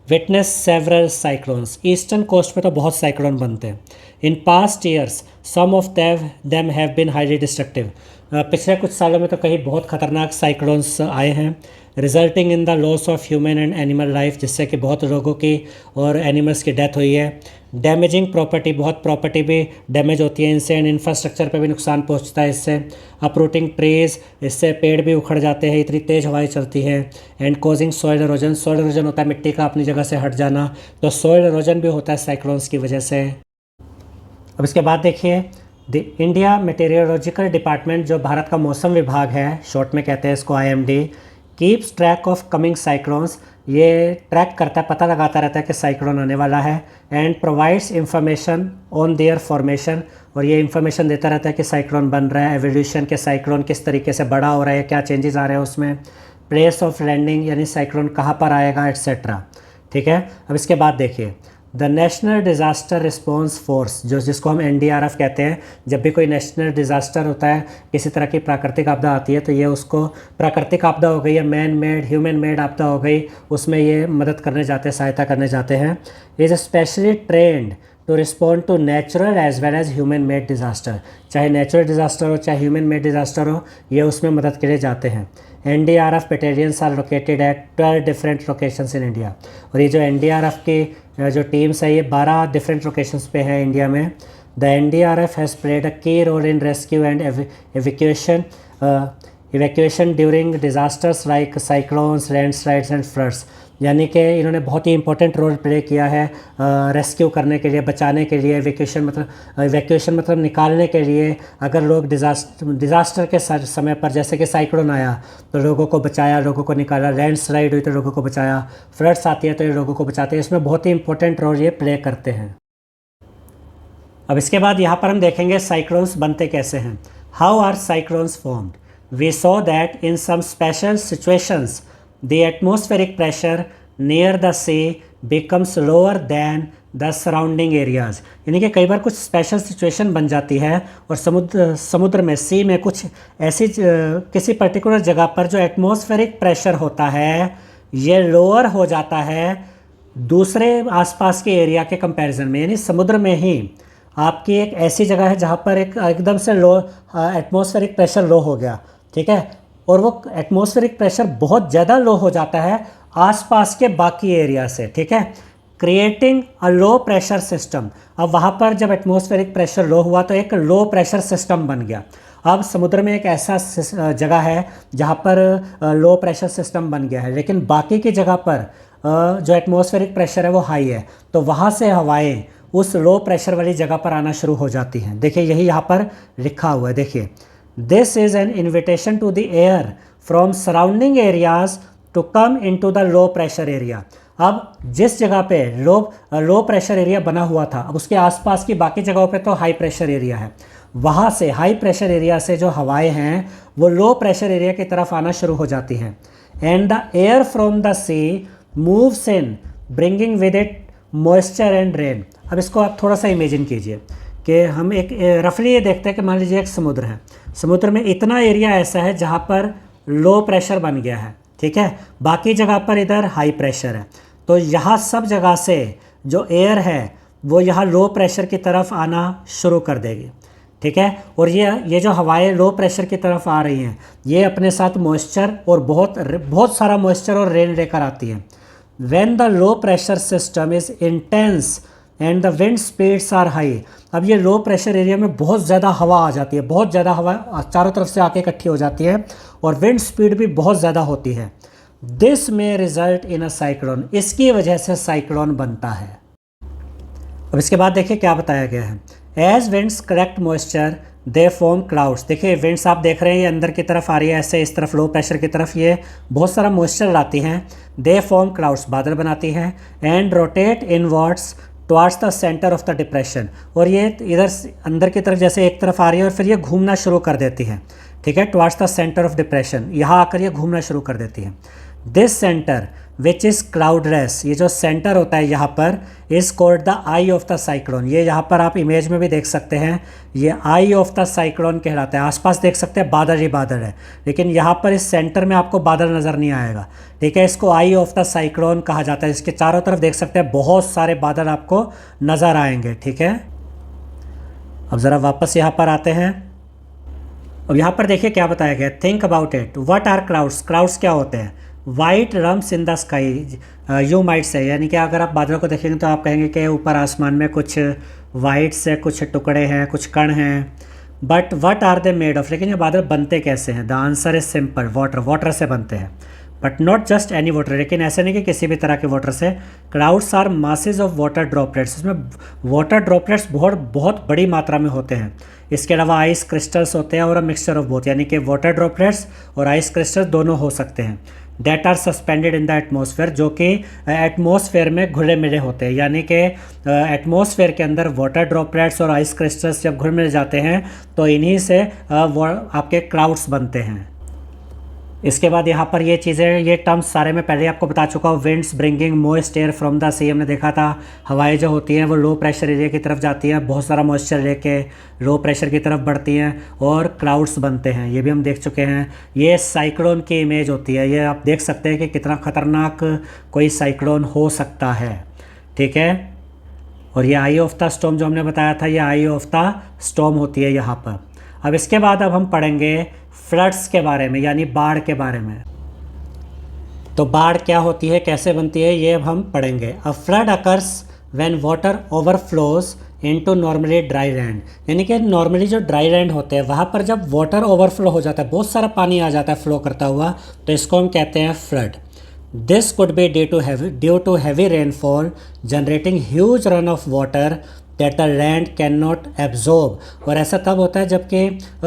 Witness several cyclones, eastern coast पे तो बहुत साइक्लोन बनते हैं। In past years some of them have been highly destructive, पिछले कुछ सालों में तो कहीं बहुत ख़तरनाक साइक्लोन्स आए हैं। Resulting in the loss of human and animal life, जिससे कि बहुत लोगों की और एनिमल्स की डेथ हुई है। डैमेजिंग प्रॉपर्टी, बहुत प्रॉपर्टी भी डैमेज होती है इनसे, एंड इंफ्रास्ट्रक्चर पे भी नुकसान पहुंचता है इससे। अपरूटिंग ट्रीज, इससे पेड़ भी उखड़ जाते हैं, इतनी तेज़ हवाएं चलती हैं। And causing soil erosion, soil erosion होता है मिट्टी का अपनी जगह से हट जाना, तो सॉइल इरोजन भी होता है साइक्लोन्स की वजह से। अब इसके बाद देखिए, द इंडिया मेटेरियोलॉजिकल डिपार्टमेंट, जो भारत का मौसम विभाग है, शॉर्ट में कहते हैं इसको IMD, keeps track of coming cyclones, ये ट्रैक करता है, पता लगाता रहता है कि साइक्लोन आने वाला है। And provides information on their formation, और ये इंफॉर्मेशन देता रहता है कि साइक्लोन बन रहा है, एवोल्यूशन के साइक्लोन किस तरीके से बड़ा हो रहा है, क्या चेंजेस आ रहे हैं उसमें, प्लेस ऑफ लैंडिंग यानी साइक्लोन कहाँ पर आएगा, एट्सेट्रा। ठीक है, अब इसके बाद देखिए, the national disaster response force, जो जिसको हम NDRF कहते हैं, जब भी कोई नेशनल डिज़ास्टर होता है, किसी तरह की प्राकृतिक आपदा आती है, तो ये उसको, प्राकृतिक आपदा हो गई या मैन मेड, ह्यूमन मेड आपदा हो गई, उसमें ये मदद करने जाते हैं, सहायता करने जाते हैं। Is specially trained to respond to natural as well as human made disaster, चाहे नेचुरल डिज़ास्टर हो चाहे ह्यूमन मेड डिज़ास्टर हो, ये उसमें मदद के लिए जाते हैं। NDRF battalions are located at 12 different locations in India, और ये जो NDRF की जो टीम्स है ये 12 डिफरेंट लोकेशंस पे है इंडिया में। The NDRF has played a key role in rescue and evacuation during disasters like cyclones, landslides and floods, यानी कि इन्होंने बहुत ही इंपॉर्टेंट रोल प्ले किया है रेस्क्यू करने के लिए, बचाने के लिए, वैक्यूएशन मतलब निकालने के लिए। अगर लोग डिज़ास्टर के समय पर जैसे कि साइक्लोन आया तो लोगों को बचाया, लोगों को निकाला, लैंडस्लाइड हुई तो लोगों को बचाया, फ्लड्स आती है तो ये लोगों को बचाते हैं। इसमें बहुत ही इंपॉर्टेंट रोल ये प्ले करते हैं। अब इसके बाद यहाँ पर हम देखेंगे साइक्लोन्स बनते कैसे हैं। How are cyclones formed? We saw that in some special situations the atmospheric pressure near the sea becomes lower than the surrounding areas. यानी कि कई बार कुछ स्पेशल सिचुएशन बन जाती है और समुद्र में, सी में कुछ ऐसी किसी पर्टिकुलर जगह पर जो एटमॉस्फेरिक प्रेशर होता है ये लोअर हो जाता है दूसरे आसपास के एरिया के कंपैरिजन में। यानी समुद्र में ही आपकी एक ऐसी जगह है जहाँ पर एकदम से लो एटमॉस्फेरिक प्रेशर लो हो गया, ठीक है, और वो एटमॉस्फेरिक प्रेशर बहुत ज़्यादा लो हो जाता है आसपास के बाकी एरिया से, ठीक है, creating a low pressure system. अब वहाँ पर जब एटमॉस्फेरिक प्रेशर लो हुआ तो एक लो प्रेशर सिस्टम बन गया। अब समुद्र में एक ऐसा जगह है जहाँ पर लो प्रेशर सिस्टम बन गया है, लेकिन बाकी की जगह पर जो एटमॉस्फेरिक प्रेशर है वो हाई है, तो वहाँ से हवाएं उस लो प्रेशर वाली जगह पर आना शुरू हो जाती हैं। देखिए यही यहाँ पर लिखा हुआ है, देखिए, this is an invitation to the air from surrounding areas to come into the low pressure area. अब जिस जगह पे लो प्रेशर एरिया बना हुआ था, अब उसके आसपास की बाकी जगहों पे तो हाई प्रेशर एरिया है, वहाँ से हाई प्रेशर एरिया से जो हवाएं हैं वो लो प्रेशर एरिया की तरफ आना शुरू हो जाती हैं। And the air from the sea moves in bringing with it moisture and rain. अब इसको आप थोड़ा सा इमेजिन कीजिए कि हम एक रफली ये देखते हैं कि मान लीजिए एक समुद्र है, समुद्र में इतना एरिया ऐसा है जहाँ पर लो प्रेशर बन गया है, ठीक है, बाकी जगह पर इधर हाई प्रेशर है, तो यहाँ सब जगह से जो एयर है वो यहाँ लो प्रेशर की तरफ आना शुरू कर देगी, ठीक है, और ये जो हवाएं लो प्रेशर की तरफ आ रही हैं ये अपने साथ मॉइस्चर और बहुत सारा मॉइस्चर और रेन लेकर आती हैं। When the low pressure system is intense and the wind speeds are high, अब ये लो प्रेशर एरिया में बहुत ज़्यादा हवा आ जाती है, बहुत ज़्यादा हवा चारों तरफ से आके इकट्ठी हो जाती है और विंड स्पीड भी बहुत ज़्यादा होती है। दिस में रिजल्ट इन अ साइक्लोन, इसकी वजह से साइक्लोन बनता है। अब इसके बाद देखिए क्या बताया गया है। As winds collect moisture they form clouds. देखिए विंड्स आप देख रहे हैं ये अंदर की तरफ आ रही है, ऐसे इस तरफ लो प्रेशर की तरफ ये बहुत सारा मॉइस्चर लाती हैं। दे फॉर्म क्लाउड्स, बादल बनाती हैं। And rotate inwards towards the centre of the depression, और ये इधर अंदर की तरफ जैसे एक तरफ आ रही है और फिर ये घूमना शुरू कर देती है, ठीक है, towards the centre of depression, यहाँ आकर ये घूमना शुरू कर देती है। This centre which is cloudless, ये जो सेंटर होता है यहाँ पर, is called the I of the cyclone. ये यहाँ पर आप इमेज में भी देख सकते हैं, ये आई ऑफ द साइक्लोन कहलाता है। आसपास देख सकते हैं बादल ही बादल है, लेकिन यहाँ पर इस सेंटर में आपको बादल नज़र नहीं आएगा, ठीक है, इसको आई ऑफ द साइक्लोन कहा जाता है। इसके चारों तरफ देख सकते हैं बहुत सारे बादल आपको नज़र आएंगे, ठीक है। अब ज़रा वापस यहाँ पर आते हैं। अब यहाँ पर देखिए क्या बताया गया, think about it, what are clouds, clouds क्या होते हैं। White rums in the sky, you might say, यानी कि अगर आप बादलों को देखेंगे तो आप कहेंगे कि ऊपर आसमान में कुछ वाइट से कुछ टुकड़े हैं, कुछ कण हैं। But what are they made of, लेकिन ये बादल बनते कैसे हैं। The answer is simple, water, water से बनते हैं। But not just any water, लेकिन ऐसे नहीं कि किसी भी तरह के वाटर से। Clouds are masses of water droplets, इसमें वाटर ड्रॉपलेट्स बहुत बड़ी मात्रा में होते हैं। इसके अलावा आइस क्रिस्टल्स होते हैं और अ मिक्सचर ऑफ बोथ, यानी कि वाटर ड्रॉपलेट्स और आइस क्रिस्टल्स दोनों हो सकते हैं। That are suspended in the atmosphere, जो कि एटमॉस्फेयर में घुले मिले होते हैं, यानी कि एटमॉस्फेयर के अंदर वाटर ड्रॉपलेट्स और आइस क्रिस्टल्स जब घुल मिल जाते हैं तो इन्हीं से वो आपके क्लाउड्स बनते हैं। इसके बाद यहाँ पर ये चीज़ें, ये टर्म्स सारे मैं पहले आपको बता चुका हूँ। Winds bringing moist air from the sea, हमने देखा था हवाएं जो होती हैं वो लो प्रेशर एरिया की तरफ जाती हैं, बहुत सारा मॉइस्चर लेके लो प्रेशर की तरफ बढ़ती हैं और क्लाउड्स बनते हैं, ये भी हम देख चुके हैं। ये साइक्लोन की इमेज होती है, ये आप देख सकते हैं कि कितना ख़तरनाक कोई साइक्लोन हो सकता है, ठीक है। और ये आई ऑफ द स्टॉर्म जो हमने बताया था, ये आई ऑफ द स्टॉर्म होती है यहाँ पर। अब इसके बाद अब हम पढ़ेंगे फ्लड्स के बारे में, यानी बाढ़ के बारे में। तो बाढ़ क्या होती है, कैसे बनती है, ये अब हम पढ़ेंगे। अ flood occurs when water overflows into normally dry land, यानी कि नॉर्मली जो ड्राई लैंड होते हैं वहाँ पर जब वाटर ओवरफ्लो हो जाता है, बहुत सारा पानी आ जाता है फ्लो करता हुआ, तो इसको हम कहते हैं flood. This could be due to heavy rainfall generating huge run off water that the land can not absorb. और ऐसा तब होता है जबकि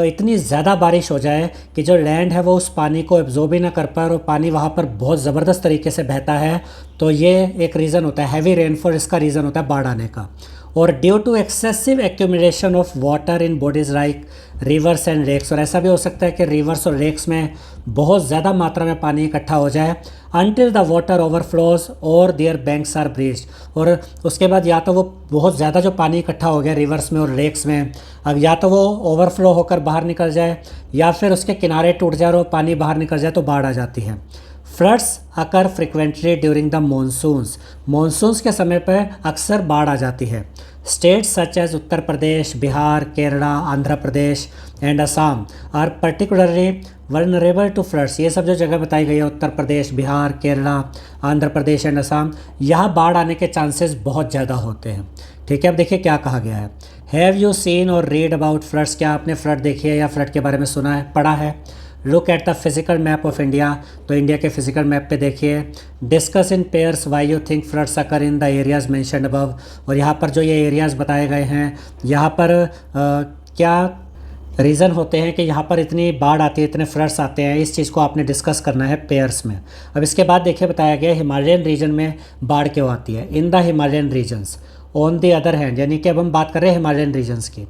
इतनी ज़्यादा बारिश हो जाए कि जो लैंड है वो उस पानी को एब्जॉर्ब ही ना कर पाए और पानी वहाँ पर बहुत ज़बरदस्त तरीके से बहता है। तो ये एक रीज़न होता है, हैवी रेनफॉल इसका रीज़न होता है बाढ़ आने का। और due to excessive accumulation of water in bodies like rivers and lakes. और ऐसा भी हो सकता है कि रिवर्स और लेक्स में बहुत ज़्यादा मात्रा में पानी इकट्ठा हो जाए अनटिल द वाटर ओवरफ्लोज और देयर बैंक्स आर ब्रीच्ड। और उसके बाद या तो वो बहुत ज़्यादा जो पानी इकट्ठा हो गया रिवर्स में और लेक्स में, अब या तो वो ओवरफ्लो होकर बाहर निकल जाए या फिर उसके किनारे टूट जाए और वो पानी बाहर निकल जाए तो बाढ़ आ जाती है। Floods occur frequently during the monsoons के समय पर अक्सर बाढ़ आ जाती है। States such as Uttar Pradesh, Bihar, Kerala, Andhra Pradesh and Assam are particularly vulnerable to floods. ये सब जो जगह बताई गई है, उत्तर प्रदेश, बिहार, केरला, आंध्र प्रदेश एंड असम, यहाँ बाढ़ आने के चांसेस बहुत ज़्यादा होते हैं। ठीक है, अब देखिए क्या कहा गया है। हैव यू सीन और रीड अबाउट फ्लड्स। क्या आपने फ्लड देखी है या फ्लड के बारे में सुना है, पढ़ा है? Look at the physical map of India. तो इंडिया के फिजिकल मैप पे देखिए। Discuss in pairs why you think floods occur in the areas mentioned above. और यहाँ पर जो ये एरियाज़ बताए गए हैं, यहाँ पर क्या रीज़न होते हैं कि यहाँ पर इतनी बाढ़ आती है, इतने फ्लड्स आते हैं, इस चीज़ को आपने डिस्कस करना है पेयर्स में। अब इसके बाद देखिए बताया गया हिमालयन रीजन में बाढ़ क्यों आती है। In the Himalayan regions on the other hand, यानी कि अब हम बात कर रहे हैं हिमालयन रीजन्स की।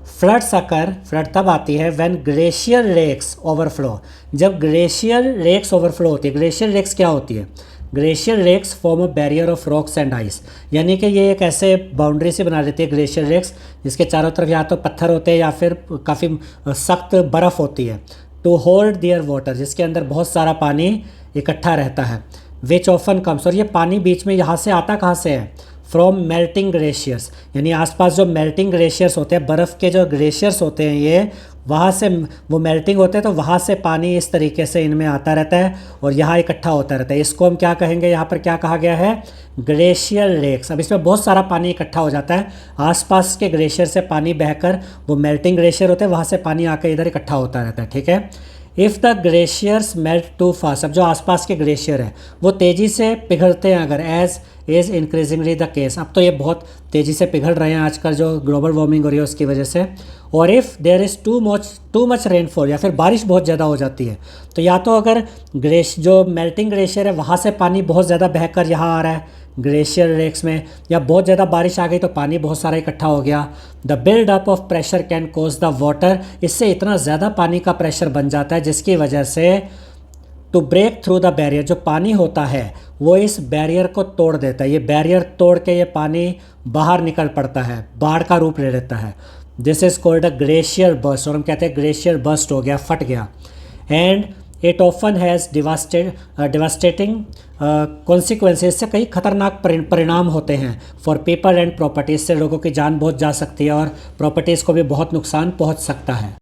फ्लड्स अकर, फ्लड तब आती है व्हेन ग्लेशियर लेक्स ओवरफ्लो। जब ग्लेशियर लेक्स ओवरफ्लो होती है। ग्लेशियर लेक्स क्या होती है? Glacier lakes form a barrier of rocks and ice, यानी कि ये एक ऐसे बाउंड्री से बना देती है ग्लेशियर लेक्स जिसके चारों तरफ या तो पत्थर होते हैं या फिर काफ़ी सख्त बर्फ़ होती है। टू होल्ड देयर वाटर, जिसके अंदर बहुत सारा पानी इकट्ठा रहता है। विच ऑफन कम्स, और ये पानी बीच में यहाँ से आता कहाँ से है? फ्रॉम मेल्टिंग ग्लेशियर्स, यानी आसपास जो मेल्टिंग ग्लेशियर्स होते हैं, बर्फ़ के जो ग्लेशियर्स होते हैं ये वहाँ से वो मेल्टिंग होते हैं, तो वहाँ से पानी इस तरीके से इनमें आता रहता है और यहाँ इकट्ठा होता रहता है। इसको हम क्या कहेंगे? यहाँ पर क्या कहा गया है? Glacier lakes. अब इसमें बहुत सारा पानी इकट्ठा हो जाता है, आसपास के ग्लेशियर से पानी बहकर, वो मेल्टिंग ग्लेशियर होते हैं, वहाँ से पानी आकर इधर इकट्ठा होता रहता है। ठीक है। If the glaciers melt too fast, अब जो आसपास के ग्लेशियर हैं वो तेज़ी से पिघलते हैं अगर, as is increasingly the case, अब तो ये बहुत तेज़ी से पिघल रहे हैं आजकल जो ग्लोबल वार्मिंग हो रही है उसकी वजह से। और if there is too much rainfall, या फिर बारिश बहुत ज़्यादा हो जाती है, तो या तो अगर जो मेल्टिंग ग्लेशियर है वहाँ से पानी बहुत ज़्यादा बहकर यहाँ आ रहा है ग्लेशियर लेक्स में, या बहुत ज़्यादा बारिश आ गई तो पानी बहुत सारा इकट्ठा हो गया। The build up of pressure can cause the water, इससे इतना ज़्यादा पानी का प्रेशर बन जाता है जिसकी वजह से to break through the barrier, जो पानी होता है वो इस बैरियर को तोड़ देता है। ये बैरियर तोड़ के ये पानी बाहर निकल पड़ता है, बाढ़ का रूप ले लेता है। This is called a glacier burst, और हम कहते हैं ग्लेशियर बस्ट हो गया, फट गया। And it often has devastating consequences, से कई खतरनाक परिणाम होते हैं फॉर पीपल एंड प्रॉपर्टीज, से लोगों की जान बहुत जा सकती है और प्रॉपर्टीज़ को भी बहुत नुकसान पहुंच सकता है।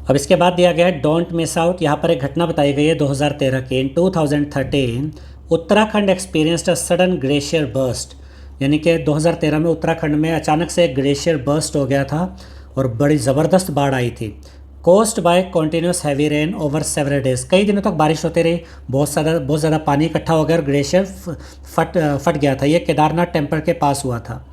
अब इसके बाद दिया गया है डोंट मिस आउट। यहाँ पर एक घटना बताई गई है 2013 की। इन 2013 Uttarakhand experienced a sudden glacier burst, यानी कि 2013 में उत्तराखंड में अचानक से एक ग्लेशियर बर्स्ट हो गया था और बड़ी ज़बरदस्त बाढ़ आई थी। Caused by continuous heavy rain over several days, कई दिनों तक बारिश होती रही, बहुत ज़्यादा पानी इकट्ठा हो गया और ग्लेशियर फट गया था। ये केदारनाथ टेम्पल के पास हुआ था।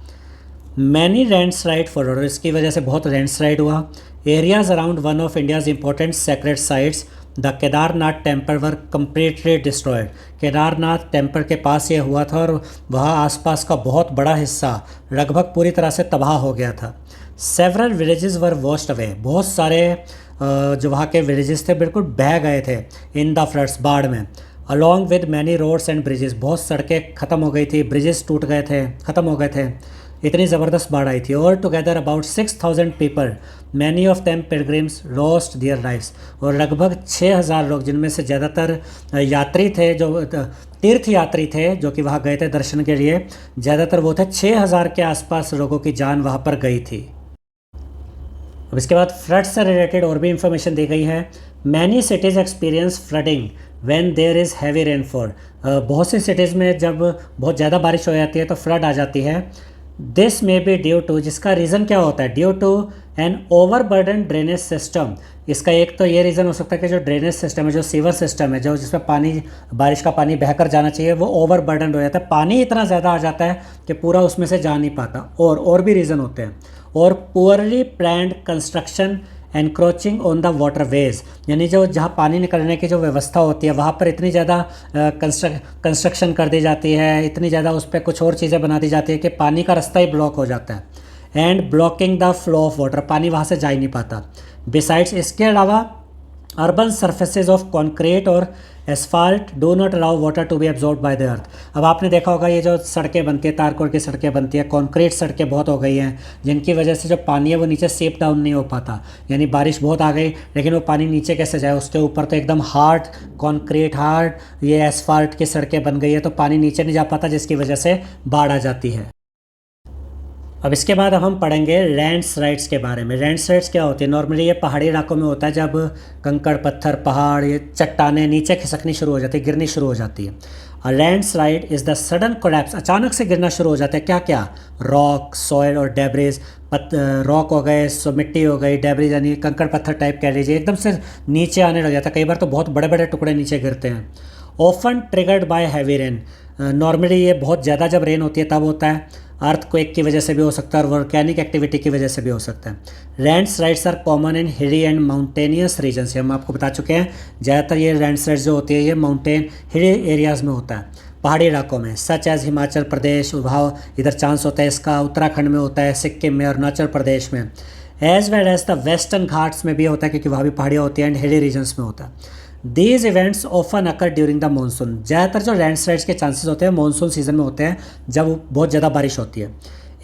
मैनी लैंडस्लाइड फॉलोड, इसकी वजह से बहुत लैंडस्लाइड हुआ। Areas around one of India's important sacred sites the Kedarnath temple were completely destroyed, Kedarnath temple के पास ये हुआ था और वहाँ आसपास का बहुत बड़ा हिस्सा लगभग पूरी तरह से तबाह हो गया था। सेवरल विलेजेस वर वॉश्ड अवे, बहुत सारे जो वहाँ के विलेजेस थे बिल्कुल बह गए थे इन द फ्लड्स, बाढ़ में। Along with many roads and bridges, बहुत सड़कें ख़त्म हो गई थी, ब्रिजेस टूट गए थे, ख़त्म हो गए थे, इतनी ज़बरदस्त बाढ़ आई थी। All together about 6000 people, many of them pilgrims lost their lives, और लगभग 6000 लोग, जिनमें से ज़्यादातर यात्री थे, जो तीर्थ यात्री थे जो कि वहाँ गए थे दर्शन के लिए, ज़्यादातर वो थे। 6000 के आसपास लोगों की जान वहाँ पर गई थी। अब इसके बाद फ्लड से रिलेटेड और भी इंफॉर्मेशन दी गई है। Many cities experience flooding when there is heavy rainfall, बहुत सी सिटीज़ में जब बहुत ज़्यादा बारिश हो जाती है तो फ्लड आ जाती है। This may be due to, जिसका रीज़न क्या होता है, due to an overburden drainage system. इसका एक तो ये रीज़न हो सकता है कि जो ड्रेनेज सिस्टम है, जो सीवर सिस्टम है, जो जिसमें पानी, बारिश का पानी बहकर जाना चाहिए, वो ओवरबर्डन हो जाता है, पानी इतना ज़्यादा आ जाता है कि पूरा उसमें से जा नहीं पाता। और भी रीज़न होते हैं। और poorly planned construction encroaching on the water veg, यानी जो जहाँ पानी निकलने की जो व्यवस्था होती है वहाँ पर इतनी ज़्यादा कंस्ट्रक्शन कर दी जाती है, इतनी ज़्यादा उस पर कुछ और चीज़ें बना दी जाती है कि पानी का रास्ता ही ब्लॉक हो जाता है। And blocking the flow of water, पानी वहाँ से जा ही नहीं पाता। बिसाइड्स, इसके अलावा अर्बन सर्फेसेज ऑफ कॉन्क्रीट और asphalt do not allow water to be absorb by the earth. अब आपने देखा होगा ये जो सड़कें बनती है, तारकोल की सड़कें बनती है, कॉन्क्रीट सड़कें बहुत हो गई हैं, जिनकी वजह से जो पानी है वो नीचे सेप डाउन नहीं हो पाता। यानी बारिश बहुत आ गई लेकिन वो पानी नीचे कैसे जाए, उसके ऊपर तो एकदम हार्ड कॉन्क्रीट, हार्ड ये एसफाल्ट की सड़कें बन गई है, तो पानी नीचे नहीं जा पाता, जिसकी वजह से बाढ़ आ जाती है। अब इसके बाद अब हम पढ़ेंगे लैंडस्लाइड्स के बारे में। लैंडस्लाइड्स क्या होती है? नॉर्मली ये पहाड़ी इलाकों में होता है, जब कंकड़ पत्थर, पहाड़, ये चट्टानें नीचे खिसकनी शुरू हो जाती है, गिरनी शुरू हो जाती है। और landslide is the sudden collapse, अचानक से गिरना शुरू हो जाता है। क्या क्या? रॉक, सॉइल और डेब्रिज। रॉक हो गए, सो मिट्टी हो गई, डेब्रिज यानी कंकड़ पत्थर टाइप कह लीजिए, एकदम से नीचे आने लग जाता है। कई बार तो बहुत बड़े बड़े टुकड़े नीचे गिरते हैं। Often triggered by heavy rain, normally ये बहुत ज़्यादा जब रेन होती है तब होता है। अर्थक्वेक की वजह से भी हो सकता है और वोल्केनिक एक्टिविटी की वजह से भी हो सकता है। लैंडस्लाइड्स आर कॉमन इन हिली एंड माउंटेनियस रीजन्स, हम आपको बता चुके हैं। ज़्यादातर ये लैंडस्लाइड्स जो होती है ये माउंटेन हिली एरियाज़ में होता है, पहाड़ी इलाकों में, सच एज हिमाचल प्रदेश, उद्भाव इधर चांस होता है इसका, उत्तराखंड में होता है, सिक्किम में, अरुणाचल प्रदेश में। As well as the western Ghats में भी होता है क्योंकि वहाँ भी पहाड़ियाँ होती हैं, एंड हिली रीजन्स में होता है। These events often occur during the monsoon, ज़्यादातर जो लैंडस्लाइड्स के चांसेस होते हैं मानसून सीजन में होते हैं, जब बहुत ज़्यादा बारिश होती है।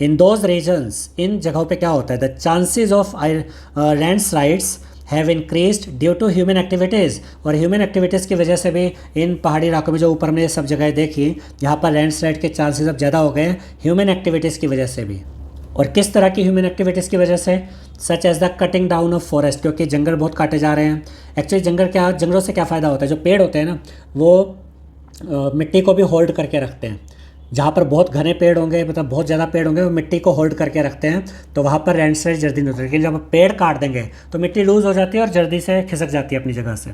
इन दोज रीजन्स, इन जगहों पे क्या होता है, the chances of landslides have increased due to human activities, और ह्यूमन एक्टिविटीज़ की वजह से भी इन पहाड़ी इलाकों में जो ऊपर में सब जगह देखी, यहाँ पर लैंडस्लाइड के चांसेस अब ज़्यादा हो गए हैं ह्यूमन एक्टिविटीज़ की वजह से भी। और किस तरह की ह्यूमन एक्टिविटीज़ की वजह से? Such as the cutting down of forest, क्योंकि जंगल बहुत काटे जा रहे हैं। एक्चुअली जंगलों से क्या फ़ायदा होता है? जो पेड़ होते हैं ना, वो मिट्टी को भी होल्ड करके रखते हैं। जहाँ पर बहुत घने पेड़ होंगे, मतलब बहुत ज़्यादा पेड़ होंगे, वो मिट्टी को होल्ड करके रखते हैं, तो वहाँ पर लैंडस्लाइड जल्दी नहीं होती। लेकिन जब पेड़ काट देंगे तो मिट्टी लूज़ हो जाती है और जल्दी से खिसक जाती है अपनी जगह से।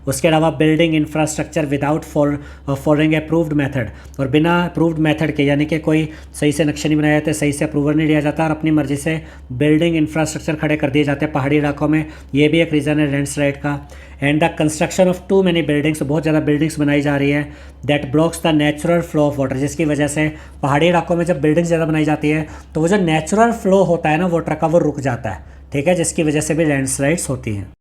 उसके अलावा building infrastructure without following approved method, और बिना अप्रूव्ड मेथड के, यानी कि कोई सही से नक्शे नहीं बनाए जाते, सही से अप्रूवल नहीं लिया जाता और अपनी मर्जी से बिल्डिंग इंफ्रास्ट्रक्चर खड़े कर दिए जाते हैं पहाड़ी इलाकों में, ये भी एक रीज़न है लैंडस्लाइड का। And the construction of too many buildings, बहुत ज़्यादा बिल्डिंग्स बनाई जा रही है, that blocks the natural flow of water, जिसकी वजह से पहाड़ी इलाकों में जब बिल्डिंग्स ज़्यादा बनाई जाती है तो वो जो नेचुरल फ्लो होता है ना वाटर का, वो रुक जाता है, ठीक है, जिसकी वजह से भी लैंडस्लाइड्स होती हैं।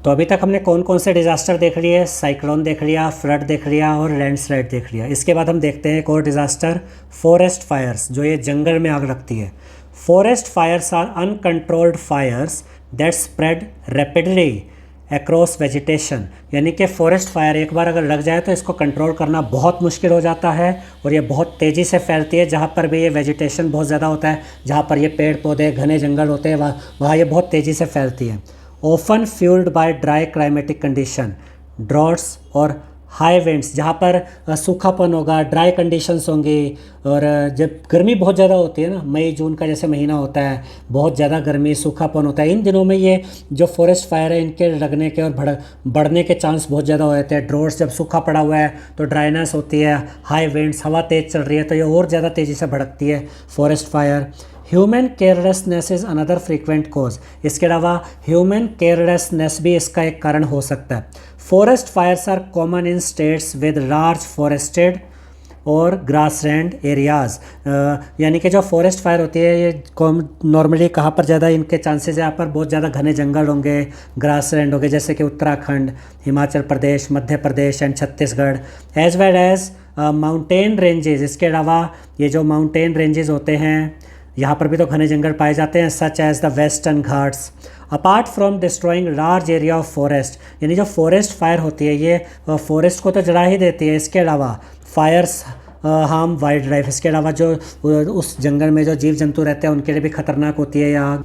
तो अभी तक हमने कौन कौन से डिज़ास्टर देख लिए? साइक्लोन देख लिया, फ्लड देख लिया और लैंडस्लाइड देख लिया। इसके बाद हम देखते हैं एक और डिज़ास्टर, फॉरेस्ट फायर्स, जो ये जंगल में आग लगती है। Forest fires are uncontrolled fires that spread rapidly across vegetation, यानी कि फॉरेस्ट फायर एक बार अगर लग जाए तो इसको कंट्रोल करना बहुत मुश्किल हो जाता है और ये बहुत तेज़ी से फैलती है। जहाँ पर भी ये वेजिटेशन बहुत ज़्यादा होता है, जहाँ पर ये पेड़ पौधे घने जंगल होते हैं, वहाँ ये बहुत तेज़ी से फैलती है। Often fuelled by dry climatic condition, droughts और हाई विंड्स, जहाँ पर सूखापन होगा, ड्राई कंडीशंस होंगी, और जब गर्मी बहुत ज़्यादा होती है ना, मई जून का जैसे महीना होता है, बहुत ज़्यादा गर्मी, सूखापन होता है, इन दिनों में ये जो फॉरेस्ट फायर है इनके लगने के और बढ़ने के चांस बहुत ज़्यादा हो जाते हैं। ड्रॉट्स, जब सूखा पड़ा हुआ है तो ड्राइनेस होती है, हाई विंड्स, हवा तेज़ चल रही है तो ये और ज़्यादा तेज़ी से भड़कती है forest fire. Human carelessness is another frequent cause, इसके अलावा ह्यूमन केयरलेसनेस भी इसका एक कारण हो सकता है। Forest fires are common in states with large forested और ग्रासलैंड एरियाज़, यानी कि जो फॉरेस्ट फायर होती है ये नॉर्मली कहाँ पर ज़्यादा इनके चांसेस है? यहाँ पर बहुत ज़्यादा घने जंगल होंगे, ग्रासलैंड होंगे, जैसे कि Uttarakhand, Himachal Pradesh, Madhya Pradesh and Chhattisgarh, as well as mountain ranges. इसके अलावा ये जो माउंटेन रेंजेस होते हैं यहाँ पर भी तो घने जंगल पाए जाते हैं, such as the western Ghats. Apart from destroying large area of forest, यानी जो फॉरेस्ट फायर होती है ये फॉरेस्ट को तो जला ही देती है, इसके अलावा फायर्स हार्म वाइल्ड लाइफ, इसके अलावा जो उस जंगल में जो जीव जंतु रहते हैं उनके लिए भी खतरनाक होती है ये आग।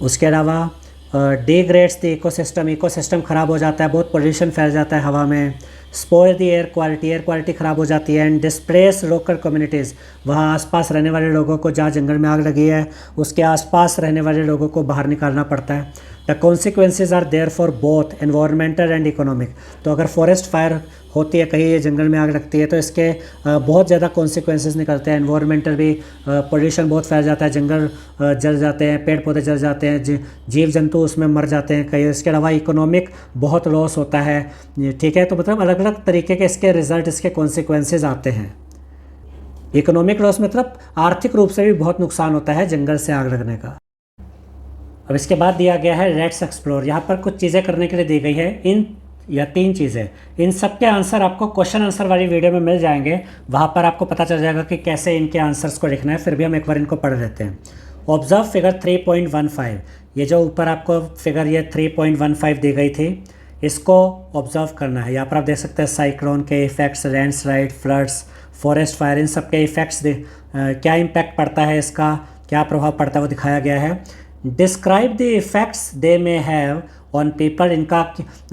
उसके अलावा डिग्रेड्स द इकोसिस्टम, इकोसिस्टम ख़राब हो जाता है, बहुत पोल्यूशन फैल जाता है हवा में, स्पॉइल द एयर क्वालिटी ख़राब हो जाती है, एंड डिस्प्लेस लोकल कम्युनिटीज़, वहाँ आसपास रहने वाले लोगों को, जहाँ जंगल में आग लगी है उसके आसपास रहने वाले लोगों को बाहर निकालना पड़ता है। The consequences are there for both environmental and economic. तो अगर फॉरेस्ट फायर होती है, कहीं ये जंगल में आग लगती है, तो इसके बहुत ज़्यादा कॉन्सिक्वेंसेज निकलते हैं। एनवायरमेंटल भी पोल्यूशन बहुत फैल जाता है, जंगल जल जाते हैं, पेड़ पौधे जल जाते हैं, जीव जंतु उसमें मर जाते हैं कई। इसके अलावा इकोनॉमिक बहुत लॉस होता है। ठीक है, तो मतलब अलग अलग तरीके के इसके रिजल्ट, इसके कॉन्सिक्वेंसेज आते हैं। इकोनॉमिक लॉस मतलब आर्थिक रूप से भी बहुत नुकसान होता है जंगल से आग लगने का। अब इसके बाद दिया गया है लेट्स एक्सप्लोर। यहाँ पर कुछ चीज़ें करने के लिए दी गई है, इन या 3 चीज़ें। इन सब के आंसर आपको क्वेश्चन आंसर वाली वीडियो में मिल जाएंगे, वहाँ पर आपको पता चल जाएगा कि कैसे इनके आंसर्स को लिखना है। फिर भी हम एक बार इनको पढ़ लेते हैं। Observe figure 3.15। ये जो ऊपर आपको फिगर ये 3.15 दी गई थी, इसको ऑब्जर्व करना है। यहाँ पर आप देख सकते हैं साइक्लोन के effects, landslide, floods, forest fire, इन सब के इफ़ेक्ट्स क्या इम्पैक्ट पड़ता है, इसका क्या प्रभाव पड़ता है वो दिखाया गया है। Describe the effects they may have on people. इनका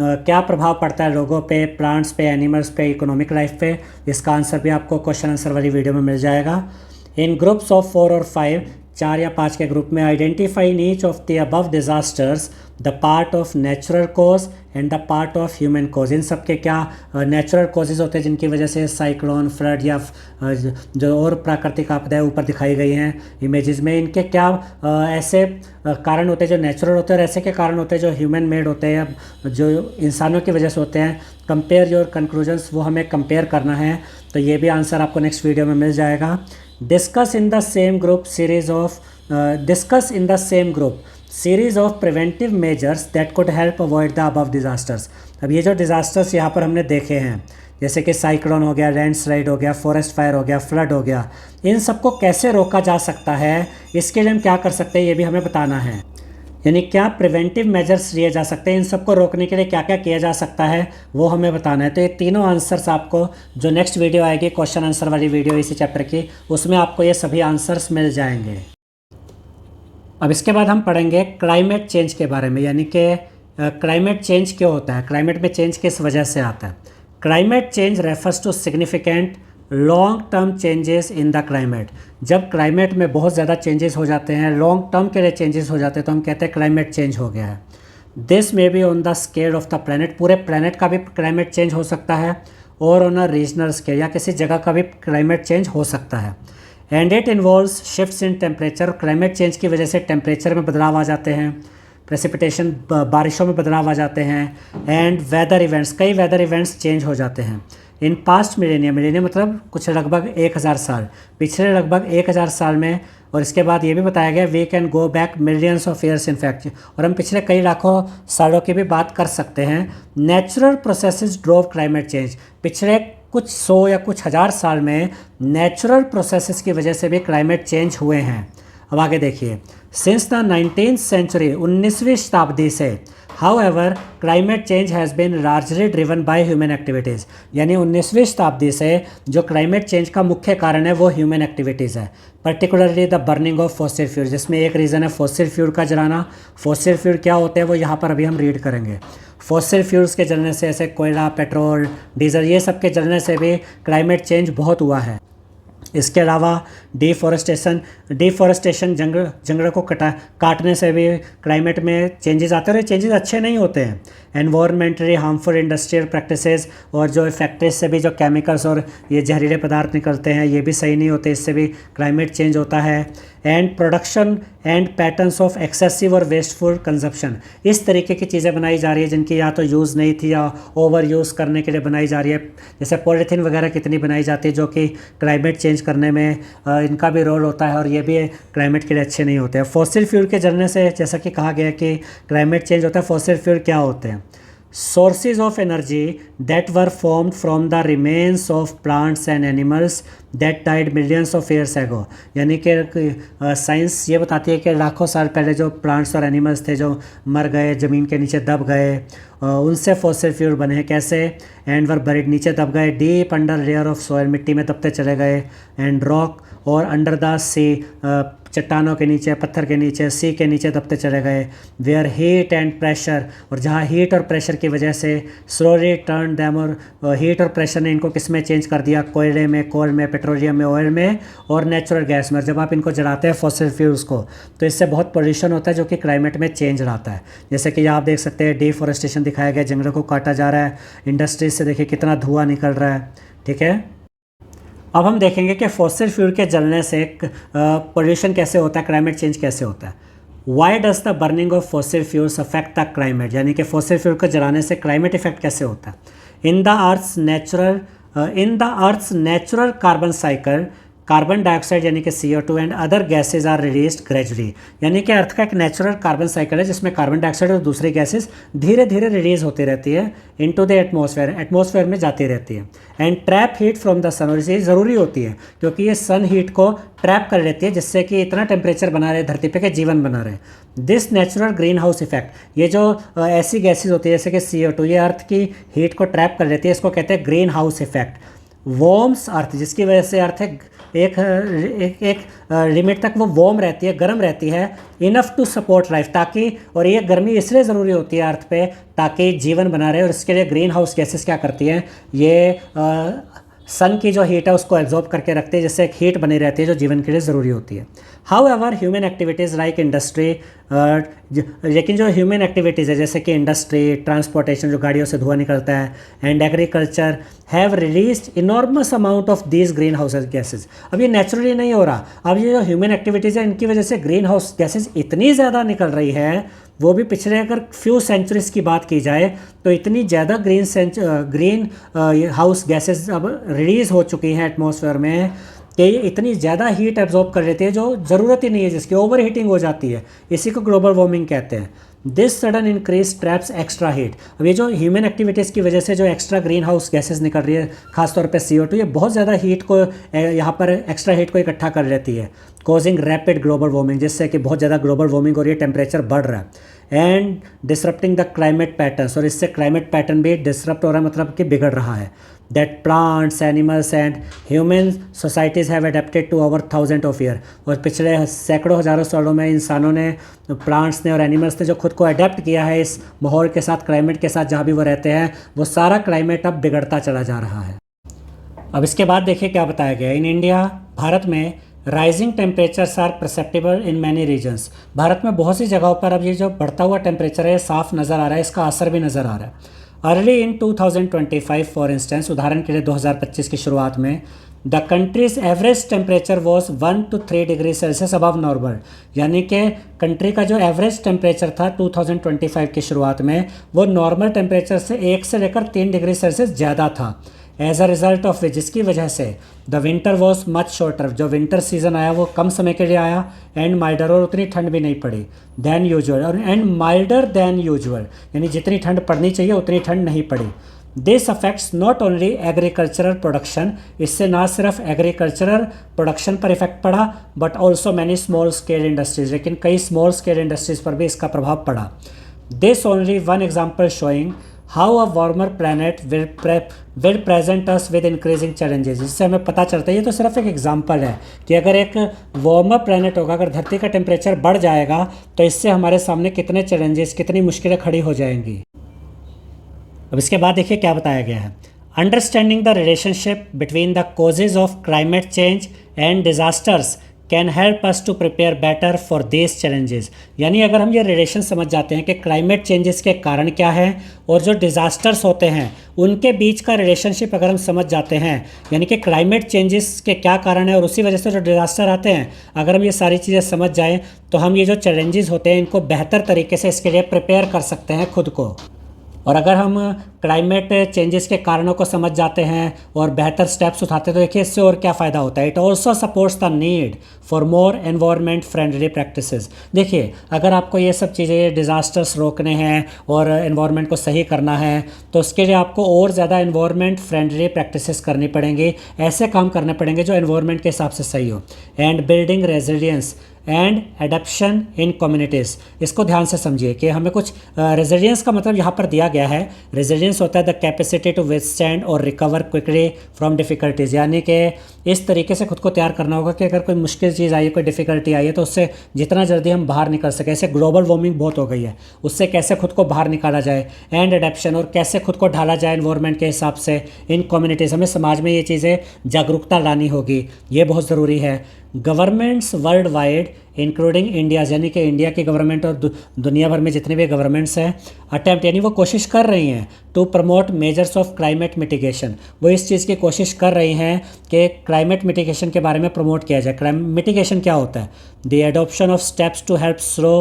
क्या प्रभाव पड़ता है लोगों पे, प्लांट्स पे, एनिमल्स पे, इकोनॉमिक लाइफ पे। इसका आंसर भी आपको क्वेश्चन आंसर वाली वीडियो में मिल जाएगा। इन ग्रुप्स ऑफ 4 और 5, 4 या 5 के ग्रुप में, identify in each of the above disasters the part of natural cause and the part of human cause. इन सब के क्या नेचुरल कॉजेज़ होते हैं जिनकी वजह से साइक्लोन, फ्लड या जो और प्राकृतिक आपदाएं ऊपर दिखाई गई हैं इमेजेस में, इनके क्या ऐसे कारण होते हैं जो नेचुरल होते हैं, और ऐसे के कारण होते हैं जो ह्यूमन मेड होते हैं या जो इंसानों की वजह से होते हैं। कंपेयर योर कंक्लूजन्स, वो हमें कंपेयर करना है। तो ये भी आंसर आपको नेक्स्ट वीडियो में मिल जाएगा। Discuss in the same group series of preventive measures that could help avoid the above disasters. अब ये जो डिजास्टर्स यहाँ पर हमने देखे हैं, जैसे कि साइक्लोन हो गया, लैंडस्लाइड हो गया, फॉरेस्ट फायर हो गया, फ्लड हो गया, इन सबको कैसे रोका जा सकता है, इसके लिए हम क्या कर सकते हैं ये भी हमें बताना है। यानी क्या प्रिवेंटिव मेजर्स लिए जा सकते हैं, इन सबको रोकने के लिए क्या क्या किया जा सकता है वो हमें बताना है। तो ये तीनों आंसर्स आपको जो नेक्स्ट वीडियो आएगी क्वेश्चन आंसर वाली वीडियो इसी चैप्टर की, उसमें आपको ये सभी आंसर्स मिल जाएंगे। अब इसके बाद हम पढ़ेंगे क्लाइमेट चेंज के बारे में, यानी कि क्लाइमेट चेंज क्यों होता है, क्लाइमेट में चेंज किस वजह से आता है। Climate change refers to significant long term changes in the climate. जब क्लाइमेट में बहुत ज़्यादा चेंजेस हो जाते हैं, लॉन्ग टर्म के लिए चेंजेस हो जाते हैं, तो हम कहते हैं क्लाइमेट चेंज हो गया है। This may be on the scale of the planet, पूरे प्लैनेट का भी क्लाइमेट चेंज हो सकता है, और ऑन अ रीजनल स्केल या किसी जगह का भी क्लाइमेट चेंज हो सकता है। And it involves shifts in temperature. Climate change की वजह से टेम्परेचर में बदलाव आ जाते हैं, प्रेसिपिटेशन बारिशों में बदलाव आ जाते हैं, एंड वेदर इवेंट्स, कई वेदर इवेंट्स चेंज हो जाते हैं। इन पास्ट मिलेनियम मतलब कुछ लगभग 1000 साल, पिछले लगभग 1000 साल में, और इसके बाद ये भी बताया गया we can go back millions of years in fact, और हम पिछले कई लाखों सालों की भी बात कर सकते हैं। Natural processes drove climate change, पिछले कुछ 100 या कुछ हज़ार साल में नेचुरल प्रोसेसेस की वजह से भी क्लाइमेट चेंज हुए हैं। अब आगे देखिए, सिंस द 19th सेंचुरी, 19वीं शताब्दी से, however climate change has been largely driven by human activities. यानी 19वीं शताब्दी से जो क्लाइमेट चेंज का मुख्य कारण है वो ह्यूमन एक्टिविटीज़ है, particularly the burning of fossil fuel, जिसमें एक रीज़न है फॉसिल फ्यूल का जलाना। फॉसिल फ्यूल क्या होते हैं वो यहाँ पर अभी हम रीड करेंगे। फॉसिल फ्यूल्स के जलने से, ऐसे कोयला, पेट्रोल, डीजल, ये सब के जलने से भी क्लाइमेट चेंज बहुत हुआ है। इसके अलावा डिफॉरेस्टेशन जंगलों को काटने से भी क्लाइमेट में चेंजेस आते हैं, और ये चेंजेस अच्छे नहीं होते हैं। एनवायरमेंटली हार्मफुल इंडस्ट्रियल प्रैक्टिसेस, और जो फैक्ट्रीज से भी जो केमिकल्स और ये जहरीले पदार्थ निकलते हैं ये भी सही नहीं होते, इससे भी क्लाइमेट चेंज होता है। And production and patterns of excessive और वेस्टफुल कंजप्शन, इस तरीके की चीज़ें बनाई जा रही है जिनकी या तो यूज़ नहीं थी या ओवर यूज़ करने के लिए बनाई जा रही है। जैसे पॉलीथीन वगैरह कितनी बनाई जाती है जो कि क्लाइमेट चेंज करने में इनका भी रोल होता है, और ये भी क्लाइमेट के लिए अच्छे नहीं होते हैं। फॉसिल फ्यूल के जलने से, जैसा कि कहा गया कि क्लाइमेट चेंज होता है, फॉसिल फ्यूल क्या होते हैं? sources of energy that were formed from the remains of plants and animals that died millions of years ago। यानी कि साइंस ये बताती है कि लाखों साल पहले जो प्लांट्स और एनिमल्स थे जो मर गए, ज़मीन के नीचे दब गए, उनसे फॉसिल फ्यूल बने हैं। कैसे? एंड वर बरीड, नीचे दब गए, deep under layer of soil, मिट्टी में दबते चले गए, एंड रॉक और अंडर द सी, चट्टानों के नीचे, पत्थर के नीचे, सी के नीचे दबते चले गए। वेयर हीट एंड प्रेशर, और जहाँ हीट और प्रेशर की वजह से स्लोली टर्न दैम, और हीट और प्रेशर ने इनको किस में चेंज कर दिया, कोयले में, कोल में, पेट्रोलियम में, ऑयल में और नेचुरल गैस में। जब आप इनको जलाते हैं फॉसिल फ्यूल्स को, तो इससे बहुत पोल्यूशन होता है जो कि क्लाइमेट में चेंज लाता है। जैसे कि आप देख सकते हैं डिफॉरेस्टेशन दिखाया गया, जंगलों को काटा जा रहा है, इंडस्ट्रीज से देखिए कितना धुआं निकल रहा है। ठीक है, अब हम देखेंगे कि फॉसिल फ्यूल के जलने से पोल्यूशन कैसे होता है, क्लाइमेट चेंज कैसे होता है। Why does the burning of fossil fuels affect the climate, यानी कि फॉसिल फ्यूल को जलाने से क्लाइमेट इफेक्ट कैसे होता है। In the earth's natural carbon cycle, carbon dioxide यानी कि CO2 and other gases are released gradually, यानी कि अर्थ का एक नेचुरल कार्बन साइकिल है जिसमें कार्बन डाइऑक्साइड और दूसरी गैसेज धीरे धीरे रिलीज होती रहती है इनटू द एटमॉस्फेयर में जाती रहती है। And trap heat from the sun, और ये ज़रूरी होती है क्योंकि ये सन हीट को ट्रैप कर लेती है जिससे कि इतना टेम्परेचर बना रहे धरती पे कि जीवन बना रहे। This natural green house effect, ये जो ऐसी गैसेज होती है जैसे कि CO2, ये अर्थ की हीट को ट्रैप कर लेती है, इसको कहते हैं ग्रीन हाउस इफेक्ट। वार्म्स अर्थ, जिसकी वजह से अर्थ एक लिमिट तक वो वार्म रहती है, गर्म रहती है, इनफ टू सपोर्ट लाइफ, ताकि, और ये गर्मी इसलिए ज़रूरी होती है अर्थ पे ताकि जीवन बना रहे, और इसके लिए ग्रीन हाउस गैसेस क्या करती हैं, ये सन की जो हीट है उसको एब्जॉर्ब करके रखते हैं, जिससे एक हीट बनी रहती है जो जीवन के लिए ज़रूरी होती है। How ever human activities like industry, लेकिन जो ह्यूमन एक्टिविटीज़ है जैसे कि इंडस्ट्री, ट्रांसपोर्टेशन जो गाड़ियों से धुआं निकलता है, and agriculture have released enormous amount of these green house gases. अब ये नेचुरली नहीं हो रहा, अब ये जो ह्यूमन एक्टिविटीज़ है इनकी वजह से ग्रीन हाउस गैसेज इतनी ज़्यादा निकल रही है, वो भी पिछले अगर फ्यू सेंचुरीज़ की बात की जाए तो इतनी ज़्यादा ग्रीन हाउस गैसेस अब रिलीज़ हो चुकी हैं एटमॉस्फेयर में कि ये इतनी ज़्यादा हीट एब्जॉर्ब कर लेती है जो ज़रूरत ही नहीं है, जिसकी ओवर हीटिंग हो जाती है। इसी को ग्लोबल वार्मिंग कहते हैं। This sudden increase traps extra heat, अब ये जो ह्यूमन एक्टिविटीज़ की वजह से जो एक्स्ट्रा ग्रीन हाउस गैसेज निकल रही है, खासतौर पे CO2, ये बहुत ज़्यादा हीट को यहाँ पर एक्स्ट्रा हीट को इकट्ठा कर लेती है, कॉजिंग रैपिड ग्लोबल वार्मिंग, जिससे कि बहुत ज़्यादा ग्लोबल वार्मिंग हो रही है, टेम्परेचर बढ़ रहा है। And disrupting the climate patterns, और इससे क्लाइमेट पैटर्न भी डिसरप्ट हो रहा है, मतलब कि बिगड़ रहा है। That plants, animals and human societies have adapted to over 1000 of year, और पिछले सैकड़ों हज़ारों सालों में इंसानों ने, प्लांट्स ने और एनिमल्स ने जो खुद को अडेप्ट किया है इस माहौल के साथ, क्लाइमेट के साथ जहाँ भी वो रहते हैं, वो सारा क्लाइमेट अब बिगड़ता चला जा रहा है। अब इसके बाद देखिए क्या बताया गया। इन इंडिया, भारत में rising temperatures are perceptible in many regions, Bharat में बहुत सी जगहों पर अब ये जो बढ़ता हुआ टेम्परेचर है साफ नज़र आ रहा है, इसका असर भी नज़र आ रहा है। अर्ली इन 2025 फॉर इंस्टेंस, उदाहरण के लिए 2025 की शुरुआत में, the countries average temperature was 1 to 3 degree Celsius above normal, यानी कि कंट्री का जो एवरेज टेम्परेचर था 2025 की शुरुआत में, वो नॉर्मल टेम्परेचर से 1 से लेकर 3 डिग्री सेल्सियस ज़्यादा था। As a result of which, जिसकी वजह से the winter was much shorter, जो विंटर सीजन आया वो कम समय के लिए आया, एंड माइल्डर, और उतनी ठंड भी नहीं पड़ी, दैन यूजुअल, और एंड माइल्डर दैन यूजुअल, यानी जितनी ठंड पड़नी चाहिए उतनी ठंड नहीं पड़ी। This affects not only agricultural production, इससे ना सिर्फ एग्रीकल्चरल प्रोडक्शन पर इफेक्ट पड़ा but also many small scale industries, लेकिन कई स्मॉल स्केल इंडस्ट्रीज पर भी इसका प्रभाव पड़ा। This only one example showing how a warmer planet will present us with increasing challenges, इससे हमें पता चलता है, ये तो सिर्फ एक एग्जांपल है कि अगर एक वार्मर प्लानट होगा, अगर धरती का टेम्परेचर बढ़ जाएगा तो इससे हमारे सामने कितने चैलेंजेस, कितनी मुश्किलें खड़ी हो जाएंगी। अब इसके बाद देखिए क्या बताया गया है। Understanding the relationship between the causes of climate change and disasters can help us to prepare better for this challenges, यानी अगर हम ये रिलेशन समझ जाते हैं कि क्लाइमेट चेंजेस के कारण क्या है और जो डिज़ास्टर्स होते हैं उनके बीच का रिलेशनशिप अगर हम समझ जाते हैं, यानी कि क्लाइमेट चेंजेस के क्या कारण है और उसी वजह से जो डिज़ास्टर आते हैं, अगर हम ये सारी चीज़ें समझ जाएं तो हम ये जो चैलेंजेस होते हैं इनको बेहतर तरीके से इसके लिए प्रिपेयर कर सकते हैं खुद को। और अगर हम क्लाइमेट चेंजेस के कारणों को समझ जाते हैं और बेहतर स्टेप्स उठाते हैं तो देखिए इससे और क्या फ़ायदा होता है। It also supports the need for more environment friendly practices. देखिए अगर आपको ये सब चीज़ें डिज़ास्टर्स रोकने हैं और एनवायरनमेंट को सही करना है तो उसके लिए आपको और ज़्यादा एनवायरनमेंट फ्रेंडली प्रैक्टिसेस करनी पड़ेंगी, ऐसे काम करने पड़ेंगे जो एनवायरनमेंट के हिसाब से सही हो। And building resilience and adaption in communities. इसको ध्यान से समझिए कि हमें कुछ रेजिलियंस का मतलब यहाँ पर दिया गया है। रेजिलियंस होता है द कैपेसिटी टू विथस्टैंड और रिकवर क्विकली फ्रॉम डिफ़िकल्टीज़, यानी कि इस तरीके से खुद को तैयार करना होगा कि अगर कोई मुश्किल चीज़ आई है, कोई डिफ़िकल्टी आई है, तो उससे जितना जल्दी हम बाहर निकल सकें। ऐसे ग्लोबल वार्मिंग बहुत हो गई है, उससे कैसे खुद को बाहर निकाला जाए। एंड एडप्शन, और कैसे खुद को ढाला जाए एनवायरनमेंट के हिसाब से। इन कम्युनिटीज़, हमें समाज में ये चीज़ें जागरूकता लानी होगी, ये बहुत ज़रूरी है। Governments world wide including India, यानी कि इंडिया की गवर्नमेंट और दुनिया भर में जितने भी गवर्नमेंट्स हैं, अटैम्प्ट यानी वो कोशिश कर रही हैं to promote measures of climate mitigation. वो इस चीज़ की कोशिश कर रही हैं कि क्लाइमेट मिटिगेशन के बारे में प्रमोट किया जाए। क्लाइमेट मिटिगेशन क्या होता है? The adoption of steps to help slow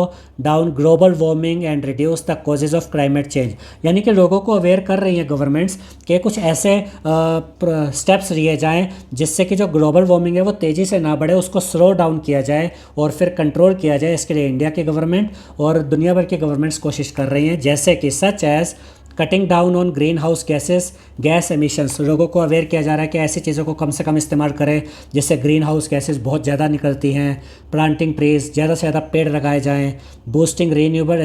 down global warming and reduce the causes of climate change. यानी कि लोगों को अवेयर कर रही हैं गवर्नमेंट्स कि कुछ ऐसे स्टेप्स लिए जाएं जिससे कि जो ग्लोबल वार्मिंग है वो तेज़ी से ना बढ़े, उसको स्लो डाउन किया जाए और फिर कंट्रोल किया जाए। इसके लिए इंडिया की गवर्नमेंट और दुनिया भर की गवर्नमेंट्स कोशिश कर रही हैं, जैसे कि such as cutting down on green house gas emissions. लोगों को अवेयर किया जा रहा है कि ऐसी चीज़ों को कम से कम इस्तेमाल करें जिससे ग्रीन हाउस गैसेस बहुत ज़्यादा निकलती हैं। प्लांटिंग ट्रीज, ज़्यादा से ज़्यादा पेड़ लगाए जाएं। बूस्टिंग रीन्यूएबल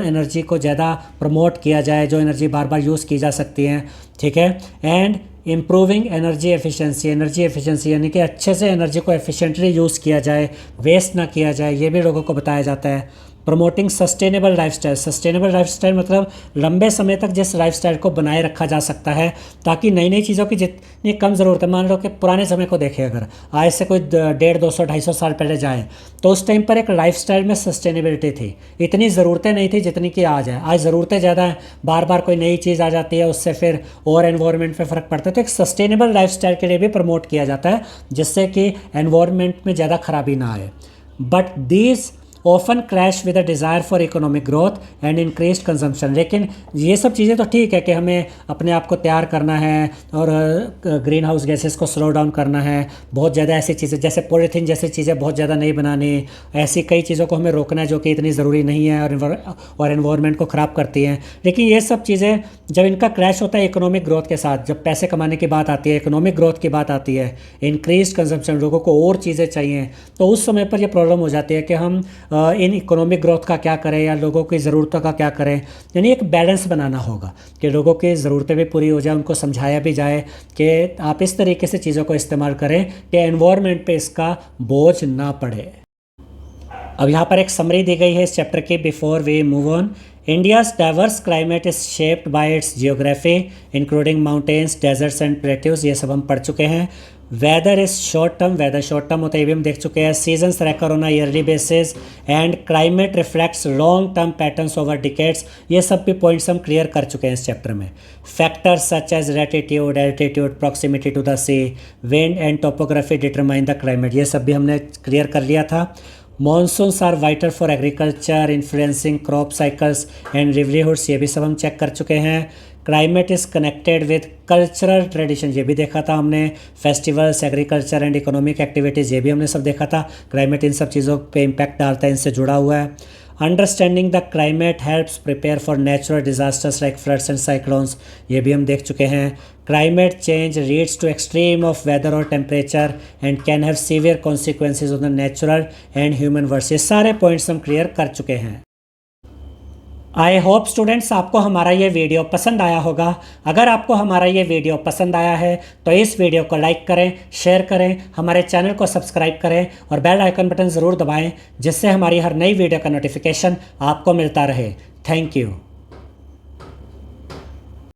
एनर्जी को ज़्यादा प्रमोट किया जाए, जो एनर्जी बार बार यूज़ की जा सकती हैं, ठीक है। एंड इम्प्रूविंग एनर्जी एफिशिएंसी यानी कि अच्छे से एनर्जी को एफिशिएंटली यूज़ किया जाए, वेस्ट ना किया जाए, ये भी लोगों को बताया जाता है। प्रमोटिंग सस्टेनेबल लाइफस्टाइल मतलब लंबे समय तक जिस लाइफस्टाइल को बनाए रखा जा सकता है, ताकि नई नई चीज़ों की जितनी कम ज़रूरत है। मान लो कि पुराने समय को देखें, अगर आज से कोई 150, 200, 250 साल पहले जाए, तो उस टाइम पर एक लाइफस्टाइल में सस्टेनेबिलिटी थी, इतनी ज़रूरतें नहीं थी जितनी कि आज है। आज ज़रूरतें ज़्यादा हैं, बार बार कोई नई चीज़ आ जाती है, उससे फिर और एनवायरनमेंट पे फ़र्क पड़ता है। तो एक सस्टेनेबल लाइफस्टाइल के लिए भी प्रमोट किया जाता है, जिससे कि एनवायरनमेंट में ज़्यादा खराबी ना आए। But these often crash with a desire for economic growth and increased consumption. लेकिन ये सब चीज़ें तो ठीक है कि हमें अपने आप को तैयार करना है और ग्रीन हाउस गैसेस को स्लो डाउन करना है। बहुत ज़्यादा ऐसी चीज़ें जैसे पॉलीथीन जैसी चीज़ें बहुत ज़्यादा नहीं बनानी, ऐसी कई चीज़ों को हमें रोकना है जो कि इतनी ज़रूरी नहीं है और एनवायरनमेंट को ख़राब करती हैं। लेकिन ये सब चीज़ें जब इनका क्रैश होता है इकोनॉमिक ग्रोथ के साथ, जब पैसे कमाने की बात आती है, इकोनॉमिक ग्रोथ की बात आती है, इंक्रीज कंजम्पशन, लोगों को और चीज़ें चाहिए, तो उस समय पर यह प्रॉब्लम हो जाती है कि हम इन इकोनॉमिक ग्रोथ का क्या करें या लोगों की ज़रूरतों का क्या करें। यानी एक बैलेंस बनाना होगा कि लोगों की ज़रूरतें भी पूरी हो जाए, उनको समझाया भी जाए कि आप इस तरीके से चीज़ों को इस्तेमाल करें कि एनवायरनमेंट पे इसका बोझ ना पड़े। अब यहाँ पर एक समरी दी गई है इस चैप्टर की। Before we move on, India's diverse climate is shaped by its geography including mountains, deserts and plateaus, ये सब हम पढ़ चुके हैं। वेदर इज़ शॉर्ट टर्म होता है, ये भी हम देख चुके हैं। Seasons recur on a yearly basis and climate reflects long term patterns over decades, ये सब भी पॉइंट्स हम क्लियर कर चुके हैं इस चैप्टर में। Factors such as latitude, altitude, proximity to the sea, wind and topography determine the climate, ये सब भी हमने क्लियर कर लिया था। Monsoons are vital for agriculture influencing crop cycles and livelihoods, ये भी सब हम चेक कर चुके हैं। Climate is connected with cultural tradition, ये भी देखा था हमने। Festivals, agriculture and economic activities, ये भी हमने सब देखा था। क्लाइमेट इन सब चीज़ों पे इम्पैक्ट डालता है, इनसे जुड़ा हुआ है। Understanding the climate helps prepare for natural disasters like floods and cyclones, ये भी हम देख चुके हैं। Climate change leads to extreme of weather और temperature and can have severe consequences on the natural and human world, ये सारे points हम क्लियर कर चुके हैं। आई होप स्टूडेंट्स आपको हमारा ये वीडियो पसंद आया होगा। अगर आपको हमारा ये वीडियो पसंद आया है तो इस वीडियो को लाइक करें, शेयर करें, हमारे चैनल को सब्सक्राइब करें और बेल आइकन बटन ज़रूर दबाएं, जिससे हमारी हर नई वीडियो का नोटिफिकेशन आपको मिलता रहे। Thank you.